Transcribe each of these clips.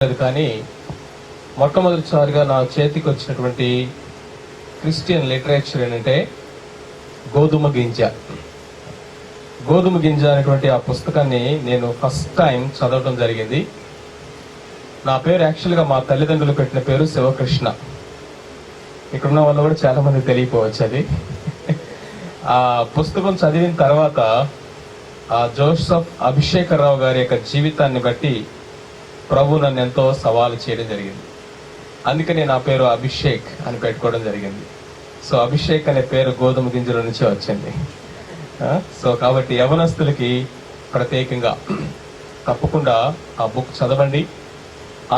కానీ మొట్టమొదటిసారిగా నా చేతికి వచ్చినటువంటి క్రిస్టియన్ లిటరేచర్ ఏంటంటే గోధుమ గింజ అనేటువంటి ఆ పుస్తకాన్ని నేను ఫస్ట్ టైం చదవడం జరిగింది. నా పేరు యాక్చువల్గా మా తల్లిదండ్రులు పెట్టిన పేరు శివకృష్ణ. ఇక్కడున్న వాళ్ళు కూడా చాలా మంది తెలియకపోవచ్చు అది. ఆ పుస్తకం చదివిన తర్వాత జోసెఫ్ అభిషేకరావు గారి యొక్క జీవితాన్ని బట్టి ప్రభు నన్ను ఎంతో సవాలు చేయడం జరిగింది. అందుకని నా పేరు అభిషేక్ అని పెట్టుకోవడం జరిగింది. సో అభిషేక్ అనే పేరు గోధుమ గింజల నుంచి వచ్చింది. సో కాబట్టి యవనస్తులకి ప్రత్యేకంగా తప్పకుండా ఆ బుక్ చదవండి.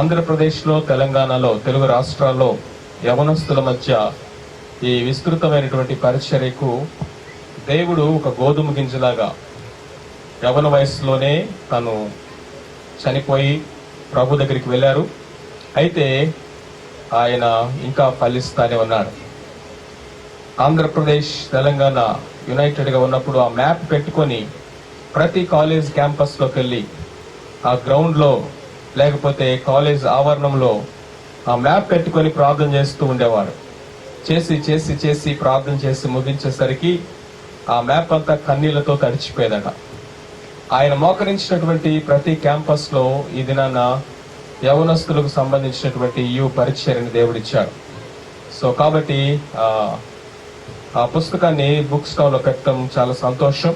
ఆంధ్రప్రదేశ్లో, తెలంగాణలో, తెలుగు రాష్ట్రాల్లో యవనస్తుల మధ్య ఈ విస్తృతమైనటువంటి పరిచర్యకు దేవుడు ఒక గోధుమ గింజలాగా యవన వయసులోనే తను చనిపోయి ప్రభు దగ్గరికి వెళ్ళారు. అయితే ఆయన ఇంకా ఫలిస్తానే ఉన్నాడు. ఆంధ్రప్రదేశ్, తెలంగాణ యునైటెడ్గా ఉన్నప్పుడు ఆ మ్యాప్ పెట్టుకొని ప్రతి కాలేజ్ క్యాంపస్లోకి వెళ్ళి ఆ గ్రౌండ్లో లేకపోతే కాలేజ్ ఆవరణంలో ఆ మ్యాప్ పెట్టుకొని ప్రార్థన చేస్తూ ఉండేవాడు. చేసి ప్రార్థన చేసి ముగించేసరికి ఆ మ్యాప్ అంతా కన్నీళ్లతో తడిచిపోయేదట. ఆయన మోకరించినటువంటి ప్రతి క్యాంపస్లో ఈ దినాన యవనస్తులకు సంబంధించినటువంటి ఈ పరిచర్యని దేవుడిచ్చాడు. సో కాబట్టి ఆ పుస్తకాన్ని బుక్ స్టాల్లో పెట్టడం చాలా సంతోషం.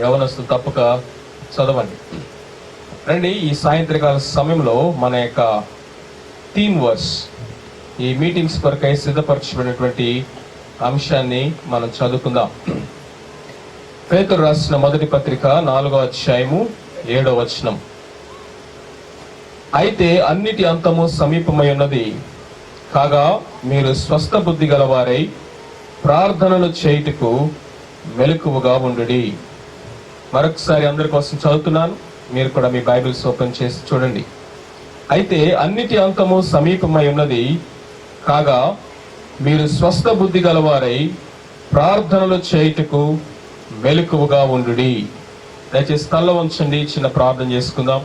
యవనస్తులు తప్పక చదవండి. రండి, ఈ సాయంత్రకాల సమయంలో మన యొక్క థీమ్ వర్స్, ఈ మీటింగ్స్ కొరకై సిద్ధపరచబడినటువంటి అంశాన్ని మనం చదువుకుందాం. పేతురు రాసిన మొదటి పత్రిక 4వ అధ్యాయము 7వ వచనం. అయితే అన్నిటి అంతము సమీపమై ఉన్నది కాగా మీరు స్వస్థ బుద్ధి గలవారై ప్రార్థనలు చేయుటకు మెలకువగా ఉండుడి. మరొకసారి అందరి కోసం చదువుతున్నాను, మీరు కూడా మీ బైబిల్స్ ఓపెన్ చేసి చూడండి. అయితే అన్నిటి అంతము సమీపమై ఉన్నది కాగా మీరు స్వస్థ బుద్ధి గలవారై ప్రార్థనలు చేయుటకు మెలకువగా ఉండుడి. దయచేసి తల్ల వంచండి, చిన్న ప్రార్థన చేసుకుందాం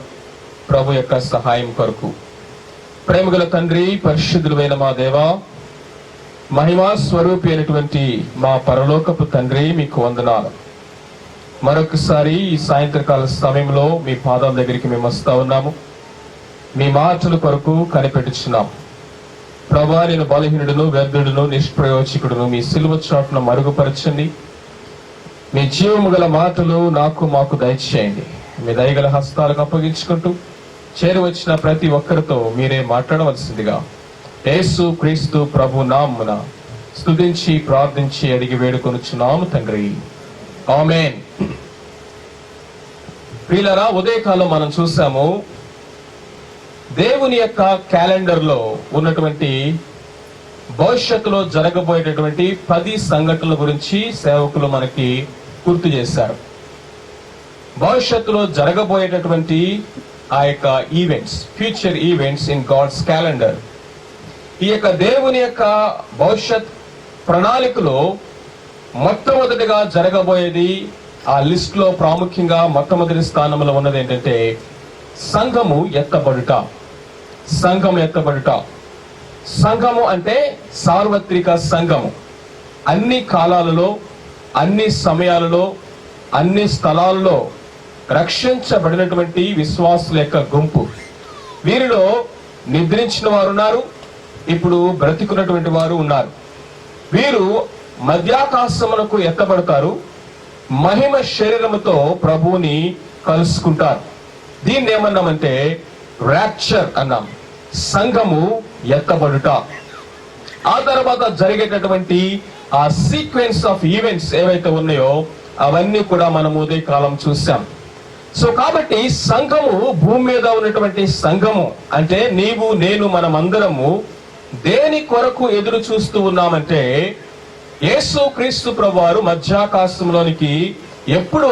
ప్రభు యొక్క సహాయం కొరకు. ప్రేమగల తండ్రి, పరిశుద్ధులైన మా దేవా, మహిమా స్వరూపి అయినటువంటి మా పరలోకపు తండ్రి, మీకు వందనాలు. మరొకసారి ఈ సాయంత్రకాల సమయంలో మీ పాదాల దగ్గరికి మేము వస్తా ఉన్నాము. మీ మాటల కొరకు కనిపెట్టుచున్నాం ప్రభా. నేను బలహీనుడును, వ్యర్థుడును, నిష్ప్రయోజకుడును. మీ సిలువ చాటును మరుగుపరచండి. మీ జీవము గల మాటలు మాకు దయచేయండి. మీ దయగల హస్తాలకు అప్పగించుకుంటూ చేరువచ్చిన ప్రతి ఒక్కరితో మీరే మాట్లాడవలసిందిగా యేసు క్రీస్తు ప్రభు నామమున స్తుతించి ప్రార్థించి అడిగి వేడుకొనుచున్నాము తండ్రి, ఆమేన్. ప్రియులారా, ఉదయకాలం మనం చూసాము దేవుని యొక్క క్యాలెండర్ లో ఉన్నటువంటి భవిష్యత్తులో జరగబోయేటటువంటి 10 సంఘటనల గురించి సేవకులు మనకి గుర్తు చేశారు. భవిష్యత్తులో జరగబోయేటటువంటి ఆ యొక్క events, future events in God's calendar. ఈ యొక్క దేవుని యొక్క భవిష్యత్ ప్రణాళికలో మొట్టమొదటిగా జరగబోయేది, ఆ లిస్ట్ లో ప్రాముఖ్యంగా మొట్టమొదటి స్థానంలో ఉన్నది ఏంటంటే సంఘము ఎత్తబడుట. సంఘము అంటే సార్వత్రిక సంఘము. అన్ని కాలాలలో, అన్ని సమయాలలో, అన్ని స్థలాల్లో రక్షించబడినటువంటి విశ్వాసుల యొక్క గుంపు. వీరిలో నిద్రించిన వారు ఉన్నారు, ఇప్పుడు బ్రతికున్నటువంటి వారు ఉన్నారు. వీరు మధ్యాకాశమునకు ఎత్తబడతారు, మహిమ శరీరముతో ప్రభువుని కలుసుకుంటారు. దీన్ని ఏమన్నామంటే ర్యాప్చర్ అన్నాం. సంఘము ఎత్తబడుట. ఆ తర్వాత జరిగేటటువంటి ఆ సీక్వెన్స్ ఆఫ్ ఈవెంట్స్ ఏవైతే ఉన్నాయో అవన్నీ కూడా మనం ఉదయకాలం చూసాం. సో కాబట్టి సంఘము, భూమి మీద ఉన్నటువంటి సంఘము అంటే నీవు, నేను, మనమందరము దేని కొరకు ఎదురు చూస్తూ ఉన్నామంటే యేసు క్రీస్తు ప్రభువారు మధ్యాకాశంలోనికి ఎప్పుడు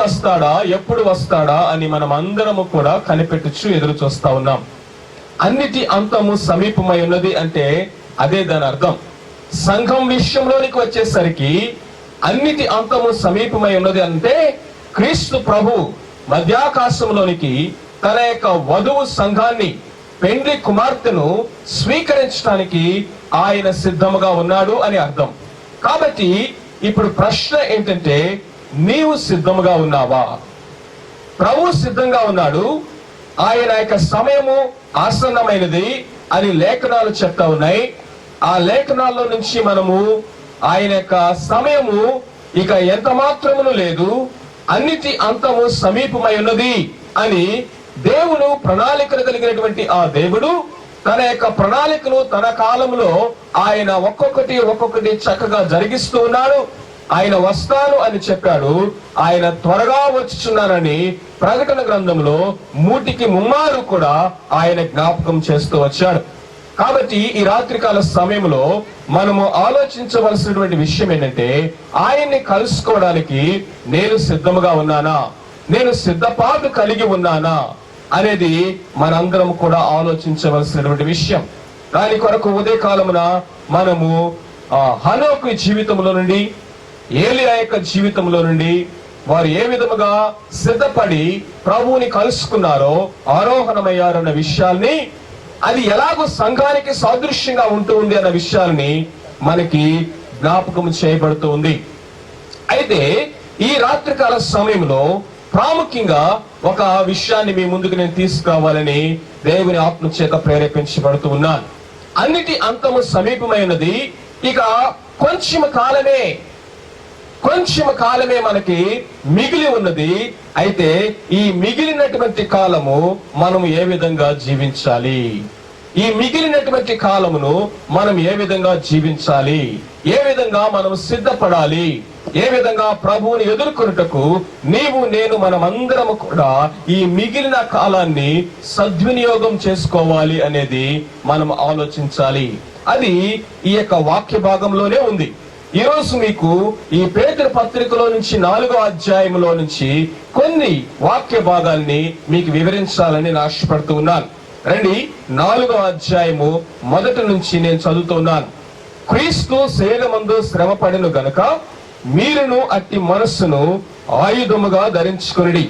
వస్తాడా అని మనం అందరము కూడా కనిపెట్టుచు ఎదురు చూస్తా ఉన్నాం. అన్నిటి అంతము సమీపమై ఉన్నది అంటే అదే దాని అర్థం. సంఘం విషయంలోనికి వచ్చేసరికి అన్నిటి అంతము సమీపమై ఉన్నది అంటే క్రీస్తు ప్రభు మధ్యాకాశంలోనికి తన యొక్క వధువు సంఘాన్ని పెండ్లి కుమార్తెను స్వీకరించడానికి ఆయన సిద్ధముగా ఉన్నాడు అని అర్థం. కాబట్టి ఇప్పుడు ప్రశ్న ఏంటంటే, నీవు సిద్ధముగా ఉన్నావా? ప్రభు సిద్ధంగా ఉన్నాడు. ఆయన యొక్క సమయము ఆసన్నమైనది అని లేఖనాలు చెప్తా ఉన్నాయి. ఆ లేఖనాల్లో నుంచి మనము ఆయన యొక్క సమయము ఇక ఎంత మాత్రమును లేదు, అన్నిటి అంతము సమీపమై ఉన్నది అని దేవుడు ప్రణాళికలు కలిగినటువంటి ఆ దేవుడు తన యొక్క ప్రణాళికను తన కాలంలో ఆయన ఒక్కొక్కటి చక్కగా జరిగిస్తూ ఉన్నాడు. ఆయన వస్తాను అని చెప్పాడు. ఆయన త్వరగా వచ్చుచున్నానని ప్రకటన గ్రంథంలో 3 కూడా ఆయన జ్ఞాపకం చేస్తూ వచ్చాడు. కాబట్టి ఈ రాత్రికాల సమయంలో మనము ఆలోచించవలసినటువంటి విషయం ఏంటంటే, ఆయన్ని కలుసుకోవడానికి నేను సిద్ధముగా ఉన్నానా, నేను సిద్ధపాటు కలిగి ఉన్నానా అనేది మనందరం కూడా ఆలోచించవలసినటువంటి విషయం. దాని కొరకు ఉదయకాలమున మనము హనోకు జీవితంలో నుండి, ఏలియా యొక్క జీవితంలో నుండి వారు ఏ విధముగా సిద్ధపడి ప్రభువుని కలుసుకున్నారో, ఆరోహణమయ్యారన్న విషయాల్ని, అది ఎలాగో సంఘానికి సాదృశ్యంగా ఉంటూ ఉంది అన్న విషయాల్ని మనకి జ్ఞాపకం చేయబడుతూ ఉంది. అయితే ఈ రాత్రికాల సమయంలో ప్రాముఖ్యంగా ఒక విషయాన్ని మీ ముందుకు నేను తీసుకురావాలని దేవుని ఆత్మ చేత ప్రేరేపించబడుతూ ఉన్నాను. అన్నిటి అంతము సమీపమైనది. ఇక కొంచెం కాలమే మనకి మిగిలి ఉన్నది. అయితే ఈ మిగిలినటువంటి కాలము మనము ఏ విధంగా జీవించాలి, ఈ మిగిలినటువంటి కాలమును మనం ఏ విధంగా జీవించాలి, ఏ విధంగా మనం సిద్ధపడాలి, ఏ విధంగా ప్రభువుని ఎదుర్కొనుటకు నీవు నేను మనమందరము కూడా ఈ మిగిలిన కాలాన్ని సద్వినియోగం చేసుకోవాలి అనేది మనం ఆలోచించాలి. అది ఈ యొక్క వాక్య భాగంలోనే ఉంది. ఈ రోజు మీకు ఈ పేతురు పత్రికలో నుంచి 4వ అధ్యాయంలో నుంచి కొన్ని వాక్య భాగాల్ని మీకు వివరించాలని ఆశపడుతూ ఉన్నాను. రండి, 4వ అధ్యాయము 1 నుంచి నేను చదువుతున్నాను. క్రీస్తు శరీరమందు శ్రమ పడిన గనుక మీరును అట్టి మనస్సును ఆయుధముగా ధరించుకొనిడి.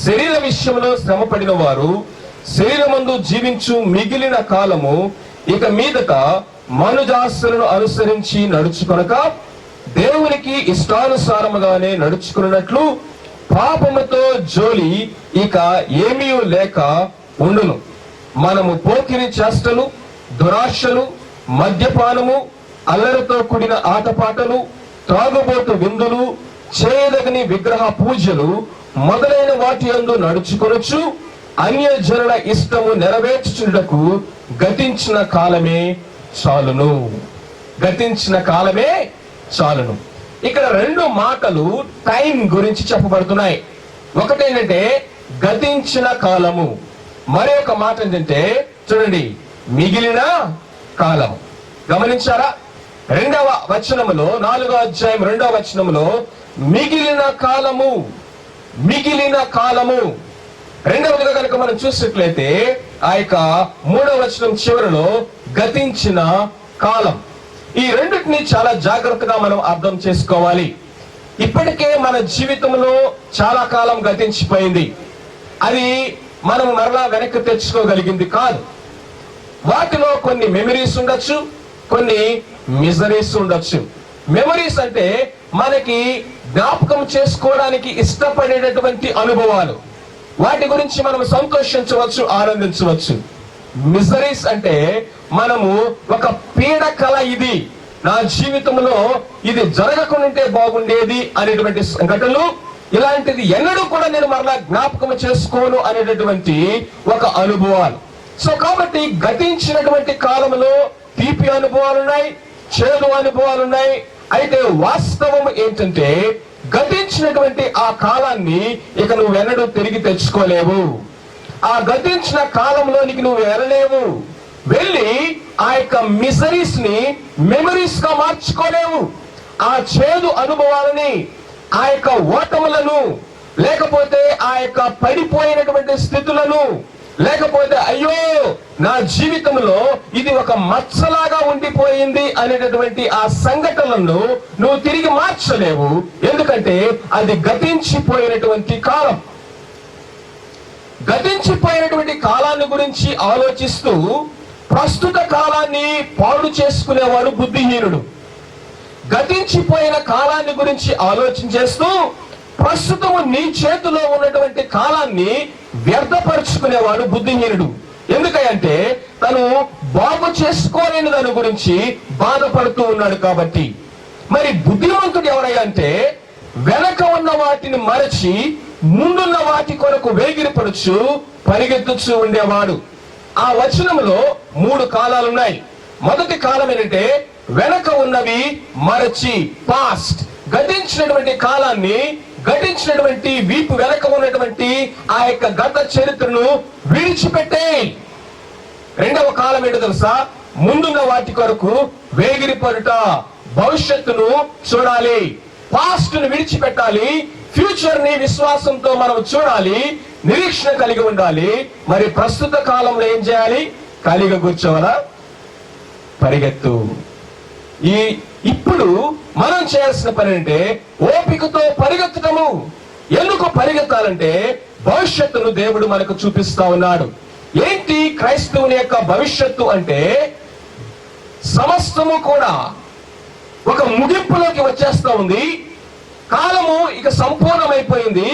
శరీర విషయంలో శ్రమ పడిన వారు శరీరమందు జీవించు మిగిలిన కాలము ఇక మీదట మనుజాస్తులను అనుసరించి నడుచుకొనక దేవునికి ఇష్టానుసారముగానే నడుచుకున్నట్లు పాపముతో జోలి ఇక ఏమీ లేక ఉండును. మనము పోకిరి చేష్టలు, దురాశలు, మద్యపానము, అల్లరితో కూడిన ఆటపాటలు, త్రాగుబోతు విందులు, చేయదగని విగ్రహ పూజలు మొదలైన వాటి యందు నడుచుకొనొచ్చు అన్యజనుల ఇష్టము నెరవేర్చుటకు గతించిన కాలమే చాలును. గతించిన కాలమే చాలును. ఇక్కడ 2 మాటలు టైం గురించి చెప్పబడుతున్నాయి. ఒకటేంటంటే గతించిన కాలము, మరొక మాట ఏంటంటే చూడండి మిగిలిన కాలం. గమనించారా? 2వ వచనములో 4వ అధ్యాయం 2వ వచనములో మిగిలిన కాలము, మిగిలిన కాలము. రెండవదిగా కనుక మనం చూసినట్లయితే ఆ యొక్క 3వ వచనం చివరిలో గతించిన కాలం. ఈ రెండింటిని చాలా జాగ్రత్తగా మనం అర్థం చేసుకోవాలి. ఇప్పటికే మన జీవితంలో చాలా కాలం గతించిపోయింది. అది మనం మరలా వెనక్కి తెచ్చుకోగలిగింది కాదు. వాటిలో కొన్ని మెమరీస్ ఉండొచ్చు, కొన్ని మిజరీస్ ఉండొచ్చు. మెమరీస్ అంటే మనకి జ్ఞాపకం చేసుకోవడానికి ఇష్టపడేటటువంటి అనుభవాలు, వాటి గురించి మనం సంతోషించవచ్చు, ఆనందించవచ్చు. మిజరీస్ అంటే మనము ఒక పీడకల, ఇది నా జీవితంలో ఇది జరగకుంటే బాగుండేది అనేటువంటి సంఘటనలు, ఇలాంటిది ఎన్నడూ కూడా నేను మరలా జ్ఞాపకం చేసుకోను అనేటటువంటి ఒక అనుభవాలు. సో కాబట్టి గతించినటువంటి కాలంలో తీపి అనుభవాలు ఉన్నాయి, చేదు అనుభవాలు ఉన్నాయి. అయితే వాస్తవం ఏంటంటే గతించినటువంటి ఆ కాలాన్ని ఇక నువ్వు ఎన్నడూ తిరిగి తెచ్చుకోలేవు. ఆ గతించిన కాలంలోనికి నువ్వు వెళ్ళలేవు. వెళ్ళి ఆ యొక్క మిజరీస్ ని మెమరీస్ గా మార్చుకోలేవు. ఆ చేదు అనుభవాలని, ఆ యొక్క ఓటములను, లేకపోతే ఆ యొక్క పడిపోయినటువంటి స్థితులను, లేకపోతే అయ్యో నా జీవితంలో ఇది ఒక మచ్చలాగా ఉండిపోయింది అనేటటువంటి ఆ సంఘటనలను నువ్వు తిరిగి మార్చలేవు. ఎందుకంటే అది గతించిపోయినటువంటి కాలం. గతించిపోయినటువంటి కాలాన్ని గురించి ఆలోచిస్తూ ప్రస్తుత కాలాన్ని పాడు చేసుకునేవాడు బుద్ధిహీనుడు. గతించిపోయిన కాలాన్ని గురించి ఆలోచించేస్తూ ప్రస్తుతము నీ చేతిలో ఉన్నటువంటి కాలాన్ని వ్యర్థపరుచుకునేవాడు బుద్ధిహీనుడు. ఎందుకంటే తను బాగు చేసుకోలేని దాని గురించి బాధపడుతూ ఉన్నాడు కాబట్టి. మరి బుద్ధిమంతుడు ఎవరయ్యా అంటే వెనక ఉన్న వాటిని మరచి ముందున్న వాటి కొరకు వేగిరపడుచు పరిగెత్తుచూ ఉండేవాడు. ఆ వచనంలో 3 కాలాలున్నాయి. మొదటి కాలం ఏంటంటే వెనక ఉన్నవి మరచి, పాస్ట్, గతించినటువంటి కాలాన్ని, గతించినటువంటి వీపు వెనక ఉన్నటువంటి ఆ యొక్క గత చరిత్రను విడిచిపెట్టే. రెండవ కాలం ఏంటో తెలుసా? ముందున్న వాటి కొరకు వేగిరిపడుట, భవిష్యత్తును చూడాలి. పాస్ట్ ను విడిచిపెట్టాలి, ఫ్యూచర్ ని విశ్వాసంతో మనం చూడాలి, నిరీక్షణ కలిగి ఉండాలి. మరి ప్రస్తుత కాలంలో ఏం చేయాలి? ఖాళీగా కూర్చోవాలా? పరిగెత్తు. ఇప్పుడు మనం చేయాల్సిన పని అంటే ఓపికతో పరిగెత్తటము. ఎందుకు పరిగెత్తాలంటే భవిష్యత్తును దేవుడు మనకు చూపిస్తా ఉన్నాడు. ఏంటి క్రైస్తవుని యొక్క భవిష్యత్తు అంటే సమస్తము కూడా ఒక ముగింపులోకి వచ్చేస్తా ఉంది. కాలము ఇక సంపూర్ణమైపోయింది.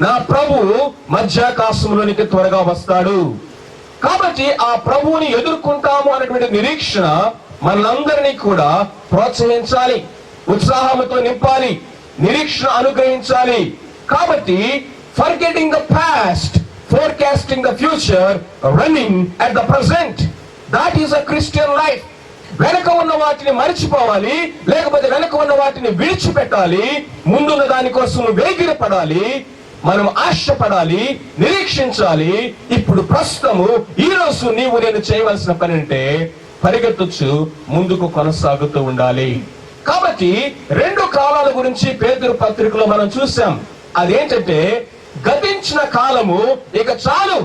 నా ప్రభువు మధ్యాకాశంలోనికి త్వరగా వస్తాడు. కాబట్టి ఆ ప్రభువుని ఎదుర్కొంటాము అనేటువంటి నిరీక్షణ మనందరినీ కూడా ప్రోత్సహించాలి, ఉత్సాహంతో నింపాలి, నిరీక్షణ అనుగ్రహించాలి. కాబట్టి forgetting the past, forecasting the future, running at the present, that is a Christian life. వెనక ఉన్న వాటిని మరిచిపోవాలి, లేకపోతే వెనక ఉన్న వాటిని విడిచిపెట్టాలి. ముందున్న దానికోసం వేగిరపడాలి, మనం ఆశపడాలి, నిరీక్షించాలి. ఇప్పుడు ప్రస్తుతము ఈ రోజు నీవు నేను చేయవలసిన పని అంటే పరిగెత్తొచ్చు, ముందుకు కొనసాగుతూ ఉండాలి. కాబట్టి 2 కాలాల గురించి పేతురు పత్రికలో మనం చూసాం. అదేంటంటే గతించిన కాలము ఇక చాలు.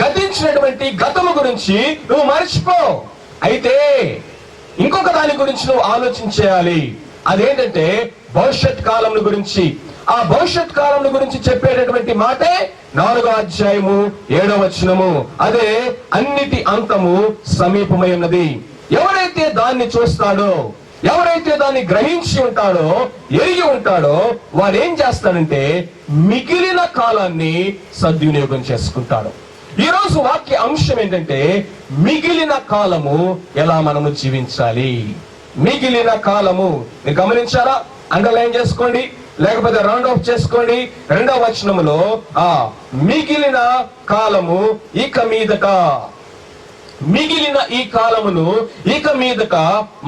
గతించినటువంటి గతము గురించి నువ్వు మర్చిపో. అయితే ఇంకొక దాని గురించి నువ్వు ఆలోచించేయాలి. అదేంటంటే భవిష్యత్ కాలం గురించి. ఆ భవిష్యత్ కాలం గురించి చెప్పేటటువంటి మాటే 4వ అధ్యాయము 7వ వచనము. అదే అన్నిటి అంతము సమీపమై ఉన్నది. ఎవరైతే దాన్ని చూస్తాడో, ఎవరైతే దాన్ని గ్రహించి ఉంటాడో, ఎరిగి ఉంటాడో, వాడు ఏం చేస్తాడంటే మిగిలిన కాలాన్ని సద్వినియోగం చేసుకుంటాడు. ఈ రోజు వాక్య అంశం ఏంటంటే మిగిలిన కాలము ఎలా మనము జీవించాలి. మిగిలిన కాలము మీరు గమనించారా? అండర్లైన్ చేసుకోండి, లేకపోతే రౌండ్ ఆఫ్ చేసుకోండి. 2వ వచనములో మిగిలిన కాలము ఇక మీదట, మిగిలిన ఈ కాలమును ఇక మీదట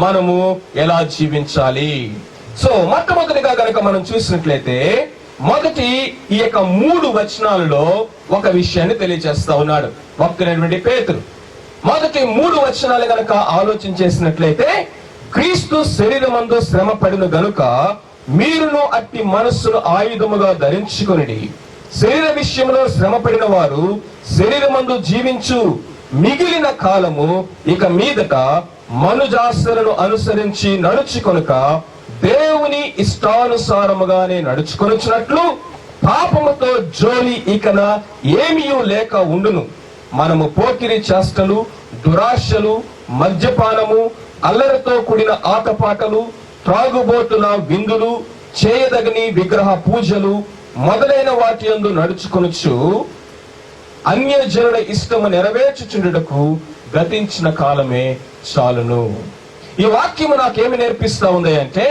మనము ఎలా జీవించాలి. సో మొట్టమొదటిగా గనక మనం చూసినట్లయితే మొదటి ఈ యొక్క 3 వచనాలలో ఒక విషయాన్ని తెలియజేస్తా ఉన్నాడు భక్తుడైనటువంటి పేతురు. మొదటి 3 వచనాలు గనక ఆలోచన చేసినట్లయితే క్రీస్తు శరీరమందు శ్రమ పడిన గనుక మీరును అట్టి మనస్సును ఆయుధముగా ధరించుకొనిడి. శరీర విషయంలో శ్రమ పడిన వారు శరీరమందు జీవించు. మిగిలిన కాలము ఇక మీదట మనుజాసలను అనుసరించి నడుచుకొనుక దేవుని ఇష్టానుసారముగానే నడుచుకొనుచున్నట్లు పాపముతో జోలి ఇకన ఏమీయూ లేక ఉండును. మనము పోకిరి చేష్టలు, దురాశలు, మద్యపానము, అల్లరితో కూడిన ఆటపాటలు, త్రాగుబోతుల విందులు, చేయదగని విగ్రహ పూజలు మొదలైన వాటి యందు నడుచుకొనుచు అన్యజనుల ఇష్టము నెరవేర్చుచుండుటకు గతించిన కాలమే చాలును. ఈ వాక్యము నాకేమి నేర్పిస్తా ఉంది అంటే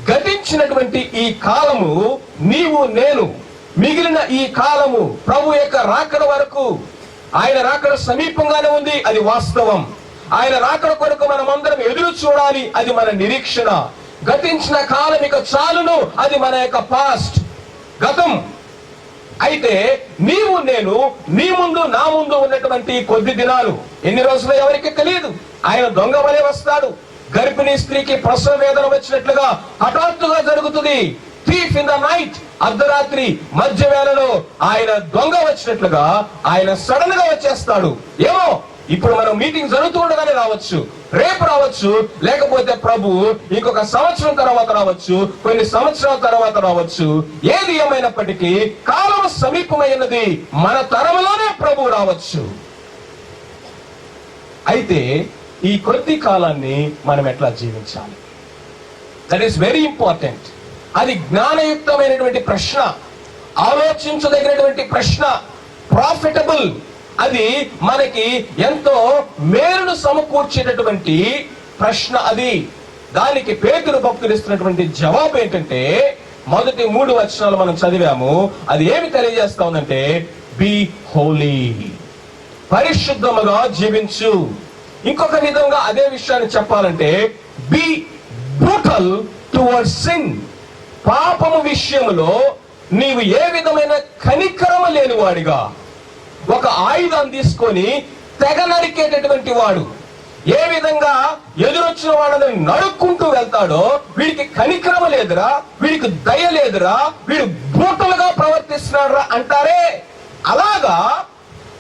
గతించినటువంటి ఈ కాలము నీవు నేను, మిగిలిన ఈ కాలము ప్రభు యొక్క రాకడ వరకు. ఆయన రాకడ సమీపంగానే ఉంది, అది వాస్తవం. ఆయన రాకడ కొరకు మనం అందరం ఎదురు చూడాలి, అది మన నిరీక్షణ. గతించిన కాలం ఇక చాలును, అది మన యొక్క పాస్ట్, గతం. అయితే నీవు నేను, నీ ముందు నా ముందు ఉన్నటువంటి కొద్ది దినాలు ఎన్ని రోజులు ఎవరికి తెలియదు. ఆయన దొంగ వలె వస్తాడు. గర్భిణీ స్త్రీకి ప్రసవ వేదన వచ్చినట్లుగా హఠాత్తుగా జరుగుతుంది. థీఫ్ ఇన్ ద నైట్, అర్ధరాత్రి మధ్య వేళలో ఆయన దొంగ వచ్చినట్లుగా ఆయన సడన్ గా వచ్చేస్తాడు. ఏమో ఇప్పుడు మనం మీటింగ్ జరుగుతూ ఉండగానే రావచ్చు, రేపు రావచ్చు, లేకపోతే ప్రభు ఇంకొక సంవత్సరం తర్వాత రావచ్చు, కొన్ని సంవత్సరాల తర్వాత రావచ్చు. ఏది ఏమైనప్పటికీ కాలం సమీపమైనది, మన తరంలోనే ప్రభు రావచ్చు. అయితే ఈ కొద్ది కాలాన్ని మనం ఎట్లా జీవించాలి? That is very important. అది జ్ఞానయుక్తమైనటువంటి ప్రశ్న, ఆలోచించదగినటువంటి ప్రశ్న, ప్రాఫిటబుల్. అది మనకి ఎంతో మేలును సమకూర్చేటటువంటి ప్రశ్న. అది దానికి పేతురు భక్తుడు ఇస్తున్నటువంటి జవాబు ఏంటంటే, మొదటి 3 వచనాలు మనం చదివాము. అది ఏమి తెలియజేస్తా ఉందంటే, బీ హోలీ, పరిశుద్ధముగా జీవించు. ఇంకొక విధంగా అదే విషయాన్ని చెప్పాలంటే, బీ బ్రూటల్ టువర్డ్స్ సిన్. పాపము విషయంలో నీవు ఏ విధమైన కనికరము లేని వాడిగా, ఒక ఆయుధాన్ని తీసుకొని తెగ నరికేటటువంటి వాడు ఏ విధంగా ఎదురొచ్చిన వాళ్ళని నరుక్కుంటూ వెళ్తాడో, వీడికి కనికరము లేదురా, వీడికి దయ లేదురా, వీడు బ్రూటల్ గా ప్రవర్తిస్తున్నాడురా అంటారే. అలాగా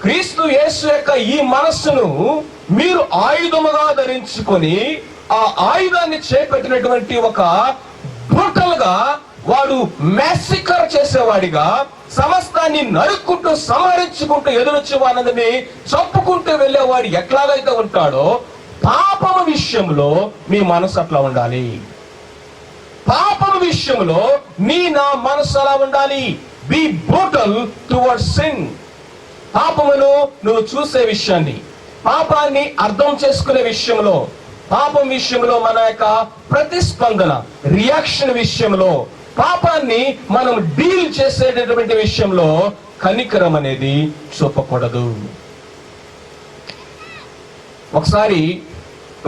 క్రీస్తు యేసు యొక్క ఈ మనస్సును మీరు ఆయుధముగా ధరించుకొని ఆ ఆయుధాన్ని చేపట్టినటువంటి ఒక బ్రూటల్ గా, వాడు మ్యాసికర్ చేసేవాడిగా, సమస్తాన్ని నరుక్కుంటూ సంహరించుకుంటూ ఎదురొచ్చే వాళ్ళని చంపుకుంటూ వెళ్ళేవాడు ఎట్లాగైతే ఉంటాడో, పాపము విషయంలో మీ మనసు అట్లా ఉండాలి. పాపము విషయంలో నా మనసు అలా ఉండాలి. Be brutal towards sin. పాపమును నువ్వు చూసే విషయాన్ని, పాపాన్ని అర్థం చేసుకునే విషయంలో, పాపం విషయంలో మన యొక్క ప్రతిస్పందన, రియాక్షన్ విషయంలో, పాపాన్ని మనం డీల్ చేసేటటువంటి విషయంలో కనికరం అనేది చూపకూడదు. ఒకసారి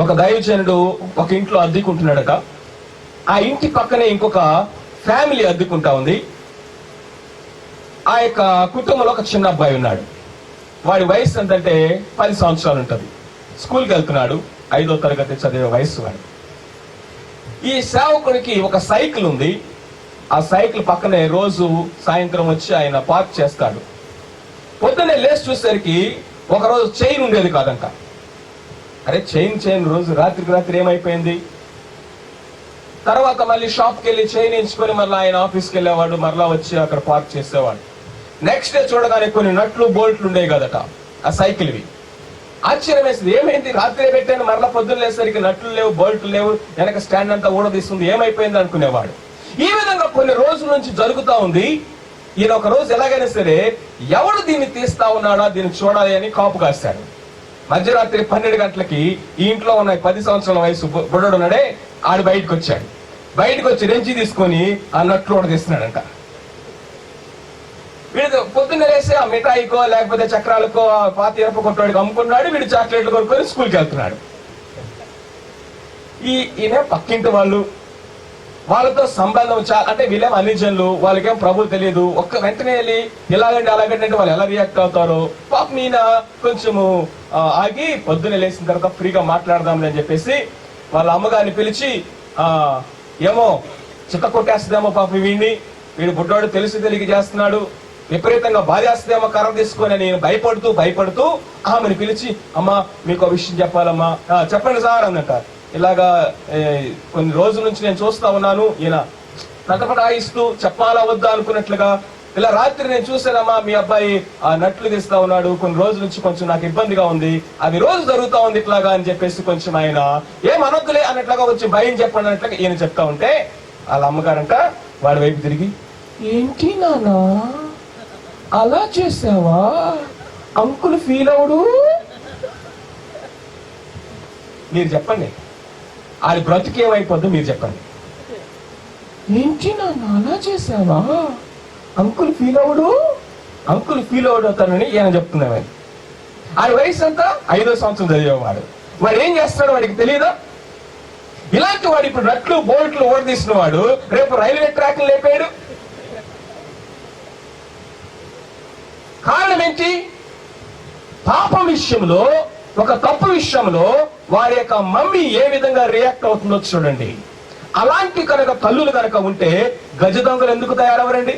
ఒక దైవజనుడు ఒక ఇంట్లో అద్దెకుంటున్నాడట. ఆ ఇంటి పక్కనే ఇంకొక ఫ్యామిలీ అద్దెకుంటా ఉంది. ఆ యొక్క కుటుంబంలో ఒక చిన్న అబ్బాయి ఉన్నాడు. వాడి వయసు ఎంతంటే 10 సంవత్సరాలు ఉంటుంది. స్కూల్కి వెళ్తున్నాడు, 5వ తరగతి చదివే వయసు వాడు. ఈ సేవకుడికి ఒక సైకిల్ ఉంది. ఆ సైకిల్ పక్కనే రోజు సాయంత్రం వచ్చి ఆయన పార్క్ చేస్తాడు. పొద్దున్నే లేచి చూసేసరికి ఒకరోజు చైన్ ఉండేది కాదంట. అరే చైన్ రోజు రాత్రికి రాత్రి ఏమైపోయింది? తర్వాత మళ్ళీ షాప్కి వెళ్ళి చైన్ ఎంచుకొని మళ్ళీ ఆయన ఆఫీస్కి వెళ్ళేవాడు, మరలా వచ్చి అక్కడ పార్క్ చేసేవాడు. నెక్స్ట్ డే చూడగానే కొన్ని నట్లు బోల్ట్లు ఉండేవి కదట ఆ సైకిల్వి. ఆశ్చర్యం వేసింది, ఏమైంది? రాత్రి పెట్టాను, మరలా పొద్దున్న లేసరికి నట్లు లేవు, బోల్ట్లు లేవు, వెనక స్టాండ్ అంతా ఊడదీస్తుంది, ఏమైపోయింది అనుకునేవాడు. ఈ విధంగా కొన్ని రోజుల నుంచి జరుగుతూ ఉంది. ఈయన ఒక రోజు ఎలాగైనా సరే ఎవడు దీన్ని తీస్తా ఉన్నాడా దీన్ని చూడాలి అని కాపు కాస్తాడు. మధ్యరాత్రి 12 గంటలకి ఈ ఇంట్లో ఉన్న 10 సంవత్సరాల వయసు బుడ్డడు ఉన్నాడే, ఆడు బయటకు వచ్చాడు. బయటకు వచ్చి రెంచి తీసుకొని ఆ నట్లు ఊడదీస్తున్నాడంట. వీడు పొద్దున్న లేసి ఆ మిఠాయికో లేకపోతే చక్రాలకో పాత ఇరప కొట్టడానికి అమ్ముకున్నాడు. వీడు చాక్లెట్లు కొనుక్కొని స్కూల్కి వెళ్తున్నాడు. ఈయన పక్కింటి వాళ్ళతో సంబంధం అంటే వీళ్ళేం అన్నిజనులు, వాళ్ళకేం ప్రభు తెలియదు. వెంటనే వెళ్ళి ఇలాగండి అలాగండి అంటే వాళ్ళు ఎలా రియాక్ట్ అవుతారో. పాపం ఈయన కొంచెము ఆగి పొద్దున్న లేచిన తర్వాత ఫ్రీగా మాట్లాడదాంలే అని చెప్పేసి వాళ్ళ అమ్మగారిని పిలిచి, ఏమో చిత్త కొట్టేస్తుందేమో పాపం వీడు బుడ్డోడు తెలిసి చేస్తున్నాడు, విపరీతంగా బాధేస్తుందేమో కర్ర తీసుకొని నేను భయపడుతూ ఆమెను పిలిచి, అమ్మా మీకు విషయం చెప్పాలమ్మా. చెప్పండి సార్ అన్నట. ఇలాగా కొన్ని రోజుల నుంచి నేను చూస్తా ఉన్నాను, ఈయన ప్రకటపటాయిస్తూ చెప్పాలా వద్దా అనుకున్నట్లుగా. ఇలా రాత్రి నేను చూసానమ్మా, మీ అబ్బాయి ఆ నట్లు తీస్తా ఉన్నాడు, కొన్ని రోజుల నుంచి కొంచెం నాకు ఇబ్బందిగా ఉంది, అది రోజు జరుగుతా ఉంది ఇట్లాగా అని చెప్పేసి కొంచెం ఆయన ఏమనొద్దులే అన్నట్లుగా కొంచెం భయం చెప్పండి అన్నట్లుగా ఈయన చెప్తా ఉంటే, వాళ్ళ అమ్మగారంట వాడి వైపు తిరిగి, ఏంటి నానా అలా చేసావా, అంకుల్ ఫీల్ అవడు? మీరు చెప్పండి, ఆడి బ్రతుకేమైపోద్దో మీరు చెప్పండి. ఏంటి నాన్న అలా చేసావా, అంకుల్ ఫీల్ అవడు? అంకుల్ ఫీల్ అవడు అవుతానని ఈయన చెప్తున్నాడు. ఆడి వయసు అంతా 5వ సంవత్సరం చదివేవాడు. వాడు ఏం చేస్తాడో వాడికి తెలియదా? ఇలాంటి వాడు ఇప్పుడు నట్లు బోల్ట్లు ఓడదీసిన వాడు రేపు రైల్వే ట్రాక్ లేపాడు. కారణం ఏంటి? పాపం విషయంలో, ఒక తప్పు విషయంలో వారి యొక్క మమ్మీ ఏ విధంగా రియాక్ట్ అవుతుందో చూడండి. అలాంటి కనుక తల్లులు కనుక ఉంటే గజ దొంగలు ఎందుకు తయారవరండి?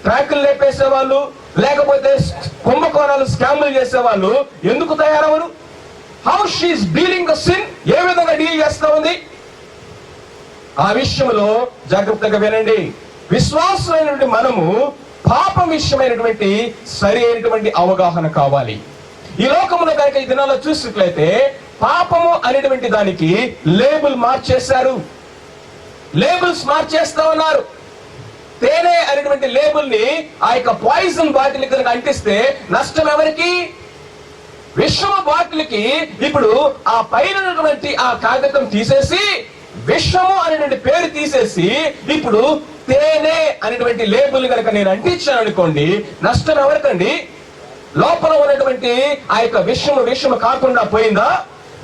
ట్రాకులు లేపేసే వాళ్ళు, లేకపోతే కుంభకోణాలు, స్కామ్లు చేసే వాళ్ళు ఎందుకు తయారవరు? How she is dealing the sin, ఏ విధంగా డీల్ చేస్తా ఉంది? ఆ విషయంలో జాగ్రత్తగా వినండి. విశ్వాసమైనటువంటి మనము పాపం విషయమైనటువంటి సరి అయినటువంటి అవగాహన కావాలి. ఈ లోకంలో కనుక ఈ దినాల్లో చూసినట్లయితే పాపము అనేటువంటి దానికి లేబుల్ మార్చేశారు, లేబుల్స్ మార్చేస్తా ఉన్నారు. తేనె అనేటువంటి లేబుల్ ని ఆ యొక్క పాయిజన్ బాటిల్ కనుక అంటిస్తే నష్టం ఎవరికి? విషమ బాటిల్ కి ఇప్పుడు ఆ పైన ఉన్నటువంటి ఆ కాగితం తీసేసి విషము అనేటువంటి పేరు తీసేసి ఇప్పుడు తేనె అనేటువంటి లేబుల్ కనుక నేను అంటించాను అనుకోండి, నష్టం ఎవరికండి? లోపల ఉన్నటువంటి ఆ యొక్క విషము కాకుండా పోయిందా?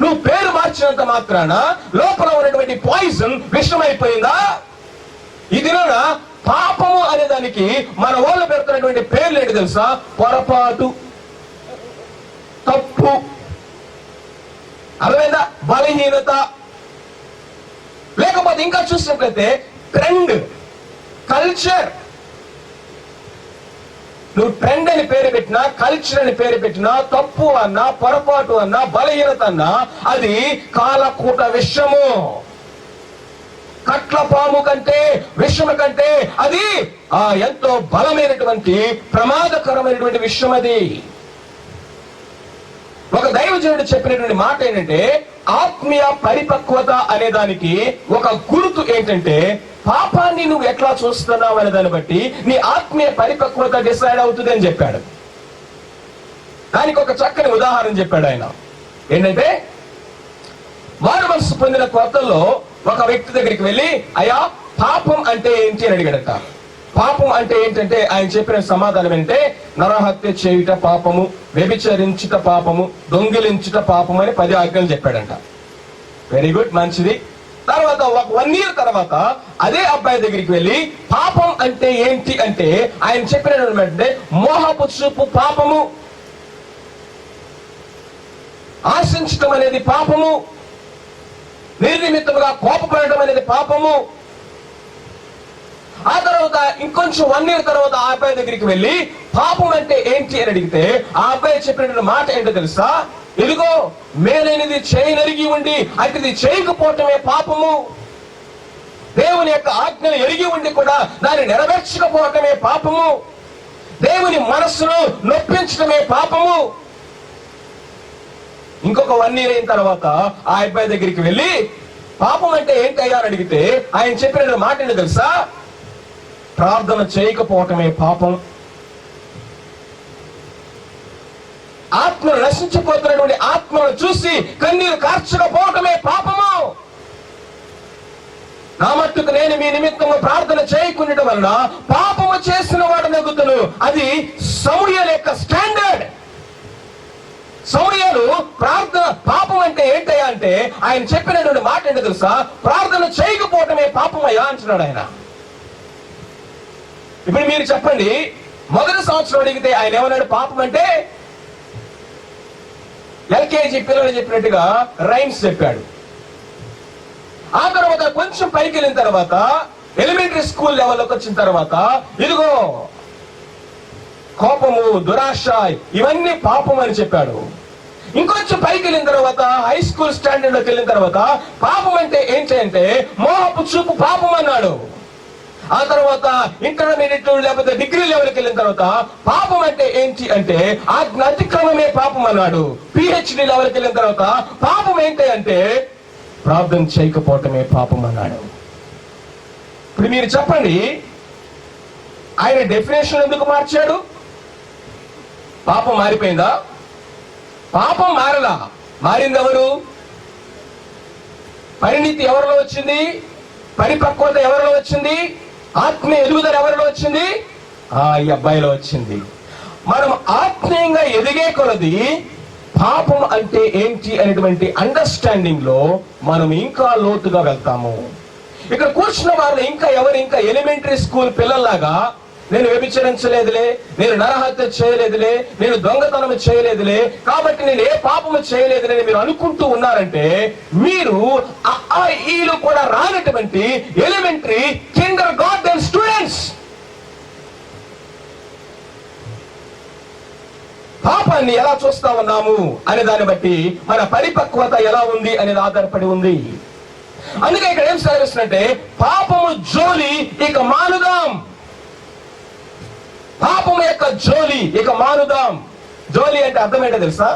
నువ్వు పేరు మార్చినంత మాత్రాన లోపల ఉన్నటువంటి పాయిజన్ విషమైపోయిందా? ఈ దినాన పాపము అనే దానికి మన వాళ్ళు పెడుతున్నటువంటి పేర్లు ఏంటి తెలుసా? పొరపాటు, తప్పు, అర్థమైందా? బలహీనత. లేకపోతే ఇంకా చూసినట్లయితే ట్రెండ్, కల్చర్. నువ్వు ట్రెండ్ అని పేరు పెట్టినా, కల్చర్ అని పేరు పెట్టినా, తప్పు అన్నా, పొరపాటు అన్నా, బలహీనత అన్నా అది కాలకూట విషము. కట్ల పాము కంటే, విషము కంటే అది ఎంతో బలమైనటువంటి ప్రమాదకరమైనటువంటి విషయం. అది ఒక దైవజనుడు చెప్పినటువంటి మాట ఏంటంటే, ఆత్మీయ పరిపక్వత అనే దానికి ఒక గుర్తు ఏంటంటే పాపాన్ని నువ్వు ఎట్లా చూస్తున్నావు అనే దాన్ని బట్టి నీ ఆత్మీయ పరిపక్వత డిసైడ్ అవుతుంది అని చెప్పాడు. దానికి ఒక చక్కని ఉదాహరణ చెప్పాడు ఆయన. ఏంటంటే, మారు మనసు పొందిన కొత్తల్లో ఒక వ్యక్తి దగ్గరికి వెళ్ళి, అయ్యా పాపం అంటే ఏంటి అని అడిగాడట. పాపం అంటే ఏంటంటే ఆయన చెప్పిన సమాధానం ఏంటంటే, నరహత్య చేయుట పాపము, వ్యభిచరించుట పాపము, దొంగిలించుట పాపము అని 10 ఆజ్ఞలు చెప్పాడంట. వెరీ గుడ్, మంచిది. తర్వాత ఒక 1 year తర్వాత అదే అబ్బాయి దగ్గరికి వెళ్ళి పాపం అంటే ఏంటి అంటే ఆయన చెప్పినటువంటి మోహపు చూపు పాపము, ఆశించటం అనేది పాపము, నిర్నిమిత్తముగా కోపపడటం అనేది పాపము. ఆ తర్వాత ఇంకొంచెం 1 year తర్వాత ఆ అబ్బాయి దగ్గరికి వెళ్ళి పాపం అంటే ఏంటి అని అడిగితే ఆ అబ్బాయి చెప్పినటువంటి మాట ఏంటో తెలుసా? ఇదిగో మేలైనది చేయనరిగి ఉండి అటుది చేయకపోవటమే పాపము, దేవుని యొక్క ఆజ్ఞలు ఎరిగి ఉండి కూడా దాన్ని నెరవేర్చకపోవటమే పాపము, దేవుని మనస్సును నొప్పించటమే పాపము. ఇంకొక 1 year అయిన తర్వాత ఆ అబ్బాయి దగ్గరికి వెళ్ళి పాపం అంటే ఏంటి అయ్యా అని అడిగితే ఆయన చెప్పిన మాట ఏంటో తెలుసా? ప్రార్థన చేయకపోవటమే పాపం, ఆత్మను నశించిపోతున్నటువంటి ఆత్మను చూసి కన్నీరు కార్చకపోవటమే పాపము. నా మట్టుకు నేను మీ నిమిత్తము ప్రార్థన చేయకుండటం వలన పాపము చేసిన వాడు నెగ్గుతును. అది సమూయేలు యొక్క స్టాండర్డ్. సమూయేలు ప్రార్థన పాపం అంటే ఏంటయ్యా అంటే ఆయన చెప్పినటువంటి మాట ఏంటో తెలుసా? ప్రార్థన చేయకపోవటమే పాపమయ్యా అంటున్నాడు ఆయన. ఇప్పుడు మీరు చెప్పండి, మొదటి సంవత్సరం అడిగితే ఆయన ఏమన్నాడు? పాపం అంటే LKG పిల్లలు చెప్పినట్టుగా రైమ్స్ చెప్పాడు. ఆ తర్వాత కొంచెం పైకి వెళ్ళిన తర్వాత ఎలిమెంటరీ స్కూల్ లెవెల్లోకి వచ్చిన తర్వాత ఇదిగో కోపము, దురాశ ఇవన్నీ పాపం అని చెప్పాడు. ఇంకొంచెం పైకి వెళ్ళిన తర్వాత హై స్కూల్ స్టాండర్డ్ లోకి వెళ్ళిన తర్వాత పాపం అంటే ఏంటి అంటే మోహపు చూపు పాపం అన్నాడు. ఆ తర్వాత ఇంటర్మీడియట్ లేకపోతే డిగ్రీ లెవెల్కి వెళ్ళిన తర్వాత పాపం అంటే ఏంటి అంటే ఆజ్ఞ అతిక్రమమే పాపం అన్నాడు. PhD లెవెల్కి వెళ్ళిన తర్వాత పాపం ఏంటి అంటే ప్రార్థన చేయకపోవటమే పాపం అన్నాడు. ఇప్పుడు మీరు చెప్పండి, ఆయన డెఫినేషన్ ఎందుకు మార్చాడు? పాపం మారిపోయిందా? పాపం మారలా. మారింది ఎవరు? పరిణితి ఎవరిలో వచ్చింది? పరిపక్వత ఎవరిలో వచ్చింది? ఆత్మీయ ఎదుగుదల ఎవరిలో వచ్చింది? ఈ అబ్బాయిలో వచ్చింది. మనం ఆత్మీయంగా ఎదిగే కొలది పాపం అంటే ఏంటి అనేటువంటి అండర్స్టాండింగ్ లో మనం ఇంకా లోతుగా వెళ్తాము. ఇక్కడ కూర్చున్న వాళ్ళు ఇంకా ఎలిమెంటరీ స్కూల్ పిల్లల్లాగా నేను వ్యభిచరించలేదులే, నేను నరహత్య చేయలేదులే, నేను దొంగతనం చేయలేదులే, కాబట్టి నేను ఏ పాపము చేయలేదులే మీరు అనుకుంటూ ఉన్నారంటే మీరు ఈలు కూడా రానటువంటి ఎలిమెంటరీ కిండర్ గార్డెన్ స్టూడెంట్స్. పాపాన్ని ఎలా చూస్తా ఉన్నాము అనే దాన్ని బట్టి మన పరిపక్వత ఎలా ఉంది అనేది ఆధారపడి ఉంది. అందుకే ఇక్కడ ఏం సెలవిస్తుందంటే పాపము జోలి ఇక మానుదాం. పాపము యొక్క జోలి ఇక మానుదాం. జోలి అంటే అర్థం ఏంటో తెలుసా?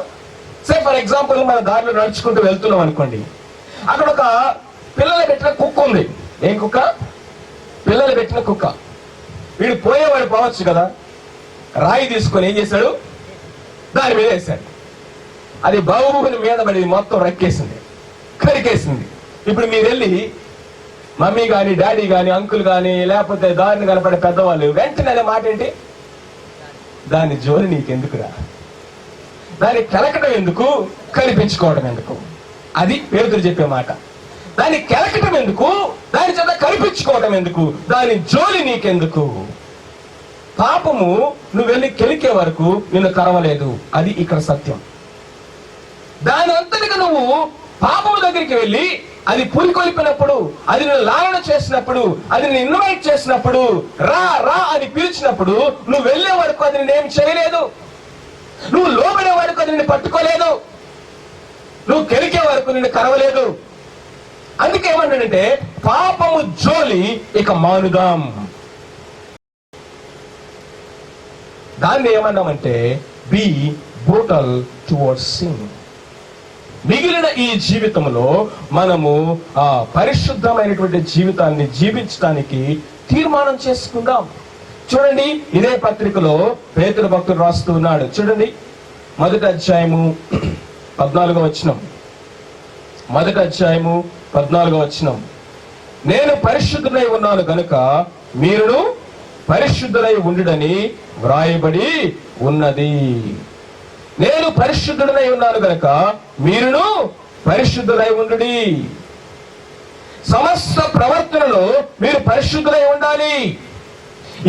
సే ఫర్ ఎగ్జాంపుల్ మన దారిలో నడుచుకుంటూ వెళ్తున్నాం అనుకోండి, అక్కడ ఒక పిల్లలు పెట్టిన కుక్క ఉంది. ఏం కుక్క? పిల్లలు పెట్టిన కుక్క. వీడు పోయేవాడు పోవచ్చు కదా, రాయి తీసుకొని ఏం చేశాడు, దాని మీద వేశాడు. అది బాబుని మీద పడి మొత్తం రక్కేసింది, కరికేసింది. ఇప్పుడు మీరు వెళ్ళి మమ్మీ కానీ డాడీ కానీ అంకుల్ కానీ లేకపోతే దారిని కనపడే పెద్దవాళ్ళు వెంటనే అనే మాట ఏంటి? దాని జోలి నీకెందుకురా, దాన్ని కెలకటం ఎందుకు, కనిపించుకోవడం ఎందుకు? అది పేదలు చెప్పే మాట. దాన్ని కెలకటం ఎందుకు, దాని చేత కనిపించుకోవడం ఎందుకు, దాని జోలి నీకెందుకు? పాపము నువ్వు వెళ్ళి కెలికే వరకు నిన్ను కరవలేదు. అది ఇక్కడ సత్యం. దాని అంతటికి నువ్వు పాపము దగ్గరికి వెళ్ళి అది పురికొల్పినప్పుడు, అది నిన్ను లాలన చేసినప్పుడు, అది నిన్ను ఇన్వైట్ చేసినప్పుడు, రా రా అని పిలిచినప్పుడు నువ్వు వెళ్ళే వరకు అది నిన్నేం చేయలేదు. నువ్వు లోబడే వరకు అది నిన్ను పట్టుకోలేదు. నువ్వు కెలికే వరకు నిన్ను కరవలేదు. అందుకే ఏమన్నాడంటే పాపము జోలి ఇక మానుదాం. దాన్ని ఏమన్నామంటే బీ బ్రూటల్ టువర్డ్స్ సిన్. మిగిలిన ఈ జీవితంలో మనము ఆ పరిశుద్ధమైనటువంటి జీవితాన్ని జీవించడానికి తీర్మానం చేసుకుందాం. చూడండి, ఇదే పత్రికలో పేతురు భక్తుడు రాస్తూ ఉన్నాడు. చూడండి, 1వ అధ్యాయము 14వ వచనం. 1వ అధ్యాయము 14వ వచనం. నేను పరిశుద్ధుడై ఉన్నాను గనుక మీరును పరిశుద్ధులై ఉండుడని వ్రాయబడి ఉన్నది. నేను పరిశుద్ధుడై ఉన్నాను గనక మీరును పరిశుద్ధులై ఉండుడి. సమస్త ప్రవర్తనలో మీరు పరిశుద్ధులై ఉండాలి.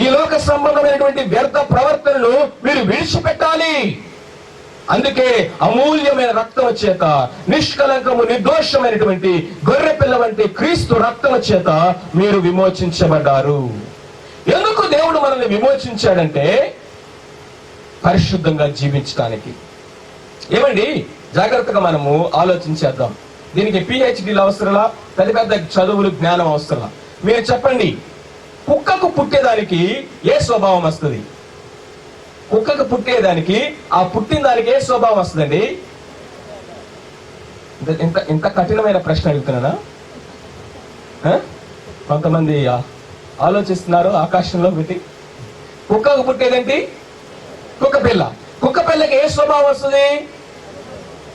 ఈ లోక సంబంధమైనటువంటి వ్యర్థ ప్రవర్తనను మీరు విడిచిపెట్టాలి. అందుకే అమూల్యమైన రక్తం చేత, నిష్కలంకము నిర్దోషమైనటువంటి గొర్రె పిల్ల వంటి క్రీస్తు రక్తం చేత మీరు విమోచించబడ్డారు. ఎందుకు దేవుడు మనల్ని విమోచించాడంటే పరిశుద్ధంగా జీవించడానికి. ఏమండి, జాగ్రత్తగా మనము ఆలోచించేద్దాం. దీనికి పిహెచ్డీలు అవసరంలా, పెద్ద పెద్ద చదువులు, జ్ఞానం అవసరంలా. మీరు చెప్పండి, కుక్కకు పుట్టేదానికి ఏ స్వభావం వస్తుంది? కుక్కకు పుట్టేదానికి, ఆ పుట్టిన దానికి ఏ స్వభావం వస్తుందండి? ఇంత కఠినమైన ప్రశ్న అడుగుతున్నానా? కొంతమంది ఆలోచిస్తున్నారు ఆకాశంలో పెట్టి. కుక్కకు పుట్టేదేంటి? కుక్క పిల్ల. కుక్క పిల్లకి ఏ స్వభావం వస్తుంది?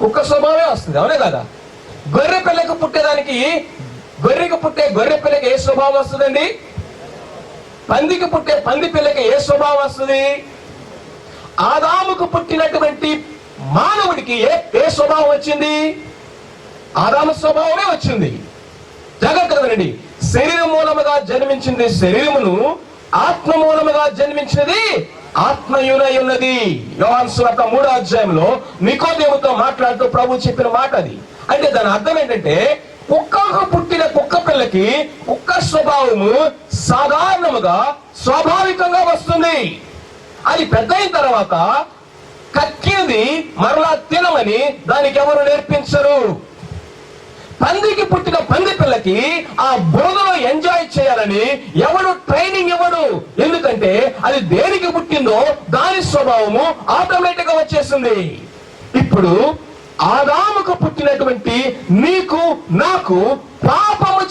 కుక్క స్వభావమే వస్తుంది, అవునే కదా? గొర్రె పిల్లకు పుట్టేదానికి, గొర్రె పిల్లకి ఏ స్వభావం వస్తుందండి? పందికి పుట్టే పంది పిల్లకి ఏ స్వభావం వస్తుంది? ఆదాముకు పుట్టినటువంటి మానవుడికి ఏ స్వభావం వచ్చింది? ఆదాము స్వభావమే వచ్చింది. జాగ్రత్తగా, శరీరం మూలముగా జన్మించింది శరీరమును, ఆత్మ మూలముగా జన్మించినది ఆత్మయునై ఉన్నది. యోహాను సువార్త 3వ అధ్యాయంలో నికోదేముతో మాట్లాడుతూ ప్రభు చెప్పిన మాట అది. అంటే దాని అర్థం ఏంటంటే కుక్కకు పుట్టిన కుక్క పిల్లకి కుక్క స్వభావము సాధారణముగా స్వాభావికంగా వస్తుంది. అది పెద్ద అయిన తర్వాత కక్కింది మరలా తినమని దానికి ఎవరు నేర్పించరు. పందికి పుట్టిన పంది పిల్లకి ఆ బురదలో ఎంజాయ్ చేయాలని ఎవడు ట్రైనింగ్ ఇవ్వడు. ఎందుకంటే అది దేనికి పుట్టిందో దాని స్వభావము ఆటోమేటిక్ గా వచ్చేసింది. ఇప్పుడు ఆదాముకు పుట్టినటువంటి నీకు నాకు పాపము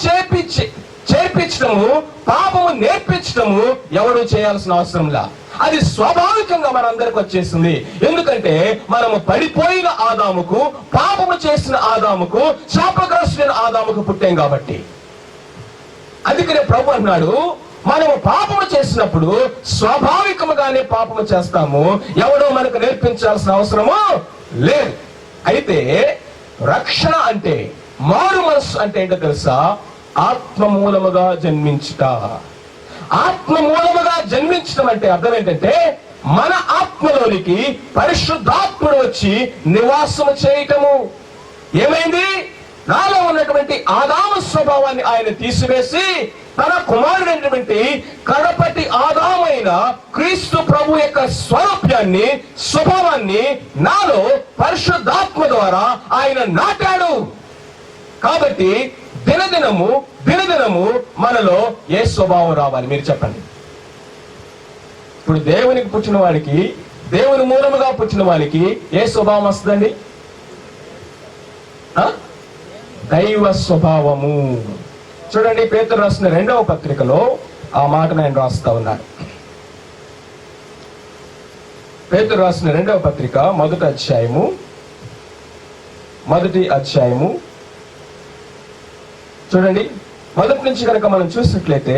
చేర్పించడము, పాపము నేర్పించడము ఎవడు చేయాల్సిన అవసరంలా. అది స్వాభావికంగా మనందరికి వచ్చేసింది. ఎందుకంటే మనము పడిపోయిన ఆదాముకు, పాపము చేసిన ఆదాముకు, శాపగ్రస్తుడైన ఆదాముకు పుట్టాం కాబట్టి. అందుకనే ప్రభు అన్నాడు, మనము పాపము చేసినప్పుడు స్వాభావికముగానే పాపము చేస్తాము, ఎవడో మనకు నేర్పించాల్సిన అవసరము లేదు. అయితే రక్షణ అంటే, మారు మనస్సు అంటే ఏంటో తెలుసా? ఆత్మ మూలముగా జన్మించుట. ఆత్మ మూలముగా జన్మించడం అంటే అర్థం ఏంటంటే మన ఆత్మలోనికి పరిశుద్ధాత్ముడు వచ్చి నివాసము చేయటము. ఏమైంది? నాలో ఉన్నటువంటి ఆదాము స్వభావాన్ని ఆయన తీసివేసి తన కుమారుడైనటువంటి కడపటి ఆదామైన క్రీస్తు ప్రభు యొక్క స్వరూప్యాన్ని, స్వభావాన్ని నాలో పరిశుద్ధాత్మ ద్వారా ఆయన నాటాడు. కాబట్టి దినదినము మనలో ఏ స్వభావం రావాలి? మీరు చెప్పండి. ఇప్పుడు దేవునికి పుట్టిన వాడికి, దేవుని మూలముగా పుట్టిన వానికి ఏ స్వభావం వస్తుందండి? దైవ స్వభావము. చూడండి, పేతురు రాసిన 2వ పత్రికలో ఆ మాటను ఆయన రాస్తా ఉన్నాడు. పేతురు రాసిన 2వ పత్రిక మొదటి అధ్యాయము చూడండి, మొదటి నుంచి కనుక మనం చూసినట్లయితే,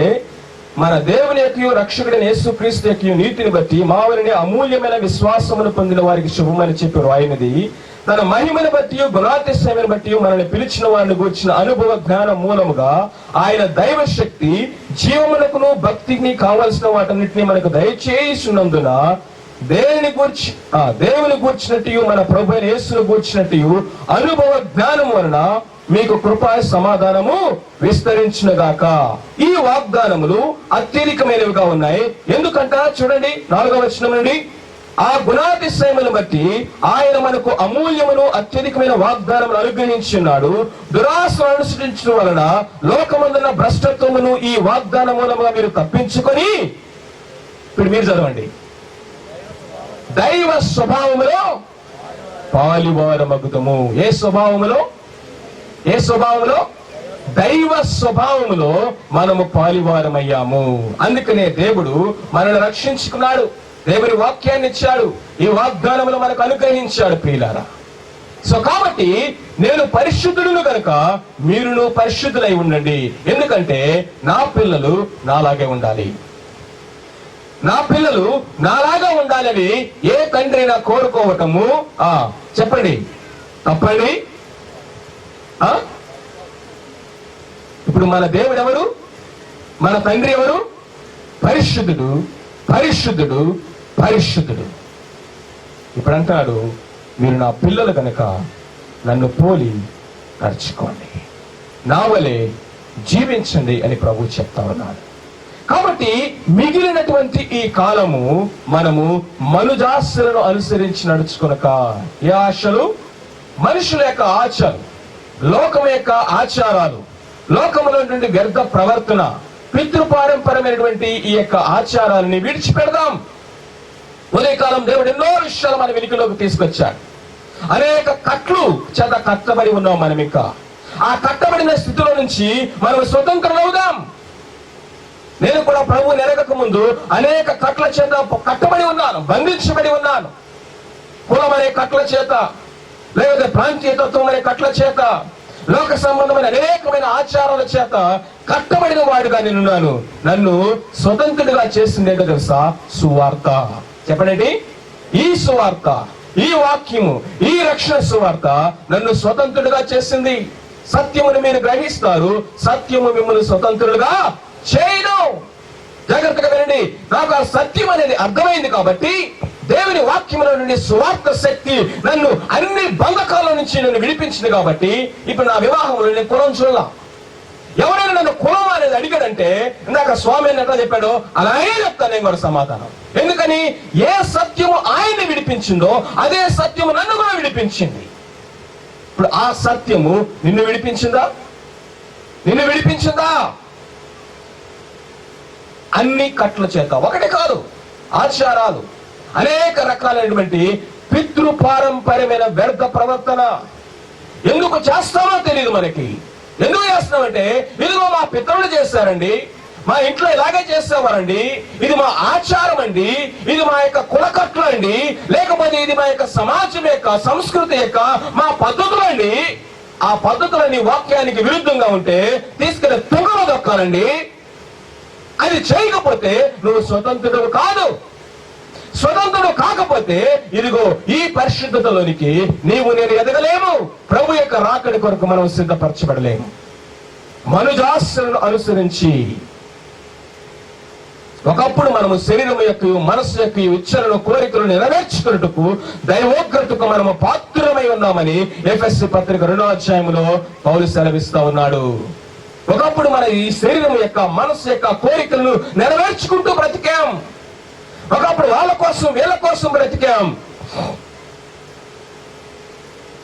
మన దేవుని యొక్క రక్షకుడైన యేసుక్రీస్తు యొక్క నీతిని బట్టి మావరిని అమూల్యమైన విశ్వాసమును పొందిన వారికి శుభమని చెప్పారు. ఆయనది తన మహిమను బట్టి, గుణాతిశయమును బట్టి మనల్ని పిలిచిన వారిని గూర్చిన అనుభవ జ్ఞానం మూలముగా ఆయన దైవ శక్తి జీవమునకును భక్తికి కావలసిన వాటన్నిటిని మనకు దయచేయుచున్నందున దేవుని గూర్చినట్టు, మన ప్రభువైన యేసును గూర్చినట్టు అనుభవ జ్ఞానం వలన మీకు కృపా సమాధానము విస్తరించునుగాక. ఈ వాగ్దానములు అత్యధికమైనవిగా ఉన్నాయి. ఎందుకంట చూడండి 4వ వచనం నుండి, ఆ గుణాతిశయమును బట్టి ఆయన మనకు అమూల్యమును అత్యధికమైన వాగ్దానములు అనుగ్రహించున్నాడు. దురాశను అనుసరించడం వలన లోకమందున భ్రష్టత్వమును ఈ వాగ్దాన మూలముగా మీరు తప్పించుకొని, ఇప్పుడు మీరు చదవండి, దైవ స్వభావములో పాలివారమగుదము. ఏ స్వభావములో? దైవ స్వభావములో మనము పాలివారమయ్యాము. అందుకనే దేవుడు మనల్ని రక్షించుకున్నాడు, దేవుని వాక్యాన్ని ఇచ్చాడు, ఈ వాగ్దానములు మనకు అనుగ్రహించాడు ప్రియులారా. సో కాబట్టి నేను పరిశుద్ధులను కనుక మీరును పరిశుద్ధులై ఉండండి. ఎందుకంటే నా పిల్లలు నాలాగే ఉండాలి, నా పిల్లలు నాలాగా ఉండాలని ఏ తండ్రి అయినా కోరుకోవటము చెప్పండి తప్పండి. ఇప్పుడు మన దేవుడు ఎవరు? మన తండ్రి ఎవరు? పరిశుద్ధుడు, పరిశుద్ధుడు, పరిశుద్ధుడు. ఇప్పుడు అంటాడు, మీరు నా పిల్లలు కనుక నన్ను పోలి నడుచుకోండి, నా వలె జీవించండి అని ప్రభు చెప్తా ఉన్నాడు. కాబట్టి మిగిలినటువంటి ఈ కాలము మనము మనుజాస్యులను అనుసరించి నడుచుకొనక, ఏ ఆశలు? మనుషుల యొక్క ఆశలు, లోకం యొక్క ఆచారాలు, లోకములో నుండి వ్యర్థ ప్రవర్తన, పితృపారంపరమైనటువంటి ఈ యొక్క ఆచారాలని విడిచిపెడదాం. ఉదయకాలం దేవుడు ఎన్నో విషయాలు మన వెనుకలోకి తీసుకొచ్చాడు. అనేక కట్లు చేత కట్టబడి ఉన్నాం మనం. ఇంకా ఆ కట్టబడిన స్థితిలో నుంచి మనం స్వతంత్రులవుదాం. నేను కూడా ప్రభువుని ఎరగక ముందు అనేక కట్ల చేత కట్టబడి ఉన్నాను, బంధించబడి ఉన్నాను. కులం అనే కట్ల చేత, లేకపోతే ప్రాంతీయతత్వం అనే కట్ల చేత, లోక సంబంధమైన అనేకమైన ఆచారాల చేత కట్టబడిన వాడుగా నేనున్నాను. నన్ను స్వతంత్రుడిగా చేసింది ఏంటో తెలుసా? సువార్త. చెప్పండి, ఈ సువార్త, ఈ వాక్యము, ఈ రక్షణ సువార్త నన్ను స్వతంత్రుడిగా చేసింది. సత్యమును మీరు గ్రహిస్తారు, సత్యము మిమ్మల్ని స్వతంత్రులుగా చేయను. జాగ్రత్తగా వినండి. నాకు ఆ సత్యం అనేది అర్థమైంది కాబట్టి, దేవుని వాక్యములో నుండి సువార్త శక్తి నన్ను అన్ని బంధకాల నుంచి నన్ను విడిపించింది కాబట్టి, ఇప్పుడు నా వివాహంలో నేను కులం చూడాల. ఎవరైనా నన్ను కులం అనేది అడిగాడంటే, ఇందాక స్వామి అని ఎట్లా చెప్పాడో అలాగే చెప్తాను నేను కూడా సమాధానం. ఎందుకని? ఏ సత్యము ఆయన్ని విడిపించిందో అదే సత్యము నన్ను కూడా విడిపించింది. ఇప్పుడు ఆ సత్యము నిన్ను విడిపించిందా? అన్ని కట్ల చేత, ఒకటి కాదు, ఆచారాలు, అనేక రకాలైనటువంటి పితృపారంపర్యమైన వ్యర్థ ప్రవర్తన ఎందుకు చేస్తామో తెలియదు మనకి. ఎందుకు చేస్తామంటే, ఇదిగో మా పితరులు చేశారండి, మా ఇంట్లో ఇలాగే చేసేవారండి, ఇది మా ఆచారం అండి, ఇది మా యొక్క కులకట్లు అండి, లేకపోతే ఇది మా యొక్క సమాజం యొక్క సంస్కృతి యొక్క మా పద్ధతులు అండి. ఆ పద్ధతులన్నీ వాక్యానికి విరుద్ధంగా ఉంటే తీసుకెళ్లి తుంగలో దొక్కాలండి. అది చేయకపోతే నువ్వు స్వతంత్రుడు కాదు. స్వతంత్రుడు కాకపోతే ఇదిగో ఈ పరిశుద్ధతలోనికి నీవు నేను ఎదగలేము. ప్రభు యొక్క రాకడి కొరకు మనం సిద్ధపరచబడలేము. మనుజాస్యులను అనుసరించి ఒకప్పుడు మనము శరీరం యొక్క, మనస్సు యొక్క ఇచ్చలను, కోరికలను నెరవేర్చుకున్నట్టుకు, దైవోగ్రతకు మనము పాత్రమై ఉన్నాం. ఉన్నామని ఎఫెసీ పత్రిక 2వ అధ్యాయంలో పౌలు సెలవిస్తా ఉన్నాడు. ఒకప్పుడు మన ఈ శరీరం యొక్క మనసు యొక్క కోరికలను నెరవేర్చుకుంటూ బ్రతికాం. ఒకప్పుడు వాళ్ళ కోసం వీళ్ళ కోసం బ్రతికాం.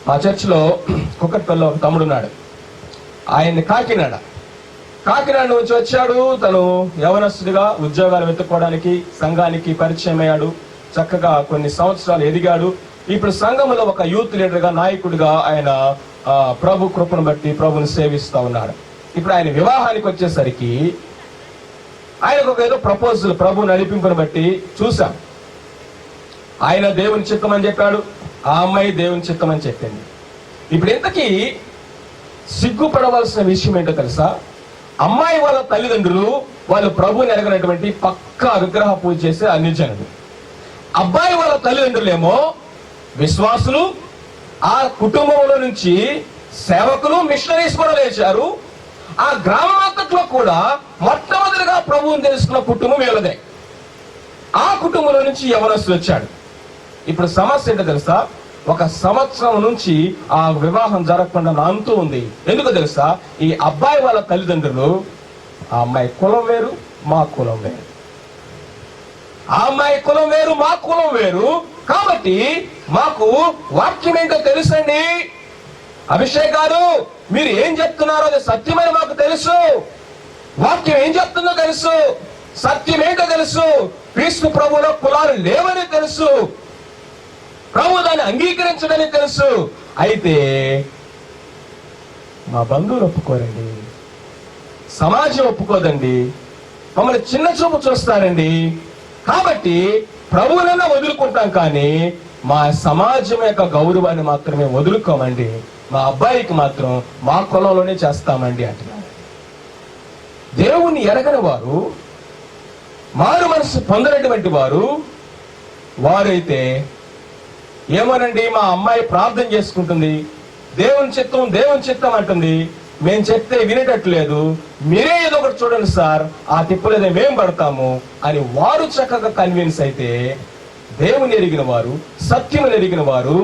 మా చర్చిలో కుక్కట్పల్లిలో ఒక తమ్ముడు ఉన్నాడు. ఆయన్ని కాకినాడ నుంచి వచ్చాడు. తను యవనస్తుడిగా ఉద్యోగాలు వెతుక్కోవడానికి సంఘానికి పరిచయం అయ్యాడు. చక్కగా కొన్ని సంవత్సరాలు ఎదిగాడు. ఇప్పుడు సంఘంలో ఒక యూత్ లీడర్ గా, నాయకుడిగా ఆయన ప్రభు కృపను బట్టి ప్రభుని సేవిస్తా ఉన్నాడు. ఇప్పుడు ఆయన వివాహానికి వచ్చేసరికి ఆయనకు ఒక ఏదో ప్రపోజల్ ప్రభు నడిపింపుని బట్టి చూశాం. ఆయన దేవుని చిత్తం అని చెప్పాడు, ఆ అమ్మాయి దేవుని చిత్తం అని చెప్పింది. ఇప్పుడు ఇంతకీ సిగ్గుపడవలసిన విషయం ఏంటో తెలుసా? అమ్మాయి వాళ్ళ తల్లిదండ్రులు వాళ్ళు ప్రభుని ఎరగనటువంటి పక్కా విగ్రహ పూజ చేసే అన్యజనులు. అబ్బాయి వాళ్ళ తల్లిదండ్రులేమో విశ్వాసులు. ఆ కుటుంబంలో నుంచి సేవకులు, మిషనరీస్ కూడా లేచారు. ఆ గ్రామంలో కూడా మొట్టమొదటిగా ప్రభువుని తెలుసుకున్న కుటుంబం వీళ్ళదే. ఆ కుటుంబంలో నుంచి యవనస్తుడు వచ్చాడు. ఇప్పుడు సమస్య ఏంటో తెలుసా? 1 సంవత్సరం నుంచి ఆ వివాహం జరగకుండా నానుతూ ఉంది. ఎందుకో తెలుసా? ఈ అబ్బాయి వాళ్ళ తల్లిదండ్రులు, ఆ అమ్మాయి కులం వేరు, మా కులం వేరు. ఆ అమ్మాయి కులం వేరు, మా కులం వేరు. కాబట్టి మాకు వాక్యం ఏంటో తెలుసండి. అభిషేక్ గారు, మీరు ఏం చెప్తున్నారో అది సత్యమని మాకు తెలుసు. వాక్యం ఏం చెప్తుందో తెలుసు. సత్యం ఏంటో తెలుసు. క్రీస్తు ప్రభువులో కులాలు లేవని తెలుసు. ప్రభు దాన్ని అంగీకరించడని తెలుసు. అయితే మా బంధువులు ఒప్పుకోరండి, సమాజం ఒప్పుకోదండి, మమ్మల్ని చిన్న చూపు చూస్తారండి. కాబట్టి ప్రభువునన్నా వదులుకుంటాం, కానీ మా సమాజం యొక్క గౌరవాన్ని మాత్రమే వదులుకోమండి. మా అబ్బాయికి మాత్రం మా కులంలోనే చేస్తామండి అంటున్నారు. దేవుణ్ణి ఎరగని వారు, మారు మనసు పొందనటువంటి వారు వారైతే ఏమోనండి, మా అమ్మాయి ప్రార్థన చేసుకుంటుంది, దేవుని చిత్తం అంటుంది, మేము చెప్తే వినేటట్లేదు, మీరే ఏదో ఒకటి చూడండి సార్, ఆ తిప్పలేదే మేము పడతాము అని వారు చక్కగా కన్విన్స్ అయితే, దేవుని ఎరిగిన వారు, సత్యమును ఎరిగిన వారు,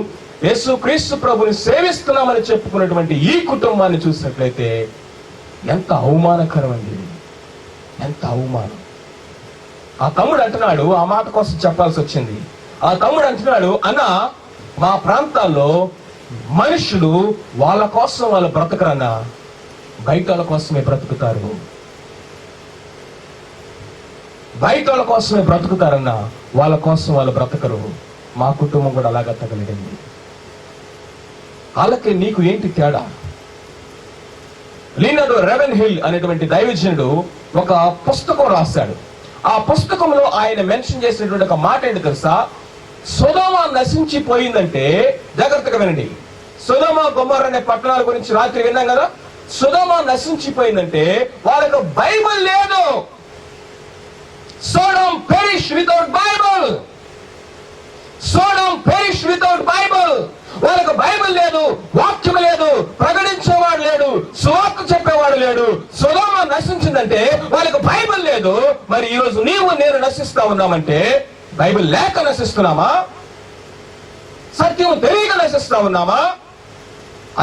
యేసు క్రీస్తు ప్రభుని సేవిస్తున్నామని చెప్పుకున్నటువంటి ఈ కుటుంబాన్ని చూసినట్లయితే ఎంత అవమానకరం అండి, ఎంత అవమానం. ఆ తమ్ముడు అంటున్నాడు, ఆ మాట కోసం చెప్పాల్సి వచ్చింది. ఆ తమ్ముడు అంటున్నాడు, అన్న మా ప్రాంతాల్లో మనుషులు వాళ్ళ కోసం వాళ్ళు బ్రతకరన్నా, బయట వాళ్ళ కోసమే బ్రతుకుతారు. బయట వాళ్ళ కోసమే బ్రతుకుతారన్నా, వాళ్ళ కోసం వాళ్ళు బ్రతకరు. మా కుటుంబం కూడా అలాగా తగలిడింది. వాళ్ళకి నీకు ఏంటి తేడా? లీనర్డ్ రెవెన్హిల్ అనేటువంటి దైవజనుడు ఒక పుస్తకం రాశాడు. ఆ పుస్తకంలో ఆయన మెన్షన్ చేసినటువంటి ఒక మాట ఏంటి తెలుసా? సొదొమ నశించిపోయిందంటే, జాగ్రత్తగా వినండి, సొదొమ గొమొర్రా అనే పట్టణాల గురించి రాత్రి విన్నాం కదా. సొదొమ నశించిపోయిందంటే వాళ్ళకు బైబిల్ లేదు. Sodom perished without Bible. Sodom perished without Bible. వాళ్ళకు బైబిల్ లేదు, వాక్యం లేదు, ప్రకటించేవాడు లేడు, సువార్త చెప్పేవాడు లేడు. సొదొమ నశించిందంటే వాళ్ళకు బైబిల్ లేదు. మరి ఈరోజు నీవు నేను నశిస్తా ఉన్నామంటే బైబిల్ లేక నశిస్తున్నామా? సత్యం తెలియక నశిస్తా ఉన్నామా?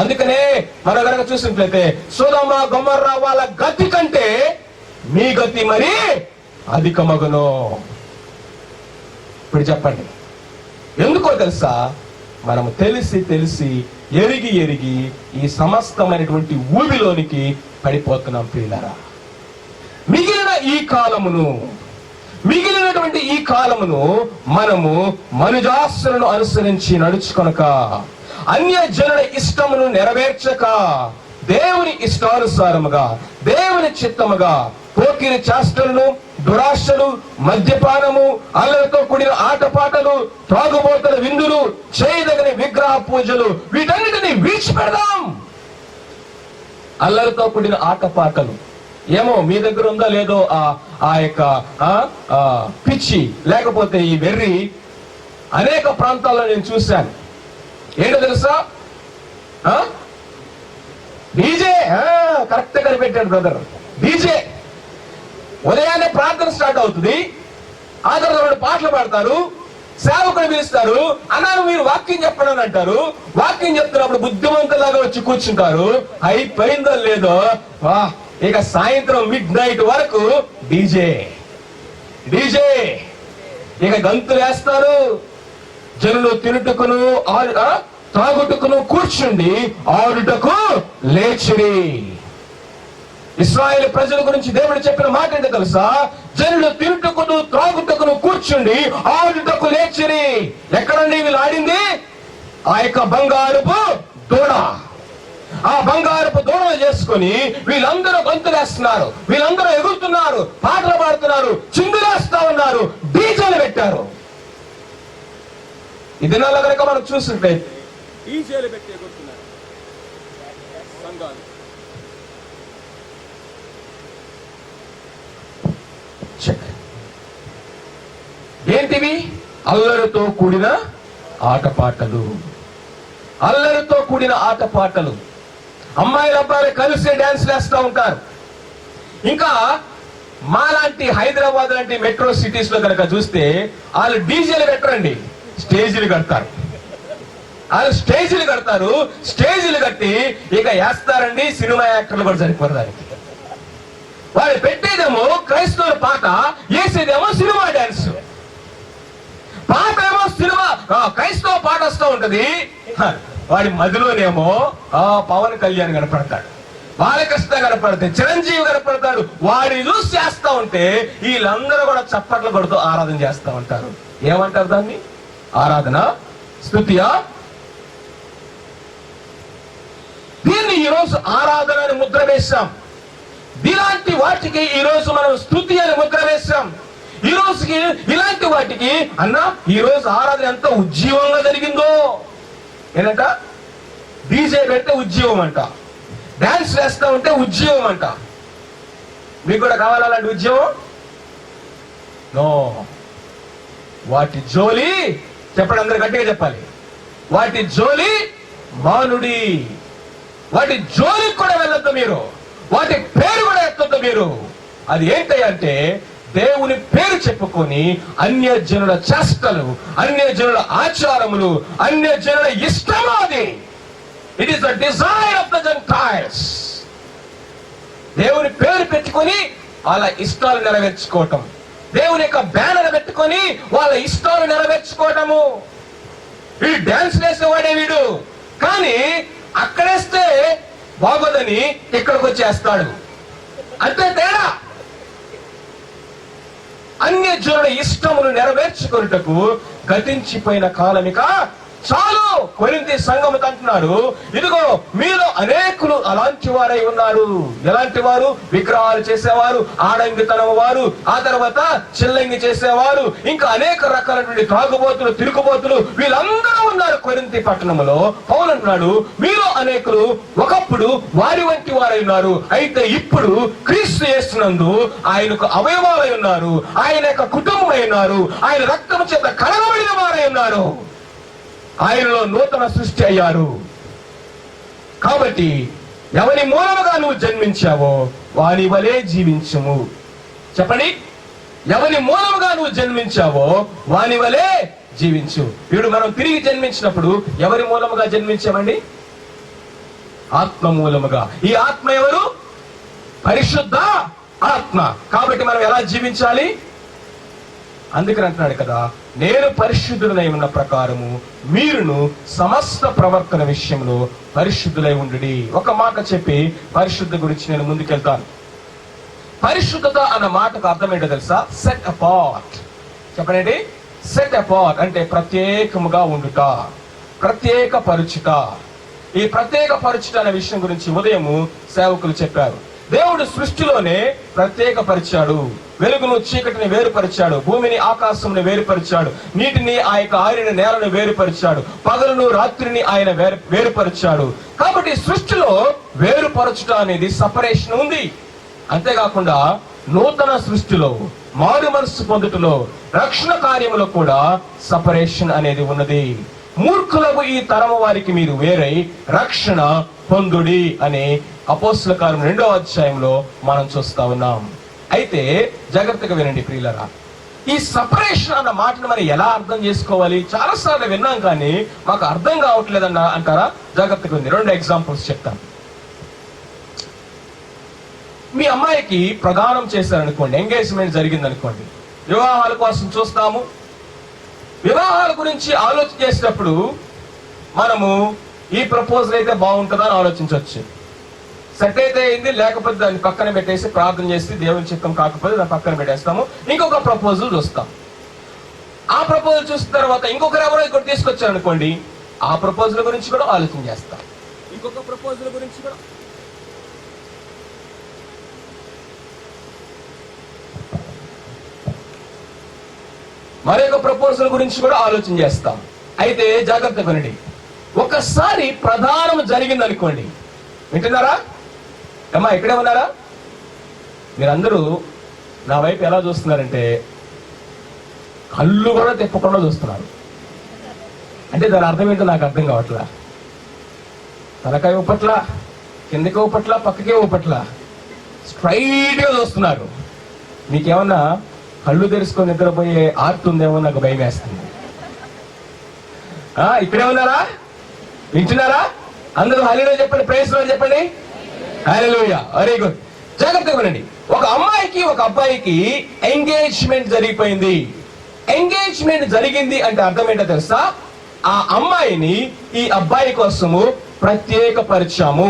అందుకనే మన గనక చూసినట్లయితే సొదొమ గొమొర్రా వాళ్ళ గతి కంటే మీ గతి మరి అధికమగును. ఇప్పుడు చెప్పండి, ఎందుకో తెలుసా? మనము తెలిసి ఎరిగి ఈ సమస్తమైనటువంటి ఊబిలోనికి పడిపోతున్నాం ప్రియులారా. మిగిలినటువంటి ఈ కాలమును మనము మనుజాస్తులను అనుసరించి నడుచుకొనక, అన్య జనుల ఇష్టమును నెరవేర్చక, దేవుని ఇష్టానుసారముగా, దేవుని చిత్తముగా పోకిరి చేష్టలను, దురాశలు, మద్యపానము, అల్లరితో కూడిన ఆటపాటలు, త్రాగుబోతుల విందులు, చేయదగని విగ్రహ పూజలు, వీటన్నిటిని విడిచిపెడదాం. అల్లరితో కూడిన ఆటపాటలు ఏమో మీ దగ్గర ఉందా లేదో ఆ యొక్క పిచ్చి, లేకపోతే ఈ వెర్రి అనేక ప్రాంతాల్లో నేను చూశాను. ఏంటో తెలుసా? డీజే. కరెక్ట్ గా పెట్టాడు బ్రదర్. డీజే ఉదయాన్నే ప్రార్థన స్టార్ట్ అవుతుంది, ఆ తర్వాత 2 పాటలు పాడతారు, సేవకుడు పిలుస్తారు, అన్నారు మీరు వాక్యం చెప్పండి అని అంటారు. వాక్యం చెప్తున్నప్పుడు బుద్ధిమంతులాగా వచ్చి కూర్చుంటారు. అయిపోయిందో లేదో వా ఇక సాయంత్రం మిడ్-నైట్ వరకు డీజే ఇక గంతులు వేస్తారు. జనులు తినుటకును త్రాగుటకును కూర్చుండి ఆడుటకు లేచిరి. ఇశ్రాయేలు ప్రజల గురించి దేవుడు చెప్పిన మాట ఏంటో తెలుసా? జనులు తినుటకును త్రాగుటకును కూర్చుండి ఆడుటకు లేచిరి. ఎక్కడండి వీళ్ళు ఆడింది? ఆ యొక్క బంగారపు దూడ. ఆ బంగారపు దూడలు చేసుకుని వీళ్ళందరూ గంతులేస్తున్నారు, వీళ్ళందరూ ఎగురుతున్నారు, పాటలు పాడుతున్నారు, చిందులేస్తా ఉన్నారు, డీజేలు పెట్టారు. ఈ దినాల్లో కనుక మనం చూసినట్లయితే డీజేలు పెట్టి ఎగురుతున్నారు సంఘాలు. ఏంటివి? అల్లరితో కూడిన ఆటపాటలు. అల్లరితో కూడిన ఆటపాటలు. అమ్మాయిలు అబ్బాయిలు కలిసి డాన్స్ వేస్తూ ఉంటారు. ఇంకా మాలాంటి హైదరాబాద్ లాంటి మెట్రో సిటీస్ లో కనుక చూస్తే వాళ్ళు డీజేలు పెట్టరండి, స్టేజీలు కడతారు. వాళ్ళు స్టేజీలు కడతారు. స్టేజీలు కట్టి ఇక వేస్తారండి. సినిమా యాక్టర్లు కూడా సరిపోరు దానికి. వాళ్ళు పెట్టేదేమో క్రైస్తవుల పాట, వేసేదేమో సినిమా డాన్స్. పాట ఏమో సినిమా క్రైస్తవ పాట వస్తూ ఉంటది. వాడి మదిలోనేమో పవన్ కళ్యాణ్ కనపడతాడు, బాలకృష్ణ కనపడతాడు, చిరంజీవి కనపడతాడు. వాడిని చూసి చేస్తా ఉంటే వీళ్ళందరూ కూడా చప్పట్లు కొడుతూ ఆరాధన చేస్తా ఉంటారు. ఏమంటారు దాన్ని? ఆరాధన, స్తుతియా? దీన్ని ఈరోజు ఆరాధన అని ముద్ర వేశాం. ఇలాంటి వాటికి ఈరోజు మనం స్తుతి అని ముద్ర వేశాం. ఈ రోజుకి ఇలాంటి వాటికి అన్నా ఈ రోజు ఆరాధన ఎంత ఉజ్జీవంగా జరిగిందో. ఏంటంట? డీజే పెడితే ఉజ్జీవం అంట, డాన్స్ వేస్తా ఉంటే ఉజ్జీవం అంట. మీకు కూడా కావాలా అలాంటి ఉజ్జీవం? నో. వాటి జోలి చెప్పండి, అందరు గట్టిగా చెప్పాలి. వాటి జోలి మానుడి. వాటి జోలికి కూడా వెళ్ళొద్దు మీరు, వాటి పేరు కూడా ఎత్తొద్దు మీరు. అది ఏంటంటే దేవుని పేరు చెప్పుకొని అన్యజనుల చేష్టలు, అన్యజనుల ఆచారములు, అన్యజనుల ఇష్టము అది. It is the desire of the Gentiles. దేవుని పేరు పెట్టుకొని వాళ్ళ ఇష్టాలు నెరవేర్చుకోవటం, దేవుని యొక్క బ్యానర్ పెట్టుకొని వాళ్ళ ఇష్టాలు నెరవేర్చుకోవటము. వీడు డాన్స్ వేసేవాడే వీడు, కానీ అక్కడేస్తే బాగోదని ఇక్కడికి వచ్చేస్తాడు. అంతే తేడా. అన్యజనుల ఇష్టమును నెరవేర్చుకొనుటకు గతించిపోయిన కాలమిక చాలు. కొరింథీ సంఘముతో అంటున్నాడు, ఇదిగో మీలో అనేకులు అలాంటి వారై ఉన్నారు. ఎలాంటి వారు? విగ్రహాలు చేసేవారు, ఆడంగితనం వారు, ఆ తర్వాత చిల్లంగి చేసేవారు, ఇంకా అనేక రకాలైనటువంటి త్రాగుబోతులు, తిరుగుబోతులు, వీళ్ళందరూ ఉన్నారు కొరింథీ పట్టణంలో. పౌలు అంటున్నాడు, మీలో అనేకులు ఒకప్పుడు వారి వంటి వారై ఉన్నారు, అయితే ఇప్పుడు క్రీస్తు యేసునందు ఆయనకు అవయవాలై ఉన్నారు, ఆయన యొక్క కుటుంబమై ఉన్నారు, ఆయన రక్తము చేత కడగబడిన వారై ఉన్నారు, ఆయనలో నూతన సృష్టి అయ్యారు. కాబట్టి ఎవరి మూలముగా నువ్వు జన్మించావో వాని వలే జీవించుము. చెప్పండి, ఎవరి మూలముగా నువ్వు జన్మించావో వాని వలే జీవించు. ఇప్పుడు మనం తిరిగి జన్మించినప్పుడు ఎవరి మూలముగా జన్మించామండి? ఆత్మ మూలముగా. ఈ ఆత్మ ఎవరు? పరిశుద్ధ ఆత్మ. కాబట్టి మనం ఎలా జీవించాలి? అందుకని అంటున్నాడు కదా, నేను పరిశుద్ధులై ఉన్న ప్రకారము మీరును సమస్త ప్రవర్తన విషయంలో పరిశుద్ధులై ఉండుడి. ఒక మాట చెప్పి పరిశుద్ధ గురించి నేను ముందుకెళ్తాను. పరిశుద్ధత అన్న మాటకు అర్థం ఏంటో తెలుసా? Set apart. చెప్పండి, సెట్ అపార్ట్ అంటే ప్రత్యేకముగా ఉండుట, ప్రత్యేక పరుచుట. ఈ ప్రత్యేక పరుచుట అనే విషయం గురించి ఉదయము సేవకులు చెప్పారు. దేవుడు సృష్టిలోనే ప్రత్యేకపరిచాడు. వెలుగును చీకటిని వేరుపరిచాడు, భూమిని ఆకాశంని వేరుపరిచాడు, నీటిని ఆ యొక్క ఆరిన నేలను వేరుపరిచాడు, పగలును రాత్రిని ఆయన వేరుపరిచాడు. కాబట్టి సృష్టిలో వేరుపరచుట అనేది సపరేషన్ ఉంది. అంతేకాకుండా నూతన సృష్టిలో మారు మనస్సు పొందుటలో రక్షణ కార్యములో కూడా సపరేషన్ అనేది ఉన్నది. మూర్ఖులకు ఈ తరము వారికి మీరు వేరై రక్షణ పొందుడి అని అపోస్తల కార్యం 2వ అధ్యాయంలో మనం చూస్తా ఉన్నాం. అయితే జాగ్రత్తగా వినండి ప్రియులారా, ఈ సపరేషన్ అన్న మాటను మనం ఎలా అర్థం చేసుకోవాలి? చాలా సార్లు విన్నాం కానీ మాకు అర్థం కావట్లేదన్న అంటారా? జాగ్రత్తగా ఉంది. 2 ఎగ్జాంపుల్స్ చెప్తాను. మీ అమ్మాయికి ప్రదానం చేశారనుకోండి, ఎంగేజ్మెంట్ జరిగింది అనుకోండి. వివాహాల కోసం చూస్తాము. వివాహాల గురించి ఆలోచన చేసేటప్పుడు మనము ఈ ప్రపోజల్ అయితే బాగుంటుందా అని ఆలోచించవచ్చు. సెట్ అయితే అయింది, లేకపోతే దాన్ని పక్కన పెట్టేసి ప్రార్థన చేసి దేవుని చిత్తం కాకపోతే దాన్ని పక్కన పెట్టేస్తాము. ఇంకొక ప్రపోజల్ చూస్తాం. ఆ ప్రపోజల్ చూసిన తర్వాత ఇంకొకరు ఎవరో ఇక్కడ తీసుకొచ్చారు అనుకోండి, ఆ ప్రపోజల్ గురించి కూడా ఆలోచన చేస్తాం. ఇంకొక ప్రపోజల్ గురించి కూడా మరొక ప్రపోజల్ గురించి కూడా ఆలోచన చేస్తాం. అయితే జాగ్రత్తగా వినండి. ఒకసారి ప్రధానం జరిగింది అనుకోండి, వింటున్నారా అమ్మా? ఇక్కడే ఉన్నారా? మీరందరూ నా వైపు ఎలా చూస్తున్నారంటే కళ్ళు కూడా తిప్పకుండా చూస్తున్నారు. అంటే దాని అర్థం ఏంటో నాకు అర్థం కావట్లా. తలకాయ ఊపట్ల, కిందకి ఊపట్ల, పక్కకే ఊపట్ల, స్ట్రైట్ గా చూస్తున్నారు. మీకేమన్నా కళ్ళు తెరుచుకొని నిద్రపోయే ఆర్ట్ ఉందేమో నాకు భయం వేస్తుంది. ఇక్కడే ఉన్నారా? వింటున్నారా? అందరూ హల్లెలూయా చెప్పండి, ప్రైజ్ లార్డ్ చెప్పండి. హల్లెలూయా, వెరీ గుడ్. జాగ్రత్తగా వినండి. ఒక అమ్మాయికి ఒక అబ్బాయికి ఎంగేజ్మెంట్ జరిగిపోయింది. ఎంగేజ్మెంట్ జరిగింది అంటే అర్థం ఏంటో తెలుసా? ఆ అమ్మాయిని ఈ అబ్బాయి కోసము ప్రత్యేకపరిచాము,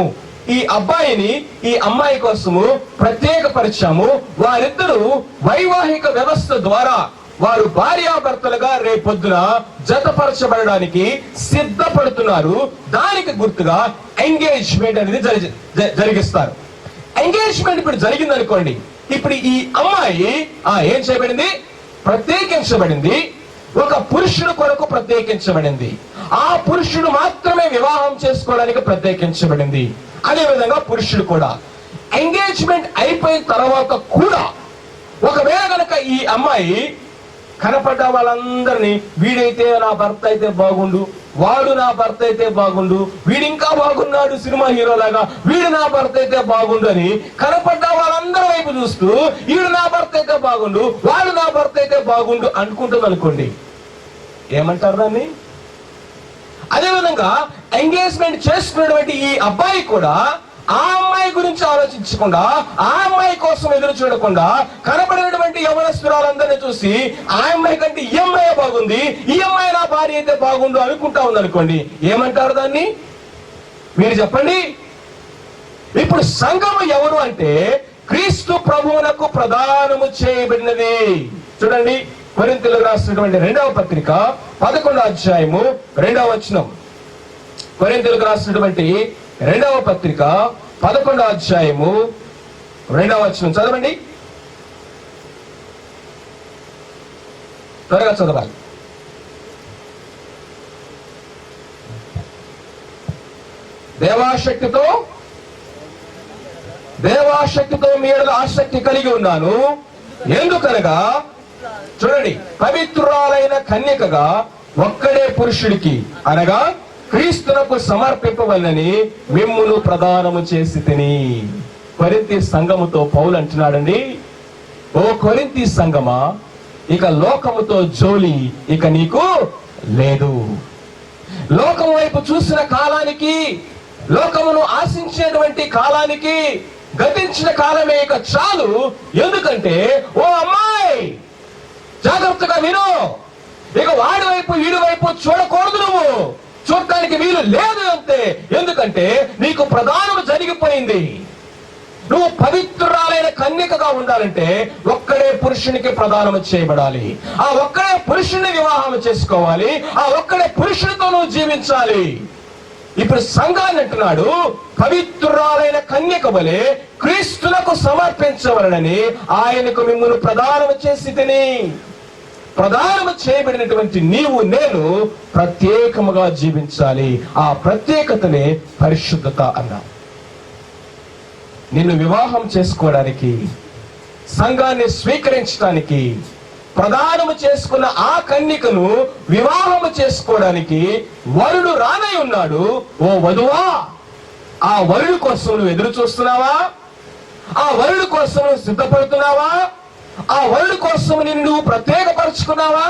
ఈ అబ్బాయిని ఈ అమ్మాయి కోసము ప్రత్యేకపరిచాము. వారిద్దరూ వైవాహిక వ్యవస్థ ద్వారా వారు భార్యాభర్తలుగా రేపొద్దున జతపరచబడడానికి సిద్ధపడుతున్నారు. దానికి గుర్తుగా ఎంగేజ్మెంట్ అనేది జరిగిస్తారు. ఎంగేజ్మెంట్ ఇప్పుడు జరిగింది అనుకోండి. ఇప్పుడు ఈ అమ్మాయి ఏం చేయబడింది? ప్రత్యేకించబడింది. ఒక పురుషుడు కొరకు ప్రత్యేకించబడింది. ఆ పురుషుడు మాత్రమే వివాహం చేసుకోవడానికి ప్రత్యేకించబడింది. అదేవిధంగా పురుషుడు కూడా ఎంగేజ్మెంట్ అయిపోయిన తర్వాత కూడా ఒకవేళ కనుక ఈ అమ్మాయి కనపడ్డ వాళ్ళందరినీ, వీడైతే నా భర్త అయితే బాగుండు, వాడు నా భర్త అయితే బాగుండు, వీడు ఇంకా బాగున్నాడు సినిమా హీరో లాగా, వీడు నా భర్త అయితే బాగుండు అని కనపడ్డ వాళ్ళందరి వైపు చూస్తూ వీడు నా భర్త అయితే బాగుండు, వాడు నా భర్త అయితే బాగుండు అనుకుంటుంది అనుకోండి, ఏమంటారు దాన్ని? అదేవిధంగా ఎంగేజ్మెంట్ చేసుకున్నటువంటి ఈ అబ్బాయి కూడా ఆ అమ్మాయి గురించి ఆలోచించకుండా, ఆ అమ్మాయి కోసం ఎదురు చూడకుండా కనబడినటువంటి యవనస్తురాలందరినీ చూసి ఆ అమ్మాయి కంటే ఈ అమ్మాయి బాగుంది, ఈ అమ్మాయి నా భార్య అయితే బాగుండు అనుకుంటా ఉంది అనుకోండి, ఏమంటారు దాన్ని? మీరు చెప్పండి. ఇప్పుడు సంఘము ఎవరు అంటే క్రీస్తు ప్రభువునకు ప్రదానము చేయబడినది. చూడండి, కొరింథీయులకు రాసినటువంటి 2వ పత్రిక 11వ అధ్యాయము 2వ వచనం. కొరింథీయులకు రాసినటువంటి 2వ పత్రిక 11వ అధ్యాయము 2వ వచనం చదవండి. త్వరగా చదవాలి. దేవాశక్తితో మీ యందు ఆసక్తి కలిగి ఉన్నాను. ఎందుకనగా చూడండి, పవిత్రురాలైన కన్యకగా ఒక్కడే పురుషుడికి అనగా క్రీస్తునకు సమర్పింపవలనని మిమ్మును ప్రదానము చేసి తిని. కొరింథీ సంఘముతో పౌలు అంటున్నాడండి, ఓ కొరింథీ సంఘమా, ఇక లోకముతో జోలి ఇక నీకు లేదు. లోకం వైపు చూసిన కాలానికి, లోకమును ఆశించేటువంటి కాలానికి గతించిన కాలమే ఇక చాలు. ఎందుకంటే ఓ అమ్మాయి జాగ్రత్తగా విను, ఇక వాడి వైపు వీడి వైపు చూడకూడదు, నువ్వు చూడటానికి వీలు లేదు అంతే. ఎందుకంటే నీకు ప్రదానం జరిగిపోయింది. నువ్వు పవిత్రురాలైన కన్యకగా ఉండాలంటే ఒక్కడే పురుషునికి ప్రదానం చేయబడాలి. ఆ ఒక్కడే పురుషుని వివాహం చేసుకోవాలి. ఆ ఒక్కడే పురుషునితో నువ్వు జీవించాలి. ఇప్పుడు సంఘాన్ని అంటున్నాడు, పవిత్రురాలైన కన్యక వలె క్రీస్తునకు సమర్పించవలనని ఆయనకు మిమ్మును ప్రదానం చేసి తిని. ప్రదానం చేయబడినటువంటి నీవు నేను ప్రత్యేకముగా జీవించాలి. ఆ ప్రత్యేకతనే పరిశుద్ధత అన్నా. నిన్ను వివాహం చేసుకోవడానికి, సంఘాన్ని స్వీకరించడానికి, ప్రదానము చేసుకున్న ఆ కన్యకను వివాహము చేసుకోవడానికి వరుడు రానై ఉన్నాడు. ఓ వధువా, ఆ వరుడు కోసం నువ్వు ఎదురు చూస్తున్నావా? ఆ వరుడు కోసం నువ్వు సిద్ధపడుతున్నావా? ఆ వరుడు కోసం నిన్ను ప్రత్యేకపరుచుకున్నావా?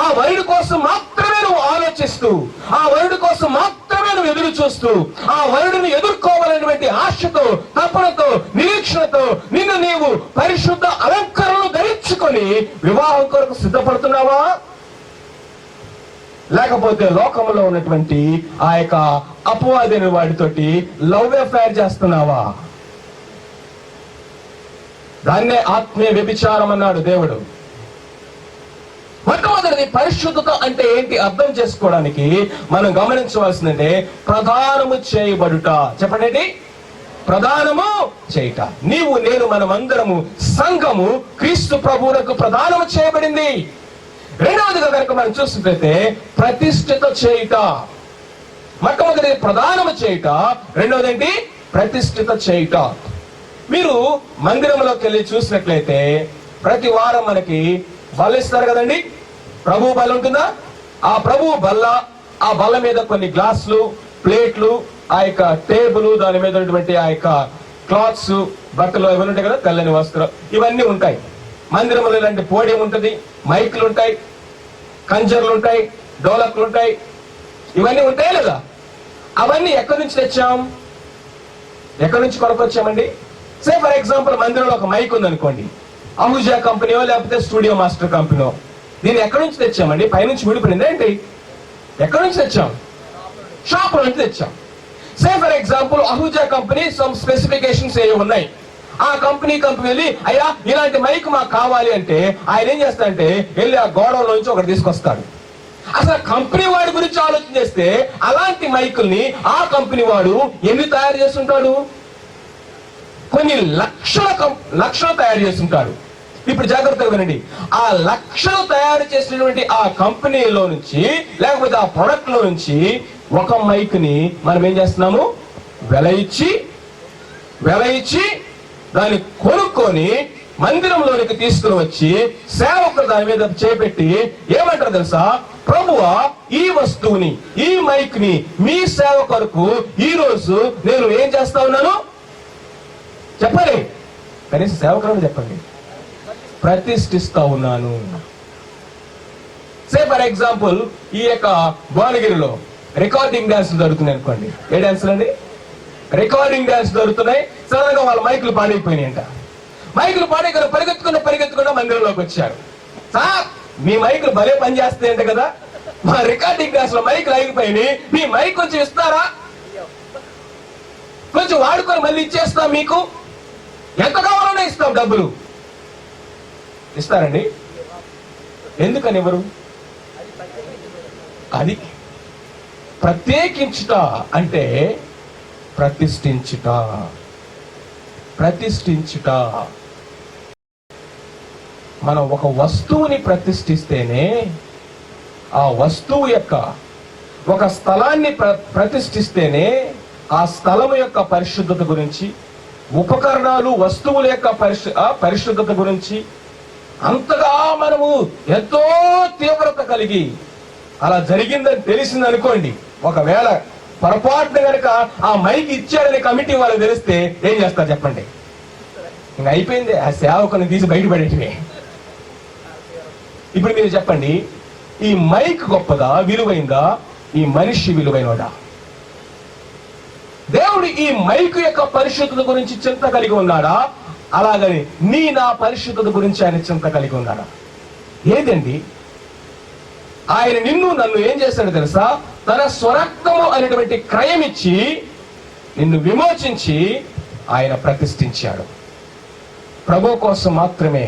ఆ వరుడు కోసం మాత్రమే నువ్వు ఆలోచిస్తూ, ఆ వరుడు కోసం మాత్రమే నువ్వు ఎదురు చూస్తూ, ఆ వరుడిని ఎదుర్కోవాలనేటువంటి ఆశతో, తపనతో, నిరీక్షణతో నిన్ను నీవు పరిశుద్ధ అలంకరణలు ధరించుకొని వివాహం కొరకు సిద్ధపడుతున్నావా? లేకపోతే లోకంలో ఉన్నటువంటి ఆ యొక్క అపవాదైన వాడితోటి లవ్ అఫైర్ చేస్తున్నావా? దాన్నే ఆత్మీయ వ్యభిచారం అన్నాడు దేవుడు. మొట్టమొదటిది పరిశుద్ధత అంటే ఏంటి అర్థం చేసుకోవడానికి మనం గమనించవలసిందంటే ప్రదానము చేయబడుట. చెప్పండి, ప్రదానము చేయుట. నీవు నేను మనమందరము సంఘము క్రీస్తు ప్రభువులకు ప్రదానము చేయబడింది. రెండవదిగా కనుక మనం చూసినట్లయితే ప్రతిష్ఠిత చేయుట. మొట్టమొదటి ప్రదానము చేయుట, రెండవది ఏంటి? ప్రతిష్ఠిత చేయుట. మీరు మందిరంలోకి వెళ్ళి చూసినట్లయితే ప్రతి వారం మనకి బల్ల ఇస్తారు కదండి. ప్రభు బల్ల ఉంటుందా? ఆ ప్రభు బల్ల, ఆ బల్ల మీద కొన్ని గ్లాసులు, ప్లేట్లు, ఆ యొక్క టేబుల్, దాని మీద ఉన్నటువంటి ఆ యొక్క క్లాత్స్, బట్టలు ఇవన్నీ ఉంటాయి కదా, తెల్లని వస్త్రం, ఇవన్నీ ఉంటాయి. మందిరంలో ఇలాంటి పోడియం ఉంటుంది, మైకులు ఉంటాయి, కంజర్లు ఉంటాయి, డోలక్లు ఉంటాయి, ఇవన్నీ ఉంటాయి లేదా? అవన్నీ ఎక్కడి నుంచి తెచ్చాం? ఎక్కడి నుంచి కొనుక్కొచ్చామండి? సే ఫర్ ఎగ్జాంపుల్ మందిరంలో ఒక మైక్ ఉంది అనుకోండి, అహూజా కంపెనీయో లేకపోతే స్టూడియో మాస్టర్ కంపెనీయో. దీన్ని ఎక్కడి నుంచి తెచ్చామండి? పైనుంచి విడిపడింది ఏంటి? ఎక్కడి నుంచి తెచ్చాం? షాప్ నుంచి తెచ్చాం. Say for example Ahuja company some specifications ఏ ఉన్నాయి. ఆ కంపెనీ వెళ్ళి అయ్యా ఇలాంటి మైక్ మాకు కావాలి అంటే ఆయన ఏం చేస్తాడంటే వెళ్ళి ఆ గోడౌన్ నుంచి ఒకటి తీసుకొస్తాడు. అసలు కంపెనీ వాడి గురించి ఆలోచన చేస్తే అలాంటి మైకుల్ని ఆ కంపెనీ వాడు ఎన్ని తయారు చేస్తుంటాడు? కొన్ని లక్షలు తయారు చేస్తుంటారు. ఇప్పుడు జాగ్రత్తగా వినండి, ఆ లక్షలు తయారు చేసినటువంటి ఆ కంపెనీలో నుంచి లేకపోతే ఆ ప్రొడక్ట్ లో నుంచి ఒక మైక్ ని మనం ఏం చేస్తున్నాము? వెల ఇచ్చి దాన్ని కొనుక్కొని మందిరంలోనికి తీసుకుని వచ్చి సేవకులు దాని మీద చేపెట్టి ఏమంటారు తెలుసా? ప్రభువా, ఈ వస్తువుని, ఈ మైక్ ని మీ సేవ కొరకు ఈ రోజు నేను ఏం చేస్తా ఉన్నాను? చెప్పండి, కనీసం సేవకులను చెప్పండి. ప్రతిష్ఠిస్తా ఉన్నాను. సే ఫర్ ఎగ్జాంపుల్ ఈ యొక్క భువనగిరిలో రికార్డింగ్ డాన్స్ జరుగుతున్నాయి అనుకోండి. ఏ డాన్సులు అండి? రికార్డింగ్ డాన్స్ జరుగుతున్నాయి. సడన్ గా వాళ్ళ మైకులు పాడైపోయినాయంట. మైకులు పరిగెత్తుకున్న మందిరంలోకి వచ్చారు. సార్, మీ మైకులు భలే పని చేస్తాయంట కదా, మా రికార్డింగ్ డాన్స్ లో మైకులు ఆగిపోయినాయి, మీ మైక్ కొంచెం ఇస్తారా? కొంచెం వాడుకొని మళ్ళీ ఇచ్చేస్తాం, మీకు ఎంత కావాలనే ఇస్తాం, డబ్బులు ఇస్తారండి. ఎందుకని ఎవరు? అది ప్రత్యేకించుట అంటే ప్రతిష్ఠించుట. మనం ఒక వస్తువుని ప్రతిష్ఠిస్తేనే ఆ వస్తువు యొక్క ఒక స్థలాన్ని ప్రతిష్ఠిస్తేనే ఆ స్థలం యొక్క పరిశుద్ధత గురించి, ఉపకరణాలు వస్తువుల యొక్క పరిశుద్ధత గురించి అంతగా మనము ఎంతో తీవ్రత కలిగి అలా జరిగిందని తెలిసింది అనుకోండి. ఒకవేళ పొరపాటున కనుక ఆ మైక్ ఇచ్చాడని కమిటీ వాళ్ళకి తెలిస్తే ఏం చేస్తారు చెప్పండి? ఇంకా అయిపోయింది, ఆ సేవకుని తీసి బయటపడేటివే. ఇప్పుడు మీరు చెప్పండి, ఈ మైక్ గొప్పదా, విలువైందా? ఈ మనిషి విలువైనదా? దేవుడు ఈ మైక్ యొక్క పరిశుద్ధత గురించి చింత కలిగి ఉన్నాడా? అలాగని నా పరిశుద్ధత గురించి ఆయన చింత కలిగి ఉన్నాడా? ఏదండి? ఆయన నిన్ను నన్ను ఏం చేశాడు తెలుసా? తన స్వరక్తము అనేటువంటి క్రయం ఇచ్చి నిన్ను విమోచించి ఆయన ప్రతిష్ఠించాడు. ప్రభు కోసం మాత్రమే,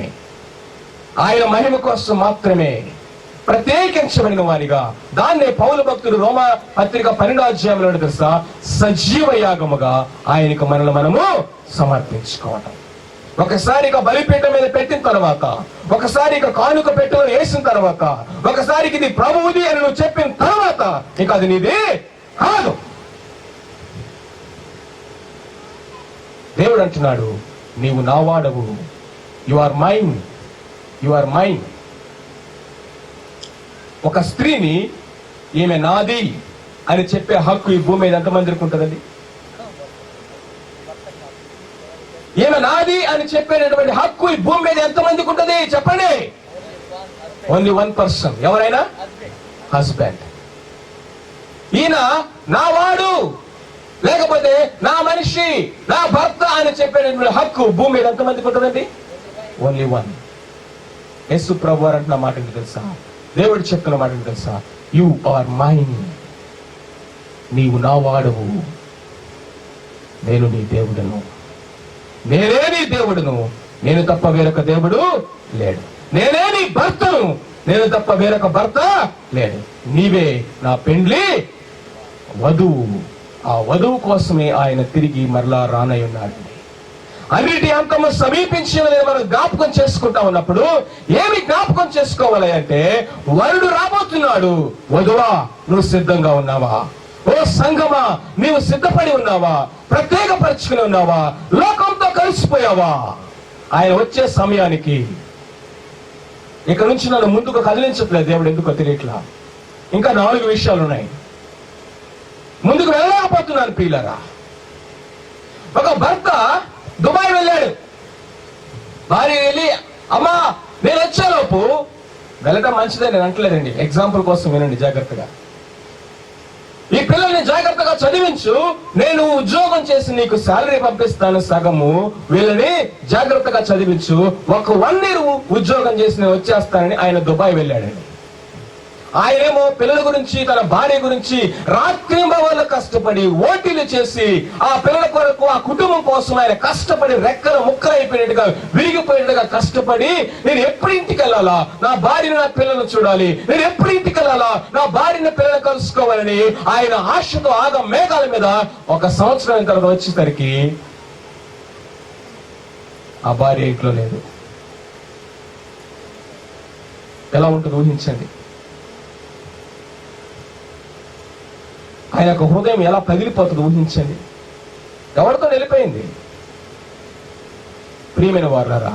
ఆయన మహిమ కోసం మాత్రమే ప్రత్యేకించబడిన వారిగా. దాన్నే పౌలు భక్తుడు రోమా పత్రిక 12వ అధ్యాయంలో తెలుసా? సజీవ యాగముగా ఆయనకు మనము సమర్పించుకోవటం. ఒకసారిగా బలిపీఠం మీద పెట్టిన తర్వాత, ఒకసారిగా కానుక పెట్టుకొని వేసిన తర్వాత, ఒకసారికి ఇది ప్రభువుది అని నువ్వు చెప్పిన తర్వాత ఇక అది నీదే కాదు. దేవుడు అంటున్నాడు, నీవు నా వాడవు, యు ఆర్ మైన్. ఒక స్త్రీని ఈమె నాది అని చెప్పే హక్కు ఈ భూమి మీద ఎంతమందికి ఉంటుందండి? ఈమె నాది అని చెప్పేటటువంటి హక్కు ఈ భూమి మీద ఎంతమందికి ఉంటుంది చెప్పండి? ఓన్లీ 1%. ఎవరైనా? హస్బెండ్. ఈయన నా వాడు, లేకపోతే నా మనిషి, నా భర్త అని చెప్పేటటువంటి హక్కు భూమి మీద ఎంతమందికి ఉంటుందండి? ఓన్లీ 1. యేసు ప్రభు వారు అంటున్న మాట ఏంటి తెలుసా? దేవుడు చెప్తున్న మాట ఏంటి తెలుసా? You are mine. నీవు నా వాడవు, నేను నీ దేవుడును. నేనే నీ దేవుడును, నేను తప్ప వేరొక దేవుడు లేడు. నేనే నీ భర్తను, నేను తప్ప వేరొక భర్త లేడు. నీవే నా పెండ్లి వధువు. ఆ వధువు కోసమే ఆయన తిరిగి మరలా రానై ఉన్నాడు. అన్నిటి అంతము సమీపించినది మనం జ్ఞాపకం చేసుకుంటా ఉన్నప్పుడు ఏమి జ్ఞాపకం చేసుకోవాలి అంటే, వరుడు రాబోతున్నాడు. వధువా, నువ్వు సిద్ధంగా ఉన్నావా? ఓ సంఘమా, నీవు సిద్ధపడి ఉన్నావా? ప్రత్యేకపరుచుకుని ఉన్నావా? లోకంతో కలిసిపోయావా? ఆయన వచ్చే సమయానికి ఇక్కడ నుంచి నన్ను ముందుకు కదిలించట్లేదు దేవుడు, ఎందుకో తెలియట్లా. ఇంకా 4 విషయాలు ఉన్నాయి. ముందుకు వెళ్ళలేకపోతున్నాను ప్రియులారా. ఒక భర్త దుబాయ్ వెళ్ళాడు. భార్య వెళ్ళి, అమ్మా నేను వచ్చేలోపు, వెళ్ళటం మంచిదే నేను అంటలేదండి, ఎగ్జాంపుల్ కోసం వినండి జాగ్రత్తగా. ఈ పిల్లల్ని జాగ్రత్తగా చదివించు, నేను ఉద్యోగం చేసి నీకు శాలరీ పంపిస్తాను సగము, వీళ్ళని జాగ్రత్తగా చదివించు, ఒక 1 year ఉద్యోగం చేసి నేను వచ్చేస్తానని ఆయన దుబాయ్ వెళ్ళాడండి. ఆయనేమో పిల్లల గురించి, తన భార్య గురించి రాత్రింబవళ్ళు కష్టపడి ఓటీలు చేసి ఆ పిల్లల కొరకు, ఆ కుటుంబం కోసం ఆయన కష్టపడి రెక్కల ముక్కలు అయిపోయినట్టుగా, విరిగిపోయినట్టుగా కష్టపడి, నేను ఎప్పుడు ఇంటికి వెళ్ళాలా, నా భార్యను నా పిల్లలను చూడాలి, నేను ఎప్పుడు ఇంటికి వెళ్ళాలా, నా భార్యను పిల్లలు కలుసుకోవాలని ఆయన ఆశతో ఆగ మేఘాల మీద 1 సంవత్సరం తర్వాత వచ్చేసరికి ఆ భార్య ఇంట్లో లేదు. ఎలా ఉంటుంది ఊహించండి. ఆయన యొక్క హృదయం ఎలా పగిలిపోతుంది ఊహించండి. ఎవరితో వెళ్ళిపోయింది? ప్రియమైన వారులారా,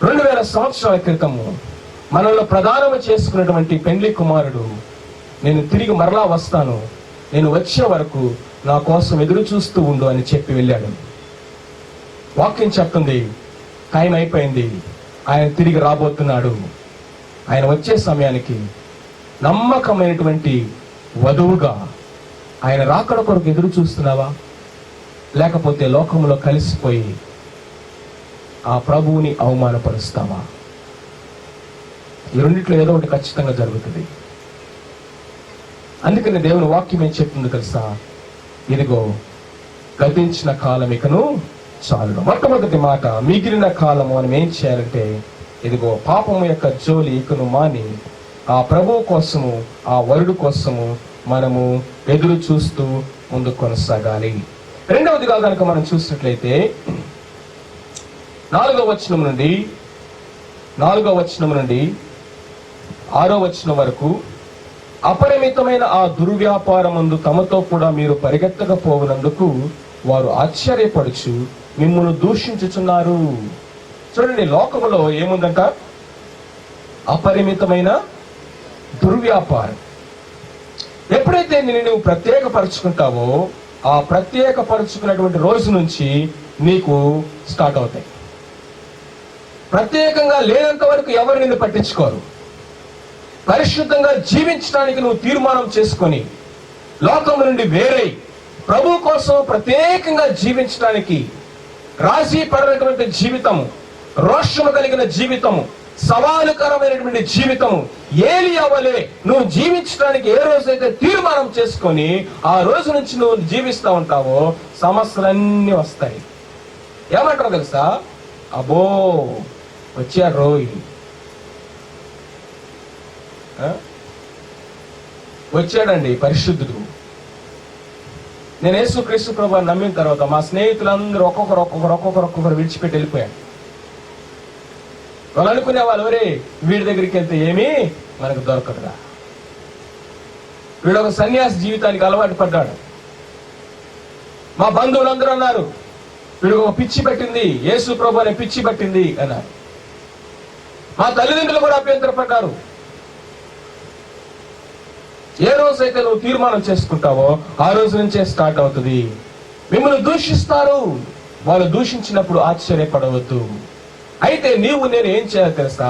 2000 సంవత్సరాల క్రితము మనలో ప్రదానము చేసుకున్నటువంటి పెండ్లి కుమారుడు, నేను తిరిగి మరలా వస్తాను, నేను వచ్చే వరకు నా కోసం ఎదురు చూస్తూ ఉండు అని చెప్పి వెళ్ళాడు. వాక్యం చెప్తుంది, టైం అయిపోయింది, ఆయన తిరిగి రాబోతున్నాడు. ఆయన వచ్చే సమయానికి నమ్మకమైనటువంటి వధువుగా ఆయన రాకడ కొరకు ఎదురు చూస్తున్నావా? లేకపోతే లోకంలో కలిసిపోయి ఆ ప్రభువుని అవమానపరుస్తావా? ఈ రెండిట్లో ఏదో ఒకటి ఖచ్చితంగా జరుగుతుంది. అందుకని దేవుని వాక్యం ఏం చెప్తుంది తెలుసా? ఇదిగో గతించిన కాలం ఇకను చాలు. మొట్టమొదటి మాట, మిగిలిన కాలము మనం ఏం చేయాలంటే, ఇదిగో పాపము యొక్క జోలి ఇకను మాని ఆ ప్రభువు కోసము, ఆ వరుడు కోసము మనము ఎదురు చూస్తూ ముందు కొనసాగాలి. రెండవదిగా కనుక మనం చూసినట్లయితే 4వ వచనం నుండి 6వ వచనం వరకు, అపరిమితమైన ఆ దుర్వ్యాపారమందు తమతో కూడా మీరు పరిగెత్తకపోవునందుకు వారు ఆశ్చర్యపడుచు మిమ్మును దూషించుచున్నారు. చూడండి, లోకములో ఏముందంట? అపరిమితమైన దుర్వ్యాపారం. ఎప్పుడైతే నువ్వు ప్రత్యేకపరుచుకుంటావో, ఆ ప్రత్యేకపరుచుకున్నటువంటి రోజు నుంచి నీకు స్టార్ట్ అవుతాయి. ప్రత్యేకంగా లేనంత వరకు ఎవరు నిన్ను పట్టించుకోరు. పరిశుద్ధంగా జీవించడానికి నువ్వు తీర్మానం చేసుకొని లోకం నుండి వేరై ప్రభు కోసం ప్రత్యేకంగా జీవించడానికి రాజీ పడినటువంటి జీవితము, రోషము కలిగిన జీవితము, సవాలుకరమైనటువంటి జీవితము, ఏలియా వలె నువ్వు జీవించడానికి ఏ రోజైతే తీర్మానం చేసుకొని ఆ రోజు నుంచి నువ్వు జీవిస్తూ ఉంటావో సమస్యలన్నీ వస్తాయి. ఏమంటారు తెలుసా? అబ్బో వచ్చాడు రోయ్, వచ్చాడండి పరిశుద్ధుడు. నేను యేసుక్రీస్తు ప్రభువుని నమ్మిన తర్వాత మా స్నేహితులందరూ ఒక్కొక్కరు విడిచిపెట్టి వెళ్ళిపోయాడు. వాళ్ళు అనుకునే వాళ్ళు, ఎవరే వీడి దగ్గరికి వెళ్తే ఏమీ మనకు దొరకదురా, వీడు ఒక సన్యాసి జీవితానికి అలవాటు పడ్డాడు. మా బంధువులందరూ అన్నారు, వీడు ఒక పిచ్చి పట్టింది, యేసు ప్రభు అనే పిచ్చి పట్టింది అన్నారు. మా తల్లిదండ్రులు కూడా అభ్యంతరపడ్డారు. ఏ రోజైతే నువ్వు తీర్మానం చేసుకుంటావో ఆ రోజు నుంచే స్టార్ట్ అవుతుంది. మిమ్మల్ని దూషిస్తారు, వాళ్ళు దూషించినప్పుడు ఆశ్చర్యపడవద్దు. అయితే నీవు నేను ఏం చేయాలి తెలుసా?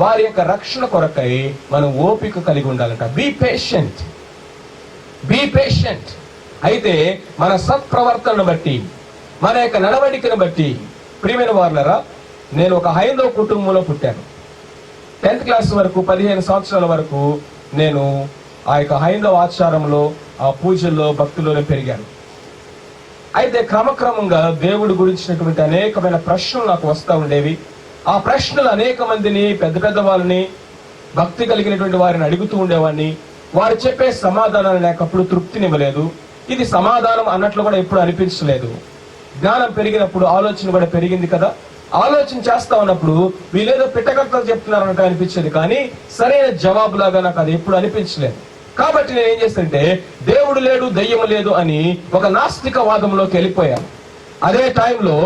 వారి యొక్క రక్షణ కొరకై మనం ఓపిక కలిగి ఉండాలంట. Be patient. అయితే మన సత్ప్రవర్తనను బట్టి, మన యొక్క నడవడికను బట్టి, ప్రియమైన వారులారా, నేను ఒక హైందవ కుటుంబంలో పుట్టాను. 10th క్లాస్ వరకు, 15 సంవత్సరాల వరకు నేను ఆ యొక్క హైందవ ఆచారంలో, ఆ పూజల్లో, భక్తుల్లోనే పెరిగాను. అయితే క్రమక్రమంగా దేవుడి గురించినటువంటి అనేకమైన ప్రశ్నలు నాకు వస్తూ ఉండేవి. ఆ ప్రశ్నలు అనేక మందిని, పెద్ద పెద్ద వాళ్ళని, భక్తి కలిగినటువంటి వారిని అడుగుతూ ఉండేవాడిని. వారు చెప్పే సమాధానాలు నాకప్పుడు తృప్తినివ్వలేదు. ఇది సమాధానం అన్నట్లు కూడా ఎప్పుడు అనిపించలేదు. జ్ఞానం పెరిగినప్పుడు ఆలోచన కూడా పెరిగింది కదా. ఆలోచన చేస్తా ఉన్నప్పుడు వీళ్ళేదో పిట్టకట్టలు చెప్తున్నారన్నట్టు అనిపించేది, కానీ సరైన జవాబులాగా నాకు అది ఎప్పుడు అనిపించలేదు. కాబట్టి నేను ఏం చేస్తానంటే, దేవుడు లేడు, దయ్యం లేదు అని ఒక నాస్తిక వాదంలోకి వెళ్ళిపోయాను. అదే టైంలో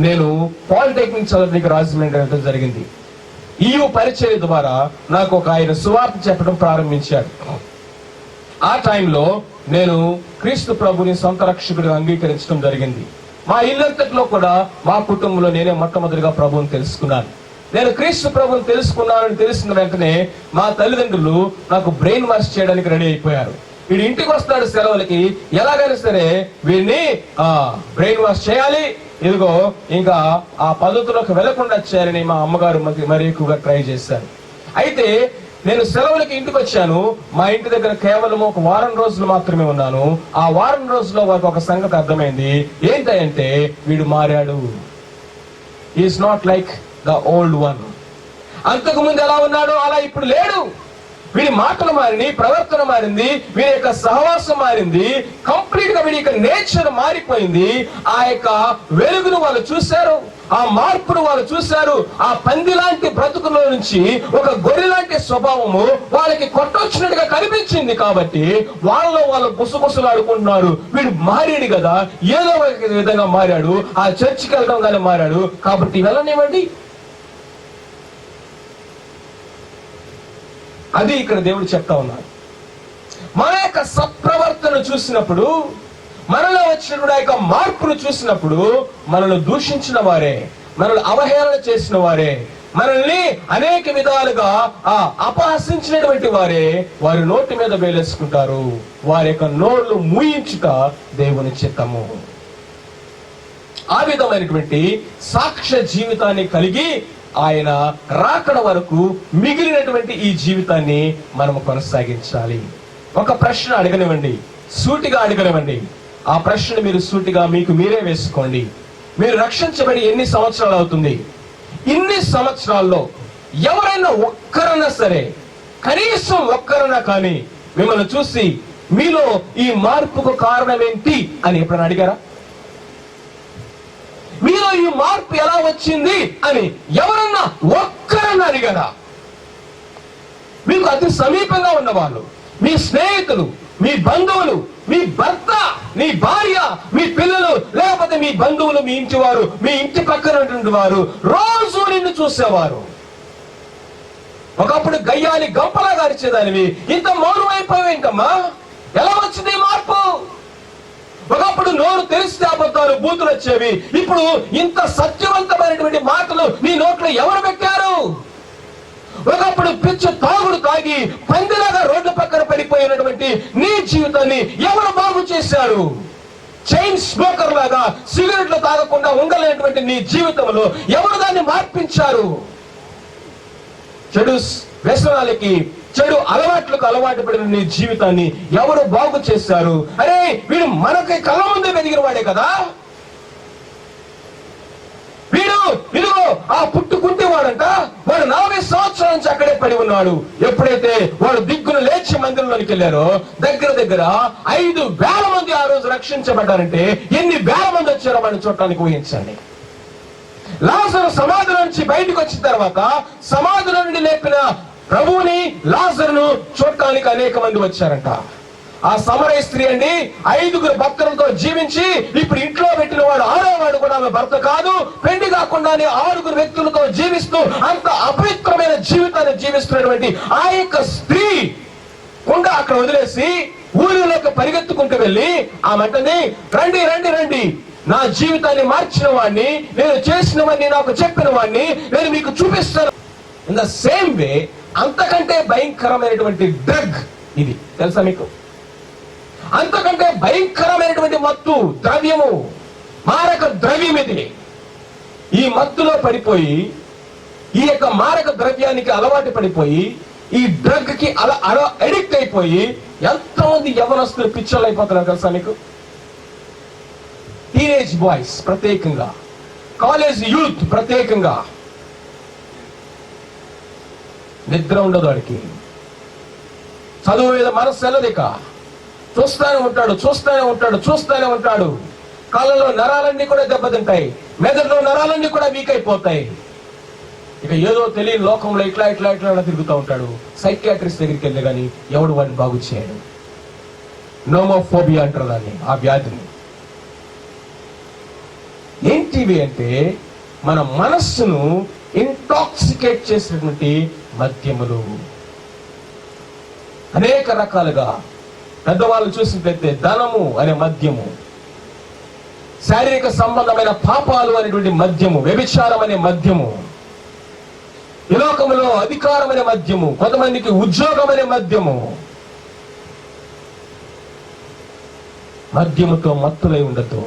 నేను పాలిటెక్నిక్ చదవడానికి రాజమండ్రి వెళ్ళడం జరిగింది. ఈయు పరిచయ ద్వారా నాకు ఒక ఆయన సువార్త చెప్పడం ప్రారంభించాడు. ఆ టైంలో నేను క్రీస్తు ప్రభుని సొంత రక్షకుడిగా అంగీకరించడం జరిగింది. మా ఇల్లంతట్లో కూడా, మా కుటుంబంలో నేనే మొట్టమొదటిగా ప్రభువుని తెలుసుకున్నాను. నేను క్రీస్తు ప్రభుని తెలుసుకున్నానని తెలిసిన వెంటనే మా తల్లిదండ్రులు నాకు బ్రెయిన్ వాష్ చేయడానికి రెడీ అయిపోయారు. వీడు ఇంటికి వస్తాడు సెలవులకి, ఎలాగైనా సరే వీడిని బ్రెయిన్ వాష్ చేయాలి, ఇదిగో ఇంకా ఆ పద్ధతిలోకి వెళ్లకుండా చేయాలని మా అమ్మగారు మరి ఎక్కువగా ట్రై చేశారు. అయితే నేను సెలవులకి ఇంటికి వచ్చాను. మా ఇంటి దగ్గర కేవలం ఒక వారం రోజులు మాత్రమే ఉన్నాను. ఆ వారం రోజుల్లో వారికి ఒక సంగతి అర్థమైంది. ఏంటంటే, వీడు మారాడు. Is not like the old one. అంతకు ముందు ఎలా ఉన్నాడో అలా ఇప్పుడు లేడు. వీడి మాటలు మారింది, ప్రవర్తన మారింది, వీడి యొక్క సహవాసం మారింది, కంప్లీట్ గా వీడి యొక్క నేచర్ మారిపోయింది. ఆ యొక్క వెలుగును వాళ్ళు చూశారు, ఆ మార్పును వాళ్ళు చూశారు. ఆ పంది లాంటి బ్రతుకులో నుంచి ఒక గొర్రె లాంటి స్వభావము వాళ్ళకి కొట్టొచ్చినట్టుగా కనిపించింది. కాబట్టి వాళ్ళు గుసగుసలు ఆడుకుంటున్నారు. వీడు మారాడు కదా, ఏదో ఒక విధంగా మారాడు, ఆ చర్చికి వెళ్ళడం కానీ మారాడు, కాబట్టి వెళ్ళనివ్వండి. అది ఇక్కడ దేవుడు చెప్తా ఉన్నారు. మన యొక్క సత్ప్రవర్తన చూసినప్పుడు, మనలో వచ్చినటువంటి ఆ యొక్క మార్పును చూసినప్పుడు, మనల్ని దూషించిన వారే, మనల్ని అవహేళన చేసిన వారే, మనల్ని అనేక విధాలుగా అపహసించినటువంటి వారే వారి నోటి మీద వేలేసుకుంటారు. వారి యొక్క నోళ్లు మూయించుట దేవుని చిత్తము. ఆ విధమైనటువంటి సాక్ష్య జీవితాన్ని కలిగి ఆయన రాకడ వరకు మిగిలినటువంటి ఈ జీవితాన్ని మనము కొనసాగించాలి. ఒక ప్రశ్న అడగనివ్వండి, సూటిగా అడగనివ్వండి. ఆ ప్రశ్న మీరు సూటిగా మీకు మీరే వేసుకోండి. మీరు రక్షించబడి ఎన్ని సంవత్సరాలు అవుతుంది? ఇన్ని సంవత్సరాల్లో ఎవరైనా ఒక్కరన్నా సరే, కనీసం ఒక్కరన్నా కానీ మిమ్మల్ని చూసి మీలో ఈ మార్పుకు కారణం ఏంటి అని ఎప్పుడైనా అడిగారా? మీలో ఈ మార్పు ఎలా వచ్చింది అని ఎవరన్నా ఒక్కరన్నా అడిగారా? మీకు అతి సమీపంగా ఉన్న వాళ్ళు, మీ స్నేహితులు, మీ బంధువులు, మీ భర్త, మీ భార్య, మీ పిల్లలు, లేకపోతే మీ బంధువులు, మీ ఇంటి వారు, మీ ఇంటి పక్కన వారు రోజు నిన్ను చూసేవారు. ఒకప్పుడు గయ్యాలి గంపలా గారిచేదానివి, ఇంత మౌనం అయిపోయావేంటమ్మా? ఎలా వచ్చింది మార్పు? ఒకప్పుడు నోరు తెరిస్తే అబద్ధాలు, బూతులు వచ్చేవి. ఇప్పుడు ఇంత సత్యవంతమైనటువంటి మాటలు నీ నోట్లో ఎవరు పెట్టారు? ఒకప్పుడు పిచ్చి తాగుడు తాగి పందిలాగా రోడ్ల పక్కన పడిపోయినటువంటి నీ జీవితాన్ని ఎవరు బాగు చేశారు? చైన్ స్మోకర్ లాగా సిగరెట్లు తాగకుండా ఉండలేనటువంటి నీ జీవితంలో ఎవరు దాన్ని మార్పించారు? చెడు వ్యసనాలకి, చెడు అలవాట్లకు అలవాటు పడిన నీ జీవితాన్ని ఎవరు బాగు చేశారు? అరే, వీడు మనకి కళ్ళ ముందే వెదిగిన వాడే కదా. వీడు ఇదిగో ఆ పుట్టుకుంటే వాడంట, వాడు 40 సంవత్సరాల నుంచి అక్కడే పడి ఉన్నాడు. ఎప్పుడైతే వాడు దిగ్గును లేచి మందిరంలోకి వెళ్ళారో దగ్గర 5,000 మంది ఆ రోజు రక్షించబడ్డారంటే ఎన్ని వేల మంది వచ్చారో వాడిని చూడటానికి ఊహించండి. లాజరు సమాధి నుంచి బయటకు వచ్చిన తర్వాత సమాధి నుండి లేపిన ప్రభువుని, లాజరును చూడటానికి అనేక మంది వచ్చారంట. ఆ సమరయ స్త్రీ అండి 5 భక్తులతో జీవించి ఇప్పుడు ఇంట్లో పెట్టిన వాడు 6వ వాడు కూడా ఆమె భర్త కాదు. పెళ్లి కాకుండానే 6 వ్యక్తులతో జీవిస్తూ అంత అపవిత్రమైన జీవితాన్ని జీవిస్తున్నటువంటి ఆ యొక్క స్త్రీ కుండ అక్కడ వదిలేసి ఊరిలోకి పరిగెత్తుకుంటూ వెళ్ళి ఆమె అంటది, రండి రండి రండి, నా జీవితాన్ని మార్చిన వాడిని, నేను చేసినవన్నీ నాకు చెప్పిన వాడిని నేను మీకు చూపిస్తాను. ఇన్ ద సేమ్ వే అంతకంటే భయంకరమైనటువంటి డ్రగ్ ఇది, తెలుసా మీకు? అంతకంటే భయంకరమైనటువంటి మత్తు ద్రవ్యము, మారక ద్రవ్యం ఇది. ఈ మత్తులో పడిపోయి, ఈ యొక్క మారక ద్రవ్యానికి అలవాటు పడిపోయి, ఈ డ్రగ్ కి అలా అడిక్ట్ అయిపోయి ఎంతమంది యవనస్తులు పిచ్చోళ్ళు అయిపోతున్నారు తెలుసా మీకు? టీనేజ్ బాయ్స్ ప్రత్యేకంగా, కాలేజ్ యూత్ ప్రత్యేకంగా. నిద్ర ఉండదు వాడికి, చదువు మీద మనసు వెళ్ళదిక, చూస్తానే ఉంటాడు. కాళ్ళలో నరాలన్నీ కూడా దెబ్బతింటాయి, మెదడులో నరాలన్నీ కూడా వీక్ అయిపోతాయి. ఇక ఏదో తెలియని లోకంలో ఇట్లా తిరుగుతూ ఉంటాడు. సైకియాట్రిస్ట్ దగ్గరికి వెళ్ళి కానీ ఎవడు వాడిని బాగు చేయడు. నోమోఫోబియా అంటారు దాన్ని, ఆ వ్యాధిని. ఏంటివి అంటే మన మనస్సును ఇంటాక్సికేట్ చేసినటువంటి మద్యములు. అనేక రకాలుగా పెద్దవాళ్ళు చూసినట్లయితే ధనము అనే మద్యము, శారీరక సంబంధమైన పాపాలు అనేటువంటి మద్యము, వ్యభిచారం అనే మద్యము, ఈ లోకములో అధికారం అనే మద్యము, కొంతమందికి ఉద్యోగం అనే మద్యము. మద్యముతో మత్తులై ఉండదు.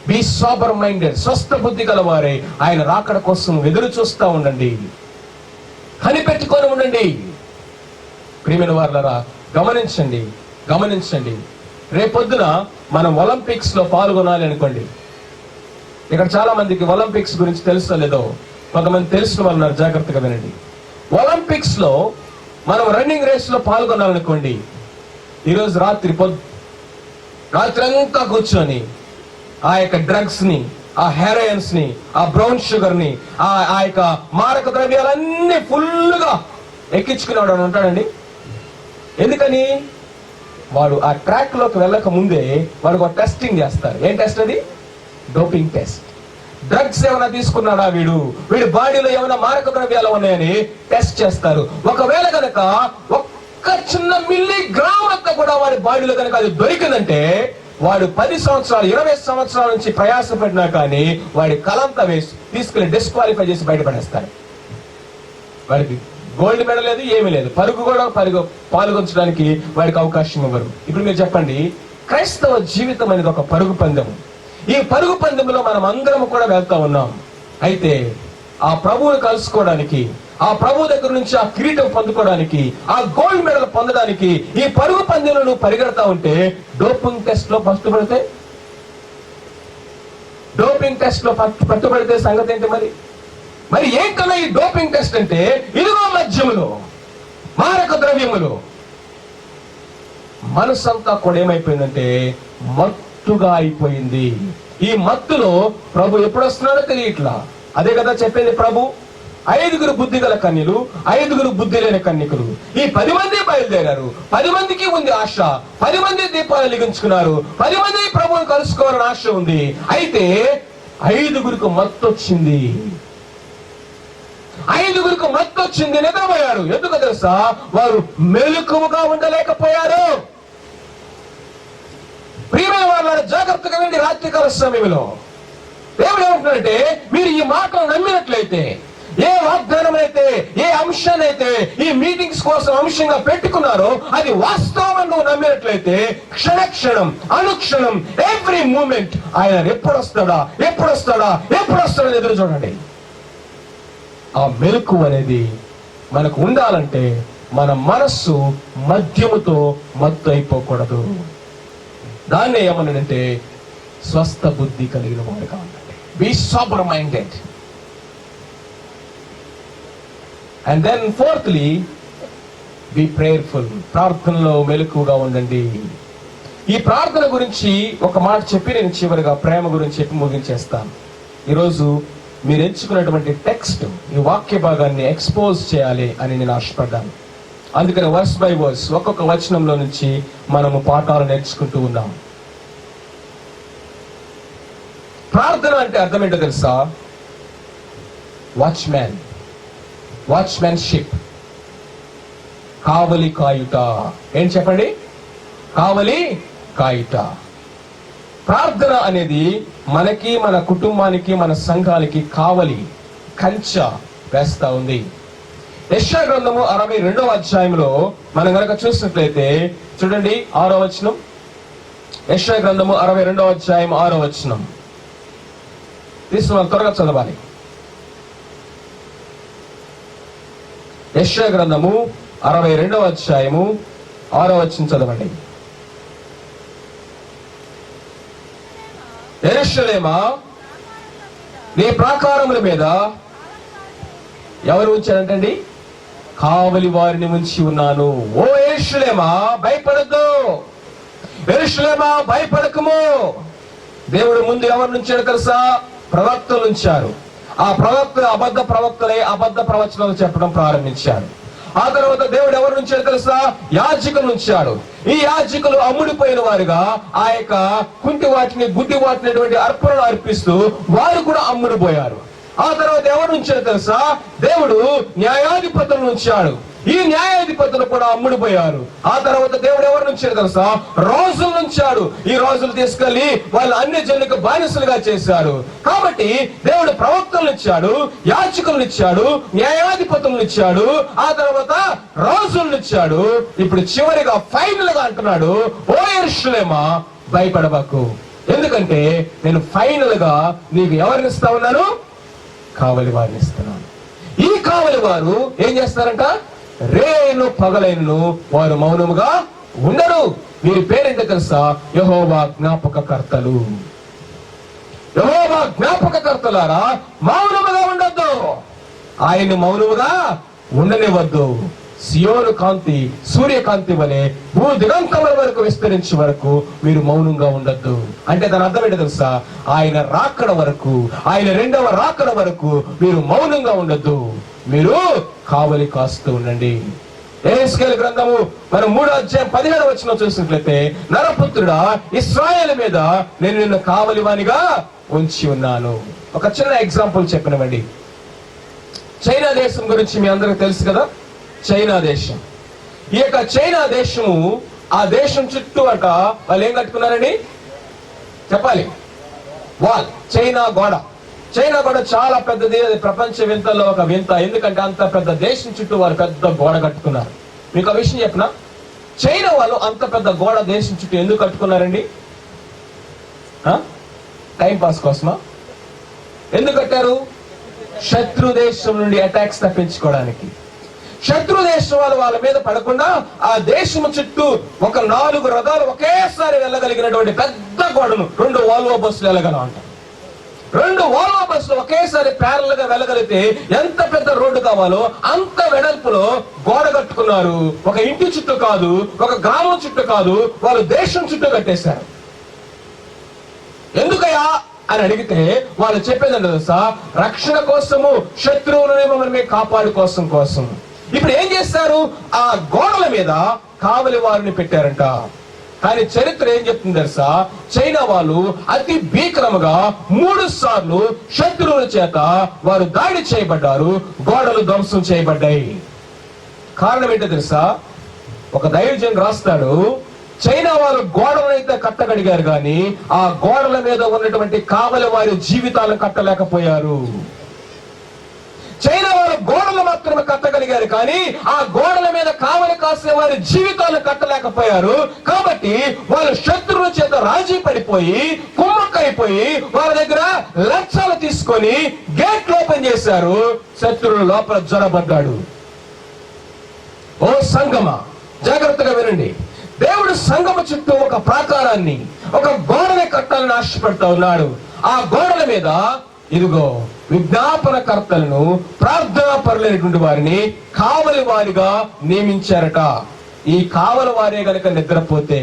బీ సోబర్ మైండెడ్, స్వస్థ బుద్ధి గలవారే ఆయన రాకడ కోసం ఎదురు చూస్తూ ఉండండి, కనిపెట్టుకొని ఉండండి. ప్రియమైన వారలారా, గమనించండి. రేపొద్దున మనం ఒలింపిక్స్ లో పాల్గొనాలి అనుకోండి. ఇక్కడ చాలా మందికి ఒలింపిక్స్ గురించి తెలుసో లేదో, కొంతమంది తెలిసిన వాళ్ళు ఉన్నారు, జాగ్రత్తగా వినండి. ఒలింపిక్స్ లో మనం రన్నింగ్ రేస్ లో పాల్గొనాలనుకోండి. ఈరోజు రాత్రి అంతా కూర్చొని ఆ యొక్క డ్రగ్స్ ని, ఆ హెరాయిన్స్ ని, ఆ బ్రౌన్ షుగర్ ని, ఆ యొక్క మారక ద్రవ్యాలన్నీ ఫుల్ గా ఎక్కించుకునేవాడు అని ఉంటాడండి. ఎందుకని? వాడు ఆ ట్రాక్ లోకి వెళ్ళక ముందే వాడు ఒక టెస్టింగ్ చేస్తారు. ఏం టెస్ట్ అది? Doping test. డ్రగ్స్ ఏమైనా తీసుకున్నాడా వీడి బాడీలో ఏమైనా మారక ద్రవ్యాలు ఉన్నాయని టెస్ట్ చేస్తారు. ఒకవేళ కనుక ఒక్క చిన్న మిల్లీగ్రామ్ అంతా కూడా వాడి బాడీలో కనుక అది దొరికిందంటే వాడు 10 సంవత్సరాలు 20 సంవత్సరాల నుంచి ప్రయాసపడినా కానీ వాడి కలంతా వేసి తీసుకుని డిస్క్వాలిఫై చేసి బయటపడేస్తారు. వాడికి గోల్డ్ మెడల్ లేదు, ఏమీ లేదు. పరుగు కూడా పాల్గొనడానికి వాడికి అవకాశం ఇవ్వరు. ఇప్పుడు మీరు చెప్పండి, క్రైస్తవ జీవితం అనేది ఒక పరుగు పందెం. ఈ పరుగు పందెంలో మనం అందరం కూడా వెళ్తా ఉన్నాం. అయితే ఆ ప్రభువుని కలుసుకోవడానికి, ఆ ప్రభు దగ్గర నుంచి ఆ కిరీటం పొందుకోవడానికి, ఆ గోల్డ్ మెడల్ పొందడానికి ఈ పరుగు పందెంలో నువ్వు పరిగెడతా ఉంటే డోపింగ్ టెస్ట్ లో పట్టుబడితే సంగతి ఏంటి? మరి ఏంటన్నా ఈ డోపింగ్ టెస్ట్ అంటే? ఇదిగో మద్యములు, మారక ద్రవ్యములు. మనసంతా కూడా ఏమైపోయిందంటే మత్తుగా అయిపోయింది. ఈ మత్తులో ప్రభు ఎప్పుడు వస్తున్నాడో తెలియట్లా. అదే కదా చెప్పింది ప్రభు. 5 బుద్ధి గల కన్యలు, 5 బుద్ధి లేని కన్యకులు. ఈ 10 మంది బయలుదేరారు. 10 మందికి ఉంది ఆశ. 10 మంది దీపాలు వెలిగించుకున్నారు. 10 మంది ప్రభువుని కలుసుకోవాలని ఆశ ఉంది. అయితే 5 మత్తు వచ్చింది. 5 మత్తు వచ్చింది, నిద్రపోయారు. ఎందుకు తెలుసా? వారు మెలకువగా ఉండలేకపోయారు. ప్రియమైన వాళ్ళ జాగ్రత్తగా వెళ్ళి రాత్రికాల సమయంలో దేవుడు ఏమంటున్నాడంటే, మీరు ఈ మాటలు నమ్మినట్లయితే, ఏ వాగ్దానం అయితే, ఏ అంశాన్నైతే ఈ మీటింగ్స్ కోసం అంశంగా పెట్టుకున్నారో అది వాస్తవం నువ్వు నమ్మినట్లయితే క్షణక్షణం, అనుక్షణం, ఎవ్రీ మూమెంట్ ఆయన ఎప్పుడు వస్తాడా ఎదురు చూడండి. ఆ మెలకు అనేది మనకు ఉండాలంటే మన మనస్సు మద్యముతో మత్తు అయిపోకూడదు. దాన్ని ఏమన్నాడంటే స్వస్థ బుద్ధి కలిగిన వాడుగా ఉండండి. Be sober minded. And then fourthly, be prayerful. ప్రార్థనలో మెలకువగా ఉండండి. ఈ ప్రార్థన గురించి ఒక మాట చెప్పి నేను చివరిగా ప్రేమ గురించి చెప్పి ముగించేస్తాను. ఈరోజు మీరు ఎంచుకున్నటువంటి టెక్స్ట్, ఈ వాక్య భాగాన్ని ఎక్స్పోజ్ చేయాలి అని నేను ఆశపడ్డాను. అందుకని వర్స్ బై వర్స్ ఒక్కొక్క వచనంలో నుంచి మనము పాఠాలు నేర్చుకుంటూ ఉన్నాం. ప్రార్థన అంటే అర్థం ఏంటో తెలుసా? వాచ్మెన్షిప్, కావలి కాయుట. ఏం చెప్పండి? కావలి కాయుట. ప్రార్థన అనేది మనకి, మన కుటుంబానికి, మన సంఘానికి కావలి కంచె వేస్తా ఉంది. యెషయా గ్రంథము 62వ అధ్యాయంలో మనం గనక చూసినట్లయితే చూడండి 6వ వచనం. యెషయా గ్రంథము 62వ అధ్యాయం 6వ వచనం తీసుకున్నాం, త్వరగా చదవాలి. యెషయా గ్రంథము 62వ అధ్యాయము 6వ వచనం చదవండి. యెరూషలేమా, నీ ప్రాకారముల మీద ఎవరు ఉంచారంటండి? కావలి వారిని ఉంచి ఉన్నాను. ఓ యెరూషలేమా, భయపడద్దు. యెరూషలేమా, భయపడకము. దేవుడు ముందు ఎవరు ఉంచాడు తెలుసా? ప్రవక్తలు ఉంచారు. ఆ ప్రవక్తలు అబద్ధ ప్రవక్తలే అబద్ధ ప్రవచనాలు చెప్పడం ప్రారంభించారు. ఆ తర్వాత దేవుడు ఎవరు ఉంచాడు తెలుసా? యాజకులు ఉంచాడు. ఈ యాజకులు అమ్ముడిపోయిన వారుగా ఆ యొక్క కుంటి వాటిని, గుడ్డి వాటిని అర్పణలు అర్పిస్తూ వారు కూడా అమ్ముడిపోయారు. ఆ తర్వాత ఎవరు ఉంచాడు తెలుసా? దేవుడు న్యాయాధిపతులను ఉంచాడు. ఈ న్యాయాధిపతులు కూడా అమ్ముడిపోయారు. ఆ తర్వాత దేవుడు ఎవరు ఉంచాడు తెలుసా? రాజులను ఉంచాడు. ఈ రాజులు తీసుకెళ్లి వాళ్ళు అన్ని జనులకు బానిసలుగా చేశారు. కాబట్టి దేవుడు ప్రవక్తలను ఇచ్చాడు, యాజకులను ఇచ్చాడు, న్యాయాధిపతులను ఇచ్చాడు, ఆ తర్వాత రాజులను ఇచ్చాడు. ఇప్పుడు చివరిగా ఫైనల్ గా అంటున్నాడు, ఓ యెరూషలేమా, భయపడబాకు. ఎందుకంటే నేను ఫైనల్ గా నీకు ఎవరిని ఇస్తా ఉన్నాను? కావలి వారిని ఇస్తున్నాను. ఈ కావలి వారు ఏం చేస్తారంట? రేను పగలైనను వారు మౌనముగా ఉండరు. వీరి పేరేంటో తెలుసా? యెహోవా జ్ఞాపకకర్తలు. యెహోవా జ్ఞాపకకర్తలారా, మౌనముగా ఉండొద్దు. ఆయన్ని మౌనముగా ఉండనివ్వద్దు. సియోను కాంతి సూర్యకాంతి వలె భూ దిగంతముల వరకు విస్తరించే వరకు మీరు మౌనంగా ఉండొద్దు. అంటే దాని అర్థం ఏంటో తెలుసా? ఆయన రాకడ వరకు, ఆయన రెండవ రాకడ వరకు మీరు మౌనంగా ఉండొద్దు. మీరు కావలి కాస్తూ ఉండండి. యెహెజ్కేలు గ్రంథము మనం 3వ అధ్యాయం 17వ వచనం చూసినట్లయితే, నరపుత్రుడా, ఇశ్రాయేలు మీద నేను నిన్ను కావలివానిగా ఉంచి ఉన్నాను. ఒక చిన్న ఎగ్జాంపుల్ చెప్పినవండి. చైనా దేశం గురించి మీ అందరికి తెలుసు కదా? చైనా దేశం, ఈ యొక్క చైనా దేశము, ఆ దేశం చుట్టూ అట వాళ్ళు ఏం కట్టుకున్నారండి? చెప్పాలి. వాల్, చైనా గోడ. చైనా గోడ చాలా పెద్దది. అది ప్రపంచ వింతల్లో ఒక వింత. ఎందుకంటే అంత పెద్ద దేశం చుట్టూ వారు పెద్ద గోడ కట్టుకున్నారు. మీకు ఆ విషయం చెప్పిన, చైనా వాళ్ళు అంత పెద్ద గోడ దేశం చుట్టూ ఎందుకు కట్టుకున్నారండి? టైం పాస్ కోసమా? ఎందుకు కట్టారు? శత్రు దేశం నుండి అటాక్స్ తప్పించుకోవడానికి. శత్రు దేశం వాళ్ళ మీద పడకుండా ఆ దేశము చుట్టూ ఒక 4 రథాలు ఒకేసారి వెళ్ళగలిగినటువంటి పెద్ద గోడను 2 వాల్వో బస్సులు వెళ్ళగలం అంట. 2 వాల్వో బస్సులు ఒకేసారి ప్యారల్ గా వెళ్ళగలిగితే ఎంత పెద్ద రోడ్డు కావాలో అంత వెడల్పులో గోడ కట్టుకున్నారు. ఒక ఇంటి చుట్టూ కాదు, ఒక గ్రామం చుట్టూ కాదు, వాళ్ళు దేశం చుట్టూ కట్టేశారు. ఎందుకయ్యా అని అడిగితే వాళ్ళు చెప్పేది తెలుసా? రక్షణ కోసము, శత్రువులని మమ్మల్ని కాపాడు కోసం. ఇప్పుడు ఏం చేస్తారు? ఆ గోడల మీద కావలి వారిని పెట్టారంట. కానీ చరిత్ర ఏం చెప్తుంది తెలుసా? చైనా వాళ్ళు అతి భీకరముగా 3 సార్లు శత్రువుల చేత వారు దాడి చేయబడ్డారు, గోడలు ధ్వంసం చేయబడ్డాయి. కారణం ఏంటో తెలుసా? ఒక దైవజన్ రాస్తాడు, చైనా వాళ్ళు గోడలైతే కట్టగలిగారు కానీ ఆ గోడల మీద ఉన్నటువంటి కావలి వారి జీవితాలను కట్టలేకపోయారు. చైనా వాళ్ళు గోడలు మాత్రమే కట్టగలిగారు కానీ ఆ గోడల మీద కావలి కాసే వారి జీవితాలను కట్టలేకపోయారు. కాబట్టి వాళ్ళు శత్రువుల చేత రాజీ పడిపోయి, కుమ్మక్కైపోయి వాళ్ళ దగ్గర లక్షలు తీసుకొని గేట్లు ఓపెన్ చేశారు. శత్రువుల లోపల జ్వరబడ్డాడు. ఓ సంగమా, జాగ్రత్తగా వినండి. దేవుడు సంగమ చుట్టూ ఒక ప్రాకారాన్ని, ఒక గోడని కట్టాలని ఆశపడతా ఉన్నాడు. ఆ గోడల మీద ఇదిగో విజ్ఞాపనకర్తలను, ప్రార్థనా పరులైనటువంటి వారిని కావలి వారిగా నియమించారట. ఈ కావలి వారే గనక నిద్రపోతే,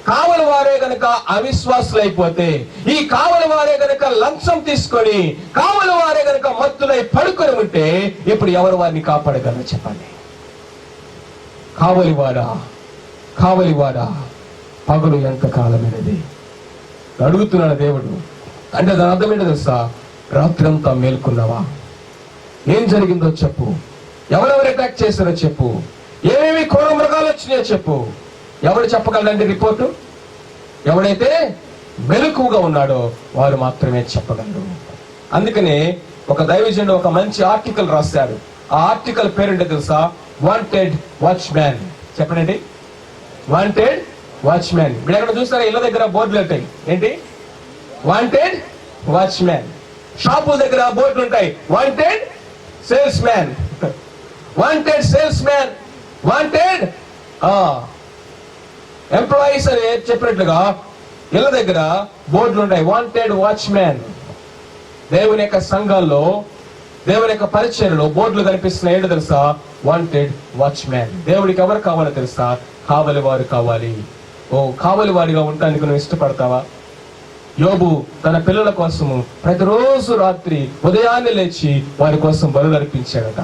కావలి వారే గనక అవిశ్వాసులైపోతే, ఈ కావలి వారే గనక లంచం తీసుకొని, కావలి వారే గనక మత్తులై పడుకొని ఉంటే ఇప్పుడు ఎవరు వారిని కాపాడగలరు చెప్పండి? కావలివాడా, పగలు ఎంత కాలమైనది అడుగుతున్నాడు దేవుడు. అంటే దాని అర్థం ఏంటో తెలుసా? రాత్రి అంతా మేల్కొన్నావా? ఏం జరిగిందో చెప్పు. ఎవరెవరు అటాక్ చేశారో చెప్పు. ఏమేమి క్రూర మృగాలు వచ్చినాయో చెప్పు. ఎవడు చెప్పగలండి రిపోర్టు? ఎవడైతే మెలకువగా ఉన్నాడో వారు మాత్రమే చెప్పగలరు. అందుకనే ఒక దైవజనుడు ఒక మంచి ఆర్టికల్ రాశాడు. ఆ ఆర్టికల్ పేరేంటో తెలుసా? Wanted watchman. చెప్పండి, వాంటెడ్ వాచ్మ్యాన్. ఇప్పుడు ఎక్కడ చూస్తారా? ఇళ్ళ దగ్గర బోర్డులు ఉంటాయి. ఏంటి? Wanted watchman. షాపు దగ్గర బోర్డులు ఉంటాయి. Wanted sales man, wanted sales man, wanted employees అని చెప్పినట్లుగా ఇళ్ళ దగ్గర బోర్డులు ఉంటాయి. Wanted watchman. దేవుని యొక్క సంఘాల్లో, దేవుని యొక్క పరిచర్యలో బోర్డులు కనిపిస్తున్న ఏంటో తెలుసా? Wanted watchman. దేవుడికి ఎవరు కావాలో తెలుసా? కావలి వారు కావాలి. ఓ కావలి వారిగా ఉండడానికి నువ్వు ఇష్టపడతావా? యోబు తన పిల్లల కోసము ప్రతిరోజు రాత్రి ఉదయాన్నే లేచి వారి కోసం బలులు అర్పించాడట.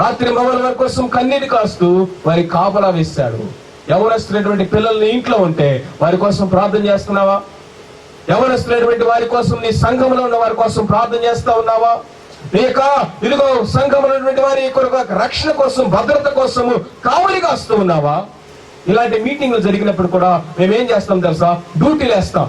రాత్రి మగవాళ్ళ వారి కోసం కన్నీరు కాస్తూ వారి కాపలా వేశాడు. యవనస్తున్నటువంటి పిల్లల్ని ఇంట్లో ఉంటే వారి కోసం ప్రార్థన చేస్తున్నావా? యవనస్తున్నటువంటి వారి కోసం నీ సంఘంలో ఉన్న వారి కోసం ప్రార్థన చేస్తా ఉన్నావా? ఇదిగో సంఘంలో ఉన్నటువంటి వారి కొరకు రక్షణ కోసం, భద్రత కోసము కావలి కాస్తూ ఉన్నావా? ఇలాంటి మీటింగ్లు జరిగినప్పుడు కూడా మేమేం చేస్తాం తెలుసా? డ్యూటీలు వేస్తాం.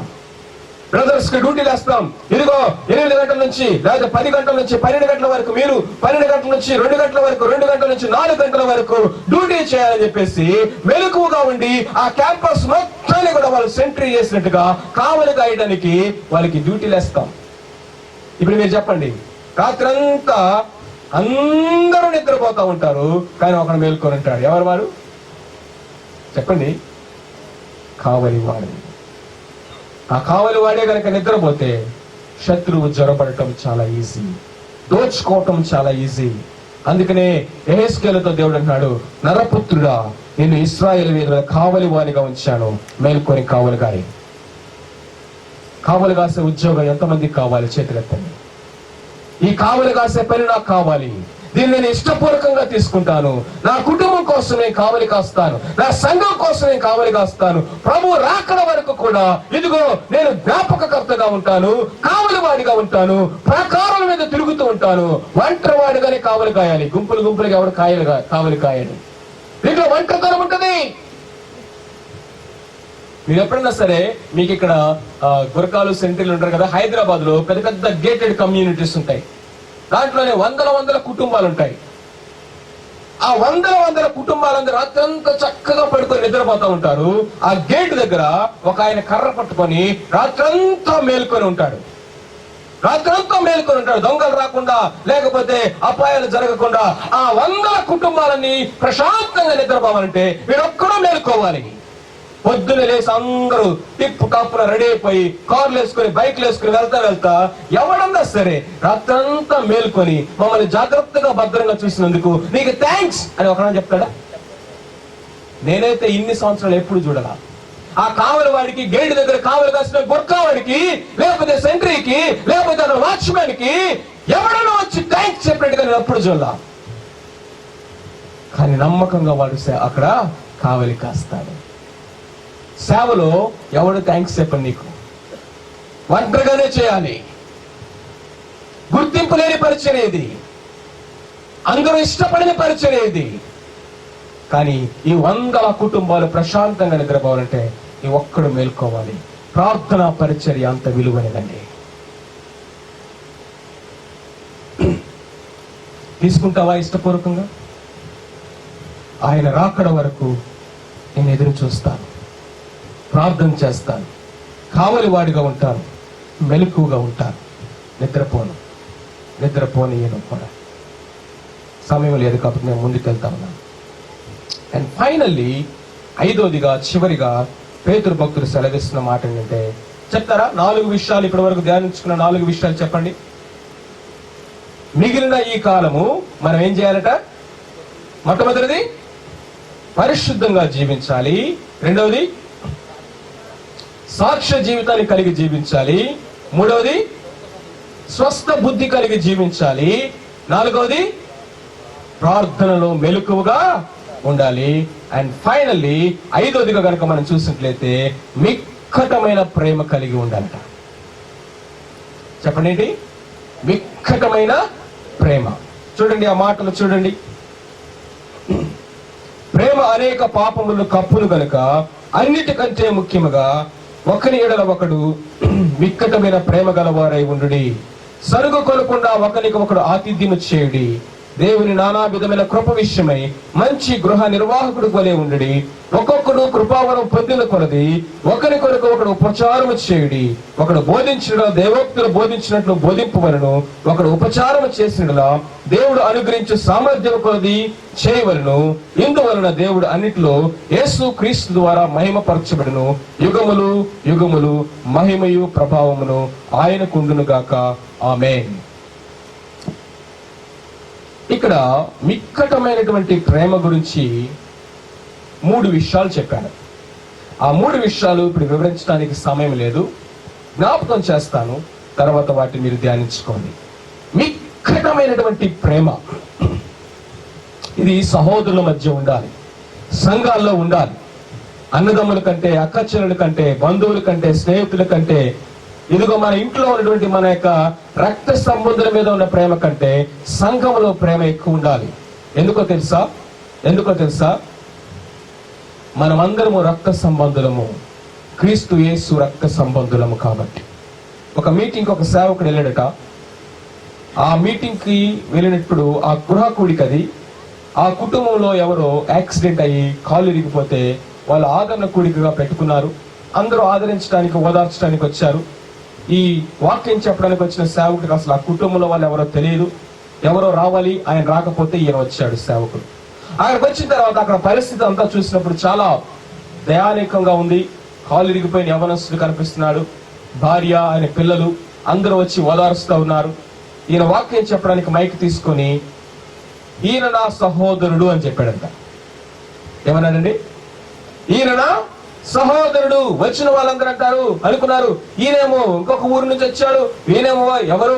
బ్రదర్స్ కి డ్యూటీలు వేస్తాం. ఇదిగో 8 గంటల నుంచి లేదా 10 గంటల నుంచి 12 గంటల వరకు మీరు, 12 గంటల నుంచి 2 గంటల వరకు, 2 గంటల నుంచి 4 గంటల వరకు డ్యూటీ చేయాలని చెప్పేసి మెలకువగా ఉండి ఆ క్యాంపస్ మొత్తాన్ని కూడా వాళ్ళు సెంట్రీ చేసినట్టుగా కావలి కాయడానికి వాళ్ళకి డ్యూటీలు వేస్తాం. ఇప్పుడు మీరు చెప్పండి, రాత్రంతా అందరూ నిద్రపోతా ఉంటారు, కానీ ఒకడు మేల్కొని ఉంటాడు. ఎవరు వారు? చెప్పండి. కావలి వాడు. ఆ కావలి వాడే కనుక నిద్రపోతే శత్రువు జ్వరపడటం చాలా ఈజీ, దోచుకోవటం చాలా ఈజీ. అందుకనే యెహెజ్కేలుతో దేవుడు అన్నాడు, నరపుత్రుడా, నేను ఇశ్రాయేలు మీద కావలి వారిగా ఉంచాను, మేల్కొని కావలి గారి. కావలి కాసే ఉద్యోగం ఎంతమందికి కావాలి? చేతులెత్తండి. ఈ కావలి కాసే పని నాకు కావాలి. దీన్ని నేను ఇష్టపూర్వకంగా తీసుకుంటాను. నా కుటుంబం కోసం నేను కావలి కాస్తాను, నా సంఘం కోసం నేను కావలి కాస్తాను. ప్రభు రాకడ వరకు కూడా ఇదిగో నేను జ్ఞాపకకర్తగా ఉంటాను, కావలి వాడిగా ఉంటాను, ప్రాకారాల మీద తిరుగుతూ ఉంటాను. ఒంటరి వాడిగానే కావలి కాయాలి. గుంపులు గుంపులుగా ఎవరు కావలి కాయాలి. దీంట్లో ఒంటరితనం ఉంటది. మీరు ఎప్పుడన్నా సరే, మీకు ఇక్కడ గురకాలు సెంటర్లు ఉంటారు కదా, హైదరాబాద్ లో పెద్ద పెద్ద గేటెడ్ కమ్యూనిటీస్ ఉంటాయి. దాంట్లోనే వందల కుటుంబాలు ఉంటాయి. ఆ వందల కుటుంబాలందరూ రాత్రంతా చక్కగా పడుకొని నిద్రపోతా ఉంటారు. ఆ గేట్ దగ్గర ఒక ఆయన కర్ర పట్టుకొని రాత్రంతా మేల్కొని ఉంటాడు. దొంగలు రాకుండా, లేకపోతే అపాయాలు జరగకుండా ఆ 100 కుటుంబాలని ప్రశాంతంగా నిద్రపోవాలంటే వీరొక్కడూ మేల్కోవాలి. పొద్దున లేసి అందరూ టిప్ టాప్లో రెడీ అయిపోయి కార్లు వేసుకుని, బైక్లు వేసుకుని వెళ్తా ఎవడన్నా సరే రాత్రంతా మేల్కొని మమ్మల్ని జాగ్రత్తగా భద్రంగా చూసినందుకు నీకు థ్యాంక్స్ అని ఒకనా చెప్తాడా? నేనైతే ఇన్ని సంవత్సరాలు ఎప్పుడు చూడాల. ఆ కావలి వాడికి, గేట్ దగ్గర కావలి కాసిన గుర్కా వాడికి, లేకపోతే సెంట్రీకి, లేకపోతే వాచ్మెన్ కి ఎవడన్నా వచ్చి థ్యాంక్స్ చెప్పినట్టుగా నేను ఎప్పుడు చూడాల. కానీ నమ్మకంగా వాడు అక్కడ కావలి కాస్తాడు. సేవలో ఎవడు థ్యాంక్స్ చెప్పండి? నీకు ఒంటరిగానే చేయాలి. గుర్తింపు లేని పరిచయం ఇది, అందరూ ఇష్టపడిన పరిచయం ఇది. కానీ ఈ 100 కుటుంబాలు ప్రశాంతంగా నిద్రపోవాలంటే ఈ ఒక్కడు మేల్కోవాలి. ప్రార్థనా పరిచర్య అంత విలువైనదండి. తీసుకుంటావా ఇష్టపూర్వకంగా? ఆయన రాకడ వరకు నేను ఎదురు చూస్తాను, ప్రార్థన చేస్తాను, కావలి వాడిగా ఉంటాను, మెలకువగా ఉంటాను, నిద్రపోనీయను కూడా. సమయం లేదు కాబట్టి నేను ముందుకు వెళ్తా ఉన్నాను. అండ్ ఫైనల్లీ 5వదిగా చివరిగా పేతురు భక్తులు సెలవిస్తున్న మాట ఏంటంటే, చెప్తారా? 4 విషయాలు ఇప్పటి వరకు ధ్యానించుకున్న 4 విషయాలు చెప్పండి. మిగిలిన ఈ కాలము మనం ఏం చేయాలట? మొట్టమొదటిది పరిశుద్ధంగా జీవించాలి. 2వది సాక్ష్య జీవితాన్ని కలిగి జీవించాలి. 3వది స్వస్థ బుద్ధి కలిగి జీవించాలి. 4వది ప్రార్థనలో మెలకువగా ఉండాలి. అండ్ ఫైనల్లీ 5వదిగా కనుక మనం చూసినట్లయితే మిక్కటమైన ప్రేమ కలిగి ఉండాలట. చెప్పండి ఏంటి? మిక్కటమైన ప్రేమ. చూడండి ఆ మాటలు చూడండి. ప్రేమ అనేక పాపములను కప్పును గనుక అన్నిటికంటే ముఖ్యముగా ఒకని ఎడల ఒకడు మిక్కటమైన ప్రేమ గలవారై ఉండుడి. సరుగు కొనకుండా ఒకనికి ఒకడు ఆతిథ్యము చేయుడి. దేవుని నానా విధమైన కృప విషయమై మంచి గృహ నిర్వాహకుడు వలె ఉండుడి. ఒక్కొక్కడు కృపావరం పొందిన కొలది ఒకరి కొరకు ఒకడు ఉపచారము చేయుడి. ఒకడు బోధించిన దేవోక్తులు బోధించినట్లు బోధింపవలను. ఒకడు ఉపచారము చేసినలా దేవుడు అనుగ్రహించు సామర్థ్యం కొలది చేయవలను. ఇందువలన దేవుడు అన్నిటిలో యేసు క్రీస్తు ద్వారా మహిమపరచబడును. యుగములు యుగములు మహిమయు ప్రభావమును ఆయనకుండును గాక. ఆమేన్. ఇక్కడ మిక్కటమైనటువంటి ప్రేమ గురించి 3 విషయాలు చెప్పాను. ఆ 3 విషయాలు ఇప్పుడు వివరించడానికి సమయం లేదు, జ్ఞాపకం చేస్తాను, తర్వాత వాటిని మీరు ధ్యానించుకోండి. మిక్కటమైనటువంటి ప్రేమ ఇది సహోదరుల మధ్య ఉండాలి, సంఘాల్లో ఉండాలి. అన్నదమ్ముల కంటే, అక్కచెల్లెల కంటే, బంధువుల కంటే, స్నేహితుల కంటే, ఇదిగో మన ఇంట్లో ఉన్నటువంటి మన యొక్క రక్త సంబంధుల మీద ఉన్న ప్రేమ కంటే సంఘంలో ప్రేమ ఎక్కువ ఉండాలి. ఎందుకో తెలుసా? మనమందరము రక్త సంబంధులము, క్రీస్తు యేసు రక్త సంబంధులము. కాబట్టి ఒక మీటింగ్కి ఒక సేవకుడు వెళ్ళాడట. ఆ మీటింగ్కి వెళ్ళినప్పుడు ఆ గృహ కూడికది. ఆ కుటుంబంలో ఎవరో యాక్సిడెంట్ అయ్యి కాలు ఇరిగిపోతే వాళ్ళు ఆదరణ కూడికగా పెట్టుకున్నారు. అందరూ ఆదరించడానికి, ఓదార్చడానికి వచ్చారు. ఈ వాక్యం చెప్పడానికి వచ్చిన సేవకుడికి అసలు ఆ కుటుంబంలో వాళ్ళు ఎవరో తెలియదు. ఎవరో రావాలి, ఆయన రాకపోతే ఈయన వచ్చాడు సేవకుడు. ఆయనకు వచ్చిన తర్వాత అక్కడ పరిస్థితి అంతా చూసినప్పుడు చాలా దయానీకంగా ఉంది. కాలు ఇరిగిపోయిన యవనస్తుడు కనిపిస్తున్నాడు, భార్య, ఆయన పిల్లలు అందరూ వచ్చి ఓదారుస్తూ ఉన్నారు. ఈయన వాక్యం చెప్పడానికి మైక్ తీసుకొని ఈయన నా సహోదరుడు అని చెప్పాడంట. ఏమన్నాడండి? ఈయన నా సహోదరుడు. వచ్చిన వాళ్ళందరూ అంటారు అనుకున్నారు, ఈయనేమో ఇంకొక ఊరు నుంచి వచ్చాడు, ఈయనేమో ఎవరు,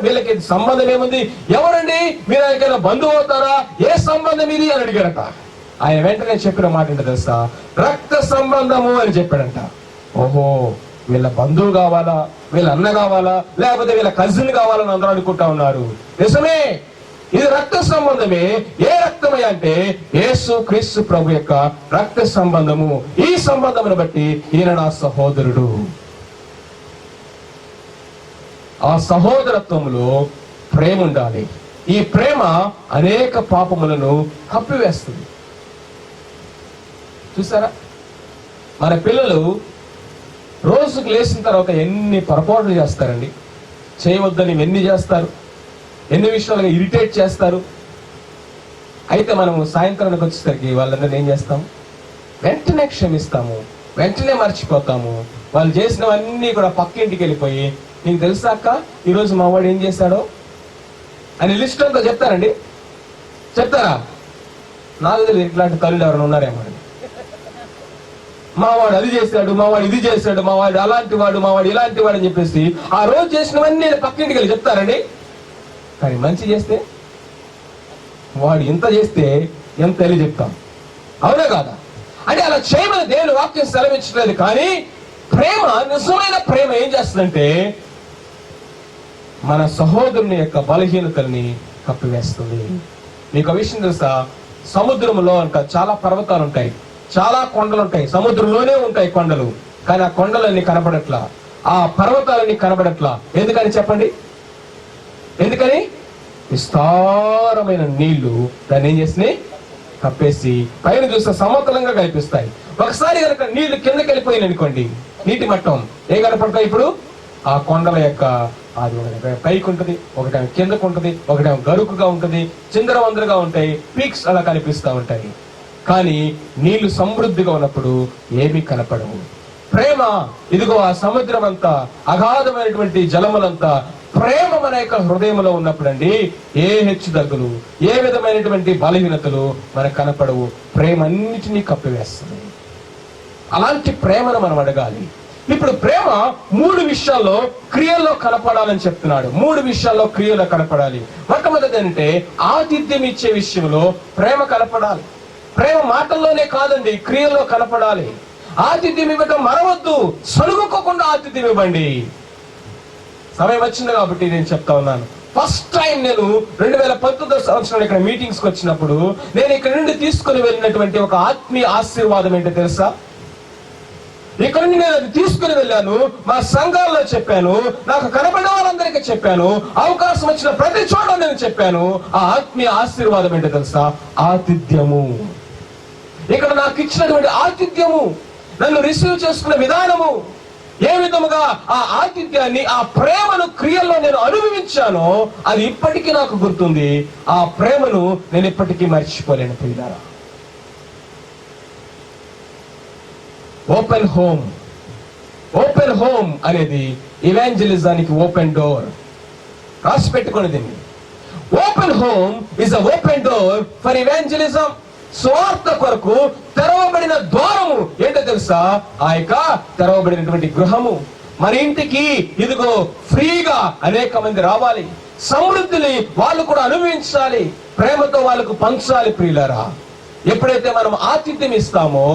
వీళ్ళకి సంబంధం ఏముంది, ఎవరండి మీరు, ఆయనకైనా బంధువు అవుతారా, ఏ సంబంధం ఇది అని అడిగాడట. ఆయన వెంటనే చెప్పిన మాట ఏంటో తెలుసా? రక్త సంబంధము అని చెప్పాడంట. ఓహో, వీళ్ళ బంధువు కావాలా, వీళ్ళ అన్న కావాలా, లేకపోతే వీళ్ళ కజిన్ కావాలని అందరూ అనుకుంటా ఉన్నారు. నిజమే, ఇది రక్త సంబంధమే. ఏ రక్తమే అంటే యేసు క్రీస్తు ప్రభు యొక్క రక్త సంబంధము. ఈ సంబంధమును బట్టి ఈయన నా సహోదరుడు. ఆ సహోదరత్వములో ప్రేమ ఉండాలి. ఈ ప్రేమ అనేక పాపములను కప్పివేస్తుంది. చూసారా, మన పిల్లలు రోజుకు లేచిన తర్వాత ఎన్ని పొరపాట్లు చేస్తారండి. చేయవద్దని ఎన్ని చేస్తారు, ఎన్ని విషయాలుగా ఇరిటేట్ చేస్తారు. అయితే మనము సాయంత్రానికి వచ్చేసరికి వాళ్ళందరినీ ఏం చేస్తాం? వెంటనే క్షమిస్తాము, వెంటనే మర్చిపోతాము. వాళ్ళు చేసినవన్నీ కూడా పక్కింటికి వెళ్ళిపోయి, నీకు తెలుసా అక్క ఈరోజు మా వాడు ఏం చేశాడో అని లిస్ట్ అంతా చెప్తారండి. చెప్తారా? నాకు తెలియదు ఇట్లాంటి తల్లులు ఎవరైనా ఉన్నారేమో. మా వాడు అది చేశాడు, మా వాడు ఇది చేశాడు, మా వాడు అలాంటి వాడు, మా వాడు ఇలాంటి వాడు అని చెప్పేసి ఆ రోజు చేసినవన్నీ పక్కింటికి వెళ్ళి చెప్తారండి. కానీ మంచి చేస్తే, వాడు ఇంత చేస్తే ఎంత తెలియ చెప్తాం, అవునా కాదా? అంటే అలా చేయమని దేవుని వాక్యం సెలవించలేదు. కానీ ప్రేమ, నిజమైన ప్రేమ ఏం చేస్తుందంటే మన సహోదరుని యొక్క బలహీనతల్ని కప్పివేస్తుంది. మీకు విషయం తెలుసా? సముద్రంలో చాలా పర్వతాలు ఉంటాయి, చాలా కొండలు ఉంటాయి. సముద్రంలోనే ఉంటాయి కొండలు, కానీ ఆ కొండలన్నీ కనబడట్లా, ఆ పర్వతాలన్నీ కనబడట్లా. ఎందుకని చెప్పండి? ఎందుకని? విస్తారమైన నీళ్లు దాన్ని ఏం చేసినాయి? కప్పేసి పైన చూస్తే సమతలంగా కనిపిస్తాయి. ఒకసారి కనుక నీళ్లు కిందకి వెళ్ళిపోయింది అనుకోండి, నీటి మట్టం ఏ కనపడతాయి? ఇప్పుడు ఆ కొండల యొక్క అది పైకి ఉంటది, ఒకటేమో కిందకు ఉంటది, ఒకటేమో గరుకుగా ఉంటది, చిందరవందరగా ఉంటాయి, పీక్స్ అలా కనిపిస్తూ ఉంటాయి. కానీ నీళ్లు సమృద్ధిగా ఉన్నప్పుడు ఏమీ కనపడవు. ప్రేమ ఇదిగో ఆ సముద్రం అంతా, అగాధమైనటువంటి జలములంతా ప్రేమ మన యొక్క హృదయంలో ఉన్నప్పుడు అండి, ఏ హెచ్చుతగ్గులు, ఏ విధమైనటువంటి బలహీనతలు మనకు కనపడవు. ప్రేమ అన్నిటినీ కప్పివేస్తుంది. అలాంటి ప్రేమను మనం అడగాలి. ఇప్పుడు ప్రేమ 3 విషయాల్లో క్రియల్లో కనపడాలని చెప్తున్నాడు. 3 విషయాల్లో క్రియలో కనపడాలి. మొట్టమొదటి అంటే ఆతిథ్యం ఇచ్చే విషయంలో ప్రేమ కనపడాలి. ప్రేమ మాటల్లోనే కాదండి, క్రియల్లో కనపడాలి. ఆతిథ్యం ఇవ్వటం మరవద్దు, సలుగుకోకుండా ఆతిథ్యం ఇవ్వండి. సమయం వచ్చింది కాబట్టి నేను చెప్తా ఉన్నాను. ఫస్ట్ టైం నేను 2019 సంవత్సరంలో ఇక్కడ మీటింగ్స్కి వచ్చినప్పుడు నేను ఇక్కడ నుండి తీసుకుని వెళ్ళినటువంటి ఒక ఆత్మీయ ఆశీర్వాదం ఏంటో తెలుసా? ఇక్కడ నుండి నేను అది తీసుకుని వెళ్ళాను, మా సంఘాల్లో చెప్పాను, నాకు కనబడిన వాళ్ళందరికీ చెప్పాను, అవకాశం వచ్చిన ప్రతి చోట నేను చెప్పాను. ఆ ఆత్మీయ ఆశీర్వాదం ఏంటో తెలుసా? ఆతిథ్యము. ఇక్కడ నాకు ఇచ్చినటువంటి ఆతిథ్యము, నన్ను రిసీవ్ చేసుకున్న విధానము, ఏ విధముగా ఆ ఆతిథ్యాన్ని, ఆ ప్రేమను క్రియల్లో నేను అనుభవించానో అది ఇప్పటికీ నాకు గుర్తుంది. ఆ ప్రేమను నేను ఇప్పటికీ మర్చిపోలేను ప్రియులారా. ఓపెన్ హోమ్, ఓపెన్ హోమ్ అనేది ఇవాంజలిజానికి ఓపెన్ డోర్. రాసి పెట్టుకోండి దీన్ని. Open home is a open door for evangelism. స్వార్థ కొరకు తెరవబడిన ద్వారము ఏంటో తెలుసా? ఆ యొక్క తెరవబడినటువంటి గృహము. మన ఇంటికి ఇదిగో ఫ్రీగా అనేక మంది రావాలి, సమృద్ధిని వాళ్ళు కూడా అనుభవించాలి, ప్రేమతో వాళ్ళకు పంచాలి ప్రియులారా. ఎప్పుడైతే మనం ఆతిథ్యం ఇస్తామో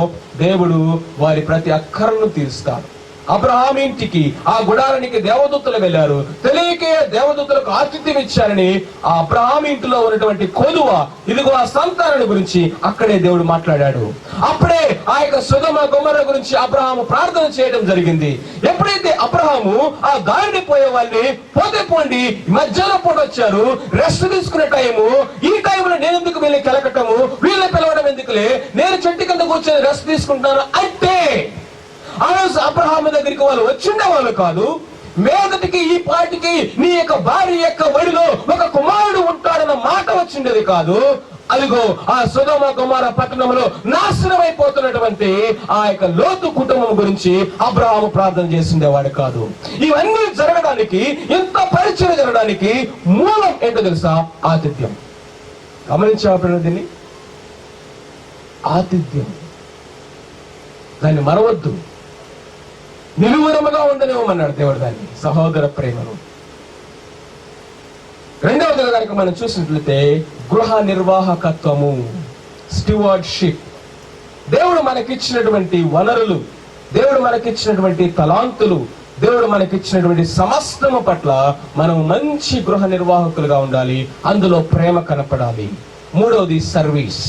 దేవుడు వారి ప్రతి అక్కరను తీరుస్తాడు. అబ్రహాం ఇంటికి, ఆ గుడారానికి దేవదూతలు వెళ్ళారు, తెలియకే దేవదూతలకు ఆతిథ్యం ఇచ్చారని ఆ అబ్రహాం ఇంటిలో ఉన్నటువంటి కొదువ, ఇదిగో ఆ సంతానాన్ని గురించి అక్కడే దేవుడు మాట్లాడాడు. అప్పుడే ఆ యొక్క సొదొమ గొమొర్రా గురించి అబ్రహాము ప్రార్థన చేయడం జరిగింది. ఎప్పుడైతే అబ్రహాము ఆ దారిని పోయే వాళ్ళని పోతే పోండి, మధ్యాహ్నం పూట వచ్చారు, రెస్ట్ తీసుకునే టైము, ఈ టైంలో నేను ఎందుకు వెళ్ళి కెలకటము, వీళ్ళని పిలవడం ఎందుకులే, నేను చెట్టు కింద కూర్చొని రెస్ట్ తీసుకుంటాను అంటే ఆ రోజు అబ్రహాము దగ్గరికి వాళ్ళు వచ్చిండే వాళ్ళు కాదు. మీదటికి ఈ పాటికి నీ యొక్క భార్య యొక్క ఒడిలో ఒక కుమారుడు ఉంటాడన్న మాట వచ్చిండేది కాదు. అదిగో ఆ సొదొమ గొమొర్రా పట్టణంలో నాశనం అయిపోతున్నటువంటి ఆ యొక్క లోతు కుటుంబం గురించి అబ్రహాము ప్రార్థన చేసిండేవాడు కాదు. ఇవన్నీ జరగడానికి, ఇంత పరిచయం జరగడానికి మూలం ఏంటో తెలుసా? ఆతిథ్యం. గమనించాలి దీన్ని, ఆతిథ్యం. దాన్ని మరవద్దు. నిలువరముగా ఉండనివ్వమన్నాడు దేవుడు దాన్ని, సహోదర ప్రేమను. రెండవదిగా కనుక మనం చూసినట్లయితే గృహ నిర్వాహకత్వము, స్టివార్డ్షిప్. దేవుడు మనకిచ్చినటువంటి వనరులు, దేవుడు మనకిచ్చినటువంటి తలాంతులు, దేవుడు మనకిచ్చినటువంటి సమస్తము పట్ల మనం మంచి గృహ నిర్వాహకులుగా ఉండాలి. అందులో ప్రేమ కనపడాలి. మూడవది సర్వీస్.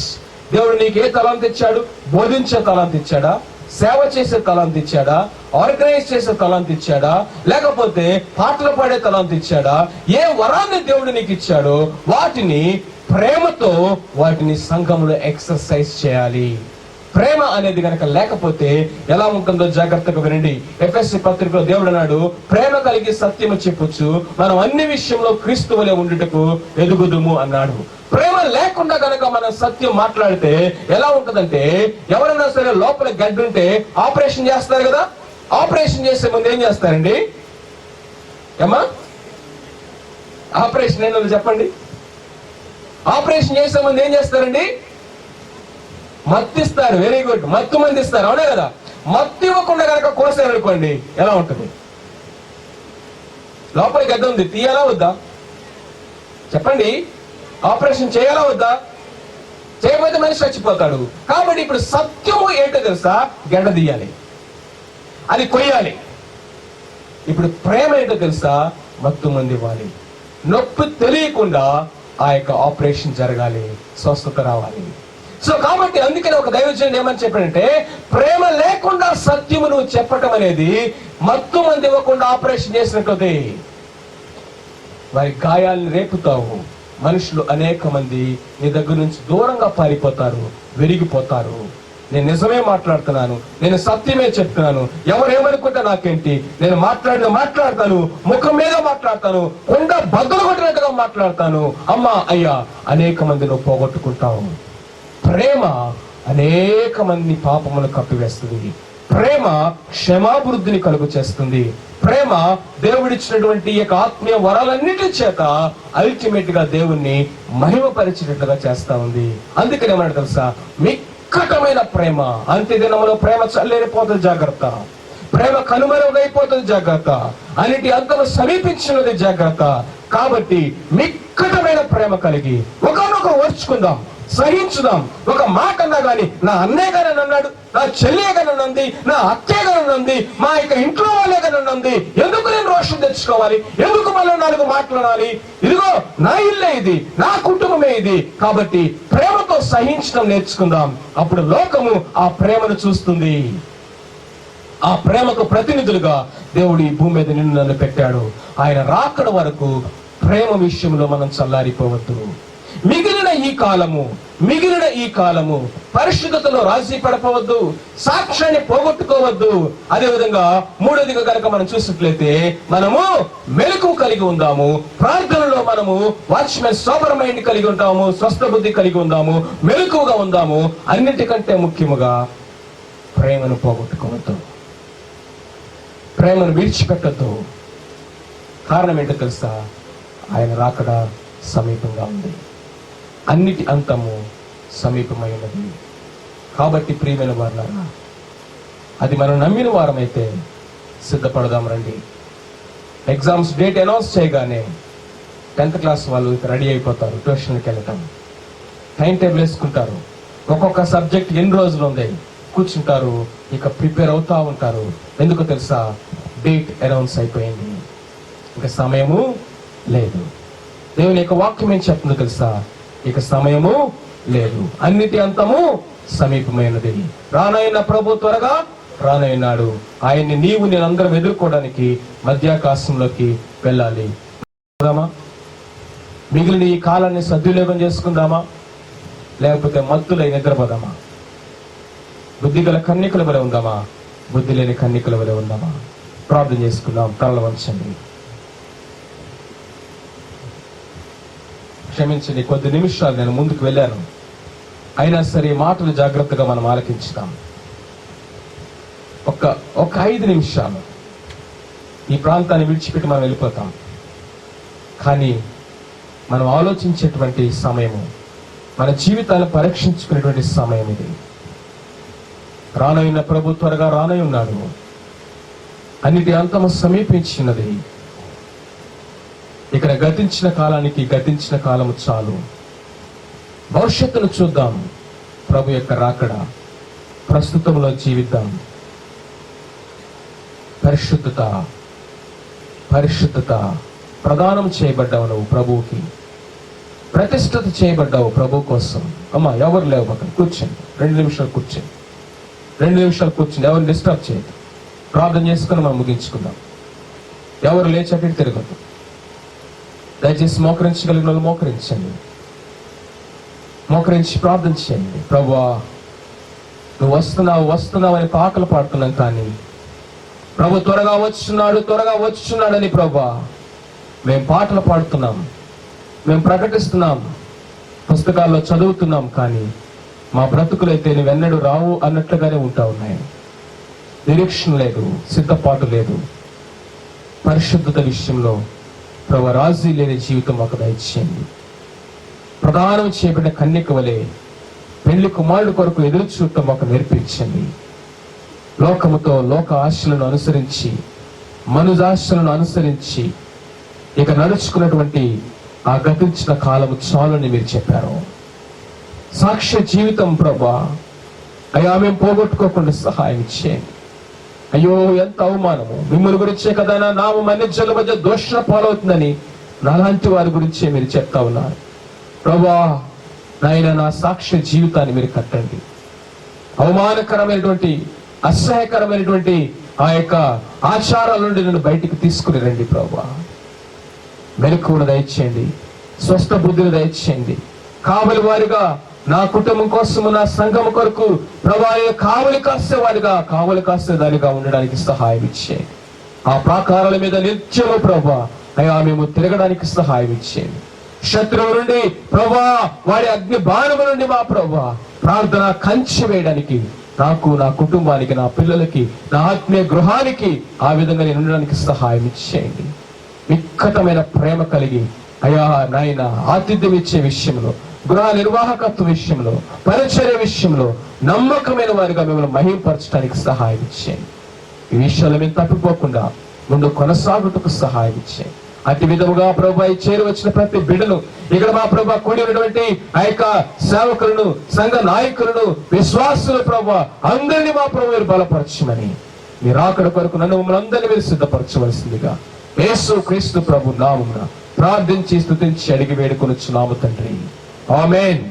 దేవుడు నీకు ఏ తలాంత్ ఇచ్చాడు? బోధించే తలాంత్ ఇచ్చాడా? సేవ చేసే తలాంత్ ఇచ్చాడా? ఆర్గనైజ్ చేసే తలాంత్ ఇచ్చాడా? లేకపోతే పాటలు పాడే తలాంత్ ఇచ్చాడా? ఏ వరాన్ని దేవుడు నీకు ఇచ్చాడో వాటిని ప్రేమతో వాటిని సంఘంలో ఎక్సర్సైజ్ చేయాలి. ప్రేమ అనేది గనక లేకపోతే ఎలా ఉంటుందో జాగ్రత్తగా వినండి. ఎఫెసీ పత్రికలో దేవుడు అన్నాడు, ప్రేమ కలిగి సత్యము చెప్పొచ్చు, మనం అన్ని విషయంలో క్రీస్తు వలె ఉండుటకు ఎదుగుదుము అన్నాడు. ప్రేమ లేకుండా గనక మనం సత్యం మాట్లాడితే ఎలా ఉంటదంటే, ఎవరైనా సరే లోపల గడ్డి ఉంటే ఆపరేషన్ చేస్తారు కదా, ఆపరేషన్ చేసే ముందు ఏం చేస్తారండి? ఏమా ఆపరేషన్ ఏంటో చెప్పండి. ఆపరేషన్ చేసే ముందు ఏం చేస్తారండి? మత్తిస్తారు. వెరీ గుడ్, మత్తు మంది ఇస్తారు, అవునే కదా. మత్తు ఇవ్వకుండా కనుక కోసారు అనుకోండి, ఎలా ఉంటుంది? లోపల గడ్డ ఉంది, తీయాలా వద్దా చెప్పండి? ఆపరేషన్ చేయాలా వద్దా? చేయకపోతే మనిషి చచ్చిపోతాడు. కాబట్టి ఇప్పుడు సత్యము ఏంటో తెలుసా? గడ్డ తీయాలి, అది కొయ్యాలి. ఇప్పుడు ప్రేమ ఏంటో తెలుసా? మత్తు మంది ఇవ్వాలి. నొప్పి తెలియకుండా ఆ యొక్క ఆపరేషన్ జరగాలి, స్వస్థత రావాలి. సో కాబట్టి అందుకని ఒక దైవజనుడు ఏమని చెప్పాడంటే, ప్రేమ లేకుండా సత్యము నువ్వు చెప్పటం అనేది మత్తు మంది ఇవ్వకుండా ఆపరేషన్ చేసినట్లయితే వారి గాయాలను రేపుతావు. మనుషులు అనేక మంది నీ దగ్గర నుంచి దూరంగా పారిపోతారు, విరిగిపోతారు. నేను నిజమే మాట్లాడుతున్నాను, నేను సత్యమే చెప్తున్నాను, ఎవరేమనుకుంటా నాకేంటి, నేను మాట్లాడతాను, ముఖం మీద మాట్లాడతాను, కొండ బద్దలు కొట్టినట్టుగా మాట్లాడతాను. అమ్మా అయ్యా, అనేక మంది నువ్వు పోగొట్టుకుంటావు. ప్రేమ అనేక మంది పాపమును కప్పివేస్తుంది. ప్రేమ క్షమాభివృద్ధిని కలుగు చేస్తుంది. ప్రేమ దేవుడిచ్చినటువంటి ఈ యొక్క ఆత్మీయ వరాలన్నిటి చేత అల్టిమేట్ గా దేవుణ్ణి మహిమపరిచేటట్లుగా చేస్తా ఉంది. అందుకని ఏమన్నా తెలుసా? మిక్కటమైన ప్రేమ. అంత్యదినములో ప్రేమ చల్లేరిపోతుంది, జాగ్రత్త. ప్రేమ కనుమరుగైపోతుంది, జాగ్రత్త. అన్నిటి అంతము సమీపించినది, జాగ్రత్త. కాబట్టి మిక్కటమైన ప్రేమ కలిగి ఒకరినొకరు ఓర్చుకుందాం, సహించుదాం. ఒక మాట అన్నా గాని, నా అన్నయ్య గారు అన్నాడు, నా చెల్లె గారు అన్నది, నా అత్తయ్య గారు అన్నది, మా యొక్క ఇంట్లో వాళ్ళే గారు అన్నది, ఎందుకు నేను రోషం తెచ్చుకోవాలి? ఎందుకు మళ్ళీ 4 మాట్లాడాలి? ఇదిగో నా ఇల్లే ఇది, నా కుటుంబమే ఇది. కాబట్టి ప్రేమతో సహించడం నేర్చుకుందాం. అప్పుడు లోకము ఆ ప్రేమను చూస్తుంది. ఆ ప్రేమకు ప్రతినిధులుగా దేవుడు ఈ భూమి మీద నిన్ను నన్ను పెట్టాడు. ఆయన రాకడ వరకు ప్రేమ విషయంలో మనం చల్లారిపోవద్దు. మిగిలిన ఈ కాలము పరిశుద్ధతలో రాజీ పడిపోవద్దు, సాక్ష్యాన్ని పోగొట్టుకోవద్దు. అదేవిధంగా మూడోదిగా కనుక మనం చూసినట్లయితే మనము మెలకువ కలిగి ఉందాము. ప్రార్థనలో మనము వాచ్మెన్ సోబర్ మైండ్ కలిగి ఉంటాము, స్వస్థ బుద్ధి కలిగి ఉందాము, మెలకువగా ఉందాము. అన్నిటికంటే ముఖ్యముగా ప్రేమను పోగొట్టుకోవద్దు, ప్రేమను విడిచిపెట్టద్దు. కారణం ఏంటో తెలుసా? ఆయన రాకడ సమీపంగా ఉంది, అన్నిటి అంతము సమీపమై ఉన్నది. కాబట్టి ప్రియమైన వారులారా, అది మనం నమ్మిన వారమైతే సిద్ధపడదాం రండి. ఎగ్జామ్స్ డేట్ అనౌన్స్ చేయగానే 10th క్లాస్ వాళ్ళు రెడీ అయిపోతారు, ట్యూషన్కి వెళ్ళటం, టైం టేబుల్ వేసుకుంటారు. ఒక్కొక్క సబ్జెక్ట్ ఎన్ని రోజులు ఉంది కూర్చుంటారు, ఇక ప్రిపేర్ అవుతా ఉంటారు. ఎందుకు తెలుసా? డేట్ అనౌన్స్ అయిపోయింది, ఇక సమయము లేదు. దేవుని యొక్క వాక్యం ఏం చెప్తుందో తెలుసా? ఇక సమయము లేదు, అన్నిటి అంతము సమీపమైనది. రానైన ప్రభు త్వరగా రానైనాడు. ఆయన్ని నీవు నేను అందరం ఎదుర్కోవడానికి మధ్యాకాశంలోకి వెళ్ళాలి. మిగిలిన ఈ కాలాన్ని సద్వినియోగం చేసుకుందామా, లేకపోతే మత్తులై నిద్రపోదామా? బుద్ధి గల కన్యకల వలె ఉందామా, బుద్ధి లేని కన్యకల వలె ఉందామా? ప్రార్థన చేసుకుందాం. తలలు వంచండి. క్షమించండి, కొద్ది నిమిషాలు నేను ముందుకు వెళ్ళాను, అయినా సరే మాటలు జాగ్రత్తగా మనం ఆలకించుతాం. ఒక 5 నిమిషాలు ఈ ప్రాంతాన్ని విడిచిపెట్టి మనం వెళ్ళిపోతాం. కానీ మనం ఆలోచించేటువంటి సమయము, మన జీవితాలను పరీక్షించుకునేటువంటి సమయం ఇది. రానైన ప్రభు త్వరగా రానై ఉన్నాడు, అన్నిటి అంతము సమీపించినది. ఇక్కడ గతించిన కాలానికి గతించిన కాలము చాలు. భవిష్యత్తును చూద్దాం, ప్రభు యొక్క రాకడ. ప్రస్తుతంలో జీవిద్దాం. పరిశుద్ధత ప్రదానం చేయబడ్డావు నువ్వు ప్రభువుకి, ప్రతిష్ఠిత చేయబడ్డావు ప్రభు కోసం. అమ్మా, ఎవరు లేవు పక్కన, కూర్చోండి. 2 నిమిషాలు కూర్చోండి, 2 నిమిషాలు కూర్చోండి. ఎవరిని డిస్టర్బ్ చేయదు. ప్రార్థన చేసుకుని మనం ముగించుకుందాం. ఎవరు లేచాక తిరగదు. దయచేసి మోకరించగలిగిన వాళ్ళు మోకరించండి, మోకరించి ప్రార్థన చేయండి. ప్రభువా, నువ్వు వస్తున్నావు అని పాకలు పాడుతున్నాం, కానీ ప్రభు త్వరగా వచ్చున్నాడని ప్రభువా మేము పాటలు పాడుతున్నాం, మేము ప్రకటిస్తున్నాం, పుస్తకాల్లో చదువుతున్నాం, కానీ మా బ్రతుకులైతే నువ్వెన్నడూ రావు అన్నట్లుగానే ఉంటా ఉన్నాయి. నిరీక్షణ లేదు, సిద్ధపాటు లేదు. పరిశుద్ధత విషయంలో ప్రభు రాజీ లేని జీవితం మాకు దయచేయండి. ప్రదానం చేయబడిన కన్యక వలె పెళ్లి కుమారుడు కొరకు ఎదురు చూడటం మాకు నేర్పించండి. లోకముతో లోక ఆశలను అనుసరించి, మనుజాశలను అనుసరించి ఇక నడుచుకున్నటువంటి ఆ గతించిన కాలము చాలని మీరు చెప్పారు. సాక్ష్య జీవితం ప్రభా, అయ్యా మేము పోగొట్టుకోకుండా సహాయం చేయండి. అయ్యో, ఎంత అవమానము! మిమ్మల్ని గురించే కదా నా నామం అన్ని జనుల మధ్య దోషణ పాలవుతుందని నాలాంటి వారి గురించే మీరు చెప్తా ఉన్నారు. ప్రభా, నాయన, నా సాక్ష్య జీవితాన్ని మీరు కట్టండి. అవమానకరమైనటువంటి, అసహ్యకరమైనటువంటి ఆ యొక్క ఆచారాల నుండి నన్ను బయటికి తీసుకుని రండి ప్రభా. మెలకువను దయచేయండి, స్వస్థ బుద్ధిని దయచేయండి. కావలి వారిగా నా కుటుంబం కోసము, నా సంఘం కొరకు ప్రభా కావలి కాసేదానిగా ఉండడానికి సహాయం ఇచ్చేయండి. ఆ ప్రాకారాల మీద నిత్యము ప్రభా అయ్యా మేము తిరగడానికి సహాయం ఇచ్చేయండి. శత్రువు నుండి ప్రభా, వాడి అగ్ని బాణము నుండి మా ప్రభా ప్రార్థన కంచె వేయడానికి నాకు, నా కుటుంబానికి, నా పిల్లలకి, నా ఆత్మీయ గృహానికి ఆ విధంగా నేను ఉండడానికి సహాయం ఇచ్చేయండి. విక్కటమైన ప్రేమ కలిగి అయ్యా నాయన ఆతిథ్యం ఇచ్చే విషయంలో, గృహ నిర్వాహకత్వ విషయంలో, పరిచర్య విషయంలో నమ్మకమైన వారిగా మిమ్మల్ని మహింపరచడానికి సహాయం ఇచ్చేయండి. ఈ విషయాలు మేము తప్పిపోకుండా ముందు కొనసాగుటకు సహాయం ఇచ్చేయండి. అతి విధముగా ప్రభు చేరువచ్చిన ప్రతి బిడ్డను, ఇక్కడ మా ప్రభు కూడి ఉన్నటువంటి ఆ యొక్క సేవకులను, సంఘ నాయకులను, విశ్వాసులు ప్రభు అందరినీ మా ప్రభు మీరు బలపరచమని, మీరు రాకడ కొరకు నన్ను మమ్మల్ని అందరినీ మీరు సిద్ధపరచవలసిందిగా యేసు క్రీస్తు ప్రభు నామమున ప్రార్థించి స్తుతించి అడిగి వేడుకొనుచున్నాము తండ్రి. ఆమేన్.